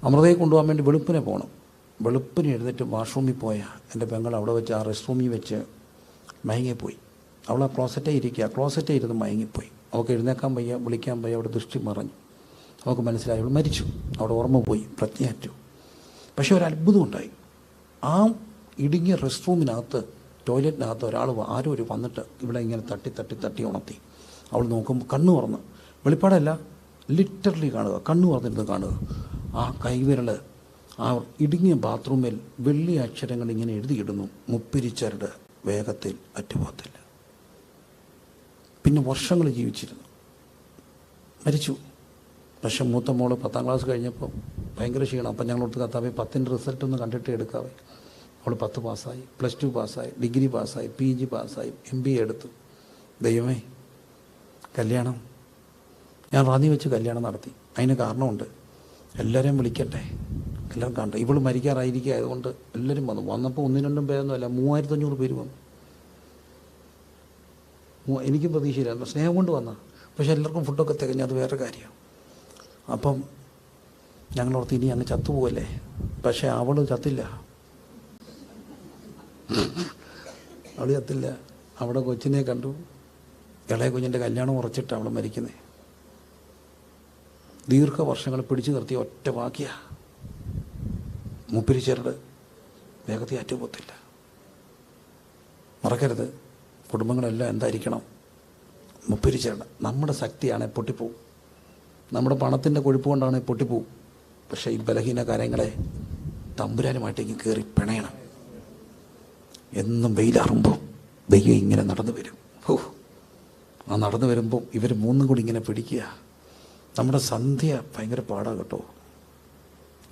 അമൃതയിൽ കൊണ്ടുപോകാൻ വേണ്ടി വെളുപ്പിനെ പോകണം. വെളുപ്പിന് എഴുന്നേറ്റ് വാഷ്റൂമിൽ പോയാൽ എൻ്റെ പെങ്ങൾ അവിടെ വെച്ച് ആ റെസ്റ്റ് റൂമിൽ വെച്ച് മയങ്ങിപ്പോയി. അവൾ ആ ക്ലോസറ്റേ ഇരുന്ന് മയങ്ങിപ്പോയി. അവൾക്ക് എഴുന്നേക്കാൻ വയ്യ, വിളിക്കാൻ വയ്യ. അവിടെ ദൃഷ്ടി മറഞ്ഞു. അവൾക്ക് മനസ്സിലായി അവൾ മരിച്ചു. അവിടെ ഓർമ്മ പോയി, പ്രജ്ഞയറ്റു. പക്ഷേ ഒരു അത്ഭുതം ഉണ്ടായി. ആ ഇടുങ്ങിയ റെസ്റ്റ് റൂമിനകത്ത്, ടോയ്ലറ്റിനകത്ത് ആരോ വന്നിട്ട് ഇവിടെ ഇങ്ങനെ തട്ടി ഉണർത്തി. അവൾ നോക്കുമ്പോൾ കണ്ണു തുറന്ന്, വെളിപ്പാടല്ല, ലിറ്ററലി കാണുക, കണ്ണു തുറന്നിരുന്ന് കാണുക. ആ കൈവിരൽ ആ ഇടുങ്ങിയ ബാത്റൂമിൽ വെള്ളി അക്ഷരങ്ങൾ ഇങ്ങനെ എഴുതിയിടുന്നു, മുപ്പിരിച്ചരുടെ വേഗത്തിൽ അറ്റുപോകത്തില്ല. പിന്നെ വർഷങ്ങൾ ജീവിച്ചിരുന്നു. മരിച്ചു. പക്ഷെ മൂത്ത മോള് 10ാം ക്ലാസ് കഴിഞ്ഞപ്പോൾ ഭയങ്കര ക്ഷീണം. അപ്പം ഞങ്ങളോട് കത്താവേ 10ൻ്റെ റിസൾട്ട് ഒന്ന് കണ്ടിട്ട് എടുക്കാവേ. അവൾ 10 പാസ്സായി, +2 പാസ്സായി, ഡിഗ്രി പാസ്സായി, PG പാസ്സായി, MBA എടുത്തു. ദൈവമേ, കല്യാണം ഞാൻ റാന്നി വെച്ച് കല്യാണം നടത്തി. അതിന് കാരണമുണ്ട്. എല്ലാവരെയും വിളിക്കട്ടെ, എല്ലാവരും കാണട്ടെ. ഇവൾ മരിക്കാറായിരിക്കുക ആയതുകൊണ്ട് എല്ലാവരും വന്നപ്പോൾ 1-2 പേരൊന്നുമല്ല, 3500 പേര് വന്നു. എനിക്കും പ്രതീക്ഷയില്ല, സ്നേഹം കൊണ്ട് വന്ന. പക്ഷെ എല്ലാവർക്കും ഫുഡൊക്കെ തികഞ്ഞ്, അത് വേറെ കാര്യം. അപ്പം ഞങ്ങളോർത്ത് ഇനി അങ്ങ് ചത്തുപോകല്ലേ. പക്ഷെ അവൾ ചത്തില്ല. അവൾ ചത്തില്ല. അവിടെ കൊച്ചിനെ കണ്ടു. ഇളയ കുഞ്ഞിൻ്റെ കല്യാണം ഉറച്ചിട്ട് അവൾ മരിക്കുന്നേ. ദീർഘവർഷങ്ങൾ പിടിച്ചു നിർത്തിയ ഒറ്റ വാക്യ, മുപ്പിരിച്ചരുടെ വേഗത്തിൽ അറ്റുപോകത്തില്ല. മറക്കരുത്, കുടുംബങ്ങളെല്ലാം എന്തായിരിക്കണം? മുപ്പിരിച്ചരുടെ. നമ്മുടെ ശക്തിയാണെ പൊട്ടിപ്പോവും, നമ്മുടെ പണത്തിൻ്റെ കൊഴുപ്പ് കൊണ്ടാണ് പൊട്ടിപ്പോവും. പക്ഷേ ഈ ബലഹീന കാര്യങ്ങളെ തമ്പുരാനുമായിട്ടേക്ക് കയറി പിണയണം. എന്നും വെയിലാറുമ്പോൾ ദൈവം ഇങ്ങനെ നടന്നു വരും. ആ നടന്നു വരുമ്പോൾ ഇവർ 3 കൂടി ഇങ്ങനെ പിടിക്കുക. നമ്മുടെ സന്ധ്യ ഭയങ്കര പാടാണ് കേട്ടോ.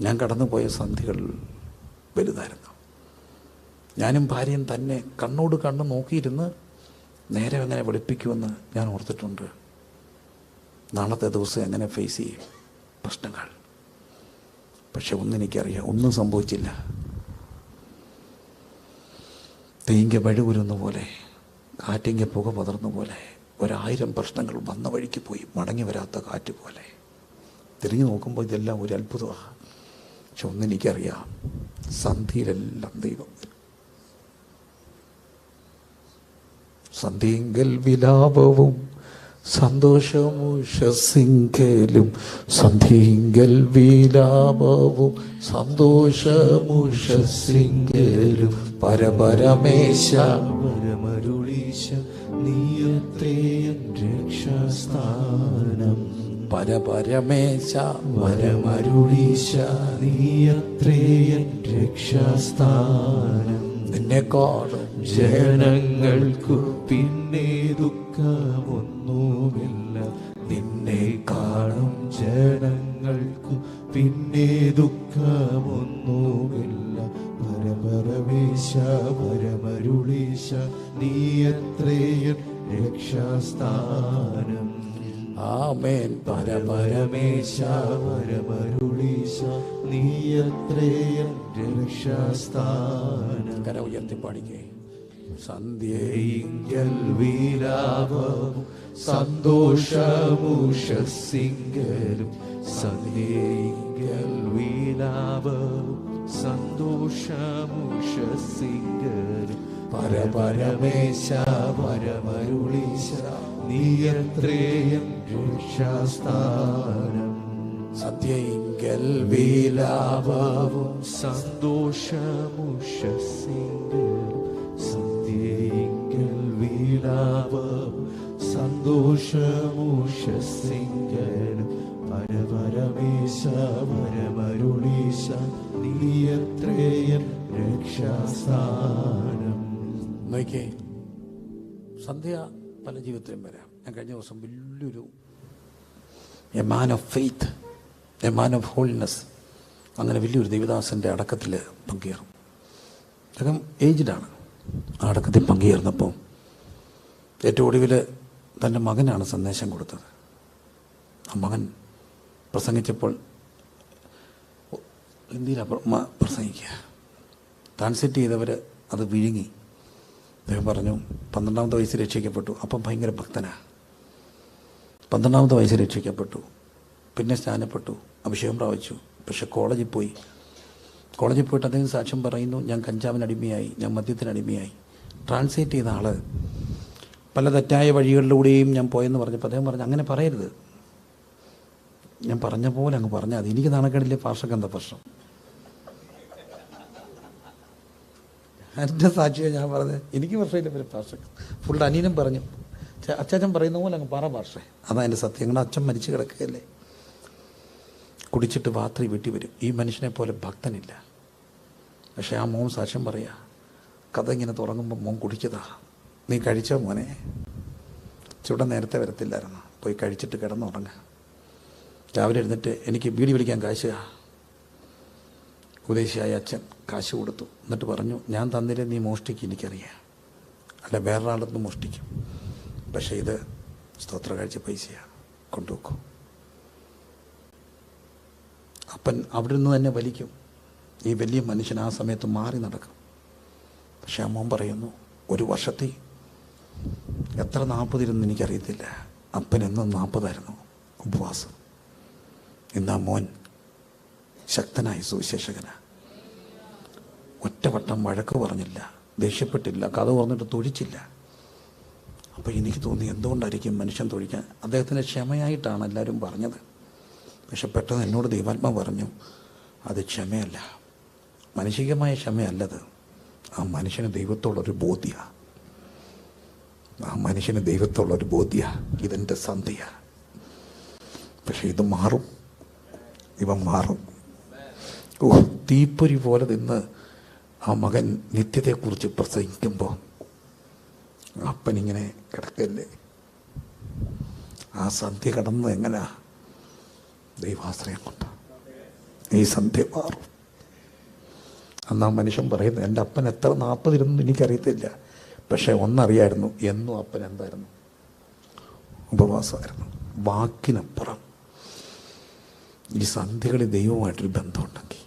ഞാൻ കടന്നുപോയ സന്ധ്യകൾ വലുതായിരുന്നു. ഞാനും ഭാര്യയും തന്നെ കണ്ണോട് കണ്ണ് നോക്കിയിരുന്ന് നേരെ എങ്ങനെ വെളുപ്പിക്കുമെന്ന് ഞാൻ ഓർത്തിട്ടുണ്ട്. നാളത്തെ ദിവസം എങ്ങനെ ഫേസ് ചെയ്യും പ്രശ്നങ്ങൾ. പക്ഷെ ഒന്നെനിക്കറിയാം, ഒന്നും സംഭവിച്ചില്ല. തീങ്ക വഴുകുരുന്ന പോലെ, കാറ്റിങ്ക പുക പതർന്ന പോലെ, 1000 പ്രശ്നങ്ങൾ വന്ന വഴിക്ക് പോയി, മടങ്ങി വരാത്ത കാറ്റ് പോലെ. തിരിഞ്ഞു നോക്കുമ്പോൾ ഇതെല്ലാം ഒരു അത്ഭുതമാണ്. പക്ഷെ ഒന്നെനിക്കറിയാം, സന്ധിയിലെല്ലാം ദൈവം. സന്ധിങ്കൽ വിലാപവും സന്തോഷമുഷസിങ്കലും, സന്ധിങ്കൽ വിലാപവും സന്തോഷമുഷസിങ്കലും, പരപരമേശ പരമരുളീശ നീയത്രേ എൻ രക്ഷാസ്ഥാനം. പരപരമേശ പരമരുളീശ നീയത്രേ എൻ രക്ഷാസ്ഥാനം. നിന്നെ കാണും ജനങ്ങൾക്കു പിന്നെ ദുഃഖമൊന്നുമില്ല. നിന്നെ കാണും ജനങ്ങൾക്കു പിന്നെ ദുഃഖമൊന്നുമില്ല. പരപരമേശ പരമരുളീശ നീയത്രേ എൻ രക്ഷാസ്ഥാനം. ആമേൻ. പരപരമേശ പരമരുളീശ നീയത്രേ എൻ രക്ഷാസ്ഥാനം. കര ഉയർത്തി പാടിക്കേ. സന്ധ്യയിങ്കൽ വിലാപവും സന്തോഷമുഷസിങ്കലും. സന്ധ്യയിങ്കൽ വിലാപവും സന്തോഷമുഷസിങ്കലും. പരപരമേശ പരമരുളീശ നീയത്രേ എൻ രക്ഷാസ്ഥാനം. സന്ധ്യയിങ്കൽ വിലാപവും സന്തോഷമുഷസിങ്കലും. സന്ധ്യയിങ്കൽ വിലാപവും സന്തോഷമുഷസിങ്കലും. പരപരമേശ പരമരുളീശ നീയത്രേ എൻ രക്ഷാസ്ഥാനം. നോക്കിയേ, സന്ധ്യ പല ജീവിതത്തിലും വരാം. ഞാൻ കഴിഞ്ഞ ദിവസം വലിയൊരു a man of faith, a man of holiness, അങ്ങനെ വലിയൊരു ദേവദാസൻ്റെ അടക്കത്തിൽ പങ്കുചേർന്നു. അദ്ദേഹം ഏജ്ഡാണ്. ആ അടക്കത്തിൽ പങ്കുചേർന്നപ്പോൾ ഏറ്റവും ഒടുവിൽ തൻ്റെ മകനാണ് സന്ദേശം കൊടുത്തത്. ആ മകൻ പ്രസംഗിച്ചപ്പോൾ ഹിന്ദിയിലാണ് പ്രസംഗിക്കുക. ട്രാൻസ്ലേറ്റ് ചെയ്തവർ അത് വിഴുങ്ങി. അദ്ദേഹം പറഞ്ഞു 12ാമത്തെ വയസ്സിൽ രക്ഷിക്കപ്പെട്ടു. അപ്പം ഭയങ്കര ഭക്തനാണ്. 12ാമത്തെ വയസ്സിൽ രക്ഷിക്കപ്പെട്ടു, പിന്നെ സ്നാനപ്പെട്ടു, അഭിഷേകം പ്രാപിച്ചു. പക്ഷെ കോളേജിൽ പോയിട്ട് അദ്ദേഹം സാക്ഷ്യം പറയുന്നു, ഞാൻ കഞ്ചാവിനടിമയായി, ഞാൻ മദ്യത്തിനടിമയായി. ട്രാൻസ്ലേറ്റ് ചെയ്ത ആൾ പല തെറ്റായ വഴികളിലൂടെയും ഞാൻ പോയെന്ന് പറഞ്ഞപ്പോൾ അദ്ദേഹം പറഞ്ഞു, അങ്ങനെ പറയരുത്, ഞാൻ പറഞ്ഞ പോലെ അങ്ങ് പറഞ്ഞാൽ മതി, എനിക്ക് നാണക്കേടില്ലേ ഭാഷക്ക് എന്താ പ്രശ്നം. എൻ്റെ സാക്ഷിയാണ് ഞാൻ പറഞ്ഞത്, എനിക്ക് പ്രശ്നമില്ല. പിന്നെ ഭാഷ ഫുൾ അനിയനും പറഞ്ഞു, അച്ചാച്ചൻ പറയുന്ന പോലെ അങ്ങ് പറ ഭാഷ. അതാ എൻ്റെ സത്യം. ഞങ്ങളുടെ അച്ഛൻ മരിച്ചു കിടക്കുകയല്ലേ, കുടിച്ചിട്ട് രാത്രി വീട്ടിൽ വരും. ഈ മനുഷ്യനെ പോലെ ഭക്തനില്ല. പക്ഷേ ആ മോൻ സാക്ഷ്യം പറയാ, കഥ ഇങ്ങനെ തുടങ്ങുമ്പോൾ മോൻ കുടിച്ചതാ. നീ കഴിച്ചോ മോനെ? ചുട നേരത്തെ വരത്തില്ലായിരുന്നു, പോയി കഴിച്ചിട്ട് കിടന്നുറങ്ങുക. രാവിലെ എഴുന്നിട്ട് എനിക്ക് ബീഡി വലിക്കാൻ കാശ്. ഉപദേശിയായ അച്ഛൻ കാശ് കൊടുത്തു. എന്നിട്ട് പറഞ്ഞു, ഞാൻ തന്നില്ലേ നീ മോഷ്ടിക്കും, എനിക്കറിയാം, അല്ല വേറൊരാളത്ത് മോഷ്ടിക്കും, പക്ഷേ ഇത് സ്തോത്ര കാഴ്ച പൈസയാണ്, കൊണ്ടുവെക്കും. അപ്പൻ അവിടെ നിന്ന് തന്നെ വലിക്കും. ഈ വലിയ മനുഷ്യൻ ആ സമയത്ത് മാറി നടക്കും. പക്ഷെ ആ മോൻ പറയുന്നു, ഒരു വർഷത്തിൽ എത്ര 40 ഇരുന്ന് എനിക്കറിയത്തില്ല, അപ്പൻ എന്നും 40 ഉപവാസം. ഇന്ന് ആ മോൻ ശക്തനായി സുവിശേഷകനാ. ഒറ്റവട്ടം വഴക്ക് പറഞ്ഞില്ല, ദേഷ്യപ്പെട്ടില്ല, കഥ പറഞ്ഞിട്ട് തൊഴിച്ചില്ല. അപ്പോൾ എനിക്ക് തോന്നി, എന്തുകൊണ്ടായിരിക്കും മനുഷ്യൻ തൊഴിക്കാൻ? അദ്ദേഹത്തിൻ്റെ ക്ഷമയായിട്ടാണ് എല്ലാവരും പറഞ്ഞത്. പക്ഷെ പെട്ടെന്ന് എന്നോട് ദൈവാത്മാ പറഞ്ഞു, അത് ക്ഷമയല്ല, മാനുഷികമായ ക്ഷമയല്ലത്. ആ മനുഷ്യന് ദൈവത്തോടൊരു ബോധ്യ, ആ മനുഷ്യന് ദൈവത്തോടൊരു ബോധ്യ, ഇതെൻ്റെ സന്ധ്യ. പക്ഷെ ഇത് മാറും, ഇവൻ മാറും. തീപ്പൊരി പോലെ നിന്ന് ആ മകൻ നിത്യതയെക്കുറിച്ച് പ്രസംഗിക്കുമ്പോൾ അപ്പനിങ്ങനെ കിടക്കല്ലേ. ആ സന്ധ്യ കടന്ന് എങ്ങനെയാ? ദൈവാശ്രയം കൊണ്ട് ഈ സന്ധ്യ മാറും. അന്ന് ആ മനുഷ്യൻ പറയുന്നത്, എൻ്റെ അപ്പൻ എത്ര 40 ഇരുന്നു എനിക്കറിയത്തില്ല, പക്ഷെ ഒന്നറിയായിരുന്നു, എന്നും അപ്പൻ എന്തായിരുന്നു? ഉപവാസമായിരുന്നു. വാക്കിനപ്പുറം ഈ സന്ധ്യകളിൽ ദൈവമായിട്ടൊരു ബന്ധമുണ്ടെങ്കിൽ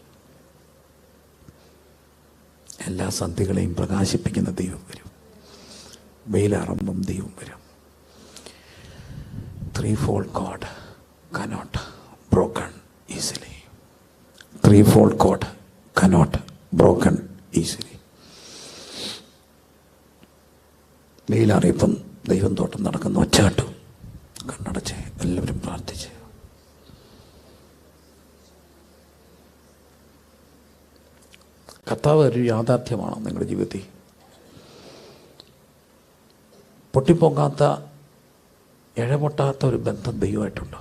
എല്ലാ സന്ധ്യകളെയും പ്രകാശിപ്പിക്കുന്ന ദൈവം വരും. വെയിലാറുമ്പം ദൈവം വരും. 3-fold cord cannot broken easily. 3-fold cord cannot broken easily. വെയിലറിയപ്പം ദൈവം തോട്ടം നടക്കുന്ന ഒച്ച കേട്ടു. കണ്ണടച്ച് എല്ലാവരും പ്രാർത്ഥിച്ച് കർത്താവ് ഒരു യാഥാർത്ഥ്യമാണ് നിങ്ങളുടെ ജീവിതത്തിൽ. പൊട്ടിപ്പോകാത്ത, ഇഴപൊട്ടാത്ത ഒരു ബന്ധം ദൈവമായിട്ടുണ്ടോ?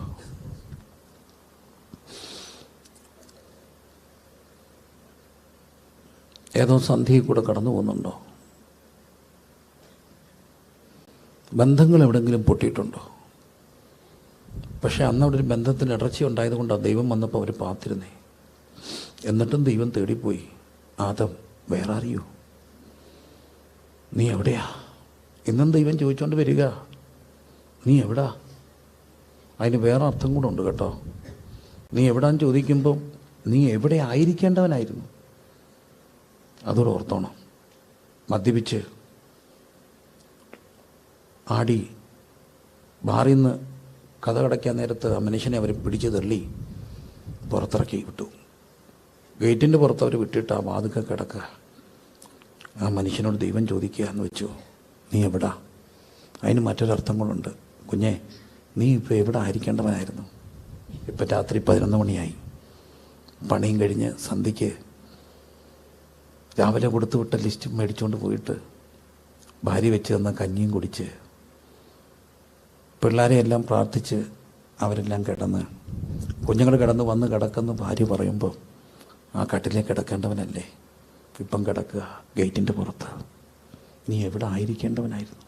ഏതോ സന്ധിയിൽ കൂടെ കടന്നു പോകുന്നുണ്ടോ? ബന്ധങ്ങൾ എവിടെയെങ്കിലും പൊട്ടിയിട്ടുണ്ടോ? പക്ഷേ അന്നവിടെ ഒരു ബന്ധത്തിന് ഇടർച്ച ഉണ്ടായതുകൊണ്ടാണ് ദൈവം വന്നപ്പോൾ അവർ പാത്തിരുന്നേ. എന്നിട്ടും ദൈവം തേടിപ്പോയി. ആദം, വേറെ അറിയൂ, നീ എവിടെയാ? ഇന്നും ദൈവം ചോദിച്ചുകൊണ്ട് വരിക, നീ എവിടാ? അതിന് വേറെ അർത്ഥം കൂടെ ഉണ്ട് കേട്ടോ. നീ എവിടാന്ന് ചോദിക്കുമ്പം നീ എവിടെ ആയിരിക്കേണ്ടവനായിരുന്നു. അതോടെ ഓർത്തോണം. മദ്യപിച്ച് ആടി ബാറിൽ നിന്ന് കഥ കടയ്ക്കാൻ നേരത്ത് ആ മനുഷ്യനെ അവർ പിടിച്ച് തള്ളി പുറത്തിറക്കി വിട്ടു. ഗേറ്റിൻ്റെ പുറത്ത് അവർ വിട്ടിട്ട് ആ വാതിൽക്ക കിടക്കുക. ആ മനുഷ്യനോട് ദൈവം ചോദിക്കുക എന്ന് വെച്ചു, നീ എവിടാ? അതിന് മറ്റൊരർത്ഥം കൊണ്ടുണ്ട്. കുഞ്ഞെ, നീ ഇപ്പോൾ എവിടെ ആയിരിക്കേണ്ടവനായിരുന്നു? ഇപ്പം രാത്രി 11 മണിയായി. പണിയും കഴിഞ്ഞ് സന്ധ്യയ്ക്ക് രാവിലെ കൊടുത്തു വിട്ട ലിസ്റ്റ് മേടിച്ചുകൊണ്ട് പോയിട്ട് ഭാര്യ വെച്ച് തന്ന കഞ്ഞിയും കുടിച്ച് പിള്ളേരെയെല്ലാം പ്രാർത്ഥിച്ച് അവരെല്ലാം കിടന്ന് കുഞ്ഞുങ്ങൾ കിടന്ന് വന്ന് കിടക്കുന്ന ഭാര്യ പറയുമ്പോൾ ആ കട്ടിലേക്ക് കിടക്കേണ്ടവനല്ലേ ഇപ്പം കിടക്കുക ഗേറ്റിൻ്റെ പുറത്ത്? നീ എവിടെ ആയിരിക്കേണ്ടവനായിരുന്നു?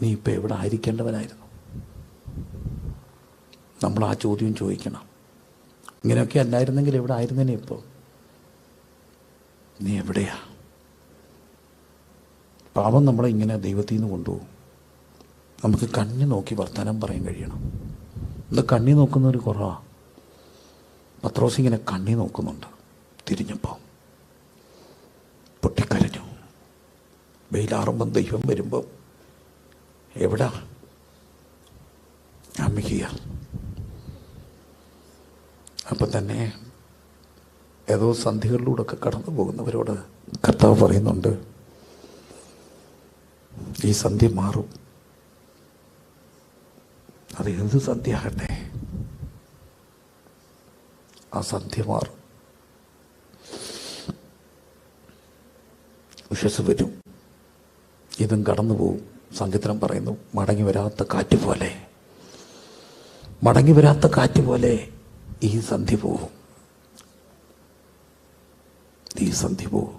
നീ ഇപ്പം എവിടെ ആയിരിക്കേണ്ടവനായിരുന്നു? നമ്മൾ ആ ചോദ്യം ചോദിക്കണം. ഇങ്ങനെയൊക്കെ അല്ലായിരുന്നെങ്കിൽ എവിടെ ആയിരുന്നേനെ ഇപ്പോൾ? നീ എവിടെയാ? പാപം നമ്മളെ ഇങ്ങനെ ദൈവത്തിൽ നിന്ന് കൊണ്ടുപോകും. നമുക്ക് കണ്ണി നോക്കി വർത്തമാനം പറയാൻ കഴിയണം. ഇത് കണ്ണി നോക്കുന്നൊരു കുറവാണ്. പത്രോസ് ഇങ്ങനെ കണ്ണി നോക്കുന്നുണ്ട്. തിരിഞ്ഞപ്പോൾ പൊട്ടിക്കരഞ്ഞു. വെയിലാറുമ്പം ദൈവം വരുമ്പം എവിടാ അമ്മിക്കുക? അപ്പം തന്നെ ഏതോ സന്ധികളിലൂടെയൊക്കെ കടന്നു പോകുന്നവരോട് കർത്താവ് പറയുന്നുണ്ട്, ഈ സന്ധ്യ മാറും. അത് എന്ത് സന്ധ്യ ആകട്ടെ, ആ സന്ധ്യ മാറും. ഉഷസ് വരും, ഇതും കടന്നു പോവും. സങ്കീർത്തനം പറയുന്നു, മടങ്ങി വരാത്ത കാറ്റ് പോലെ, മടങ്ങി വരാത്ത കാറ്റ് പോലെ ഈ സന്ധ്യ പോവും, ഈ സന്ധ്യ പോവും.